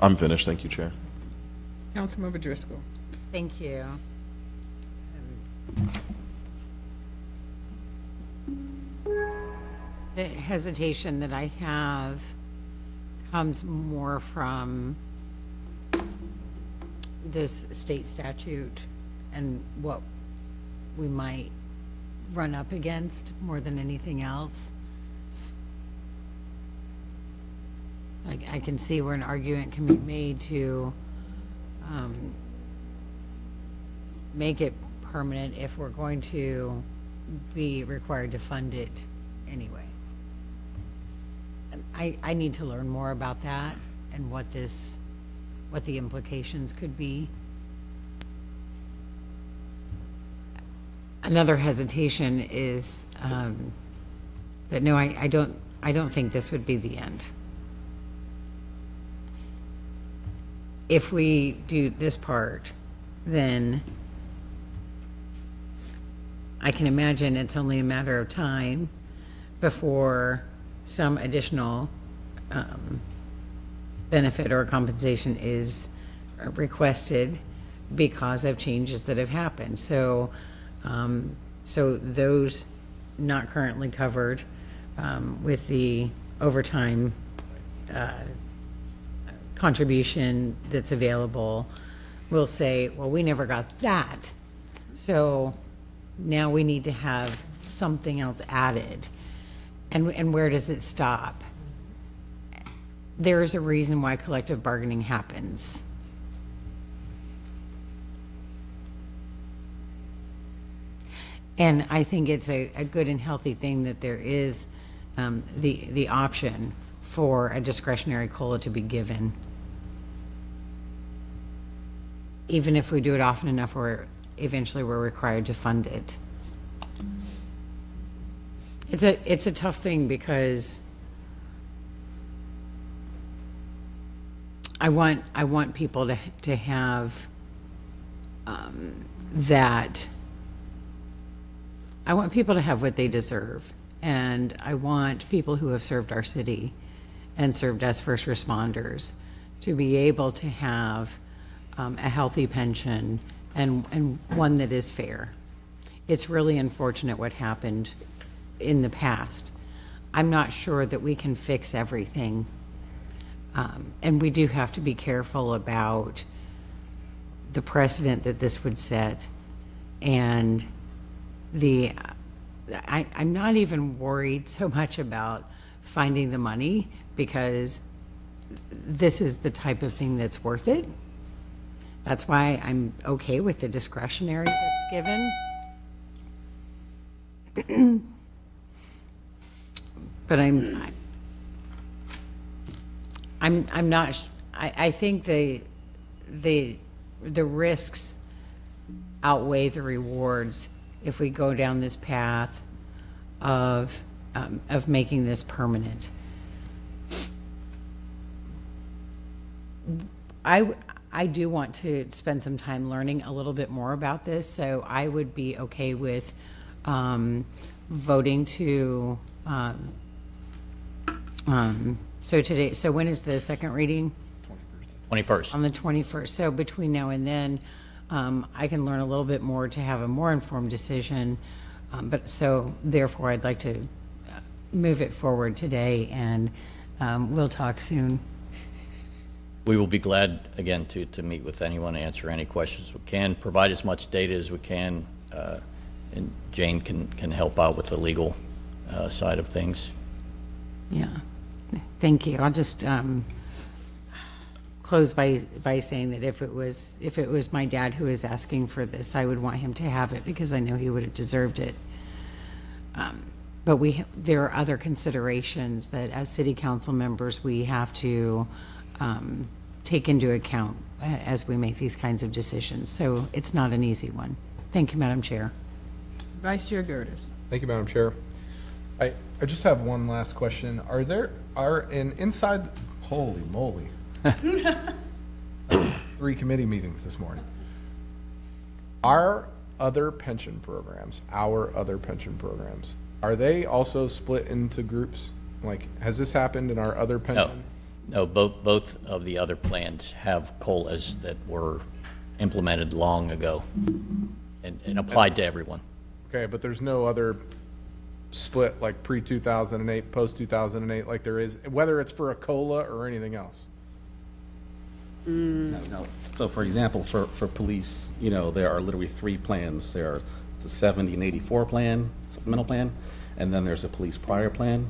I'm finished. Thank you, Chair. Councilmember Driscoll. Thank you. The hesitation that I have comes more from this state statute and what we might run up against more than anything else. Like, I can see where an argument can be made to make it permanent if we're going to be required to fund it anyway. And I need to learn more about that and what the implications could be. Another hesitation is that no, I I don't think this would be the end. If we do this part, then I can imagine it's only a matter of time before some additional benefit or compensation is requested because of changes that have happened. So, so those not currently covered with the overtime contribution that's available will say, well, we never got that. So now we need to have something else added. And where does it stop? There is a reason why collective bargaining happens. And I think it's a good and healthy thing that there is the option for a discretionary COLA to be given. Even if we do it often enough where eventually we're required to fund it. It's a tough thing because I want people to have that. I want people to have what they deserve, and I want people who have served our city and served as first responders to be able to have a healthy pension and one that is fair. It's really unfortunate what happened in the past. I'm not sure that we can fix everything, and we do have to be careful about the precedent that this would set. And I'm not even worried so much about finding the money, because this is the type of thing that's worth it. That's why I'm okay with the discretionary that's given. But I'm not. I think the risks outweigh the rewards if we go down this path of making this permanent. I do want to spend some time learning a little bit more about this, so I would be okay with voting to. So today, so when is the second reading? 21st. On the 21st. So between now and then, I can learn a little bit more to have a more informed decision. But so therefore, I'd like to move it forward today, and we'll talk soon. We will be glad, again, to meet with anyone, answer any questions we can, provide as much data as we can, and Jane can help out with the legal side of things. Yeah, thank you. I'll just close by saying that if it was my dad who was asking for this, I would want him to have it because I know he would have deserved it. But there are other considerations that as city council members we have to take into account as we make these kinds of decisions. So it's not an easy one. Thank you, Madam Chair. Vice Chair Gertis. Thank you, Madam Chair. I just have one last question. Inside, holy moly, 3 committee meetings this morning. Our other pension programs, are they also split into groups? Like, has this happened in our other pension? No, both of the other plans have COLAs that were implemented long ago and applied to everyone. Okay, but there's no other split like pre-2008, post-2008 like there is, whether it's for a COLA or anything else? No. So for example, for police, there are literally 3 plans. It's a 70 and 84 plan, supplemental plan, and then there's a police prior plan,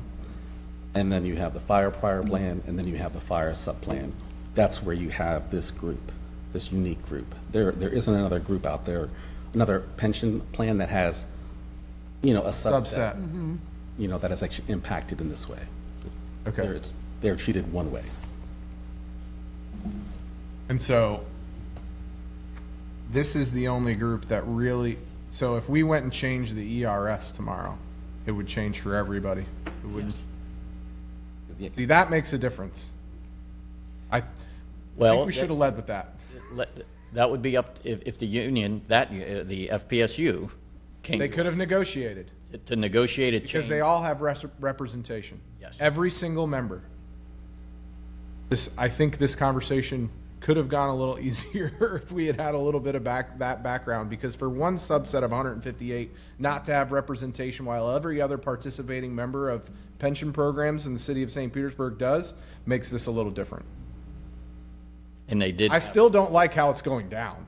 and then you have the fire prior plan, and then you have the fire sub plan. That's where you have this group, this unique group. There isn't another group out there, another pension plan that has, a subset. Mm-hmm. That is actually impacted in this way. Okay. They're treated one way. And so this is the only group that really, so if we went and changed the ERS tomorrow, it would change for everybody. It would. See, that makes a difference. I think we should have led with that. That would be up, if the union, the FPSU came. They could have negotiated. To negotiate a change. Because they all have representation. Yes. Every single member. I think this conversation could have gone a little easier if we had had a little bit of that background, because for one subset of 158 not to have representation while every other participating member of pension programs in the city of St. Petersburg does, makes this a little different. And they did. I still don't like how it's going down,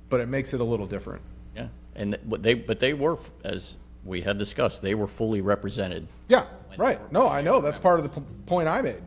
but it makes it a little different. Yeah, and but they were, as we had discussed, they were fully represented. Yeah, right. No, I know. That's part of the point I made.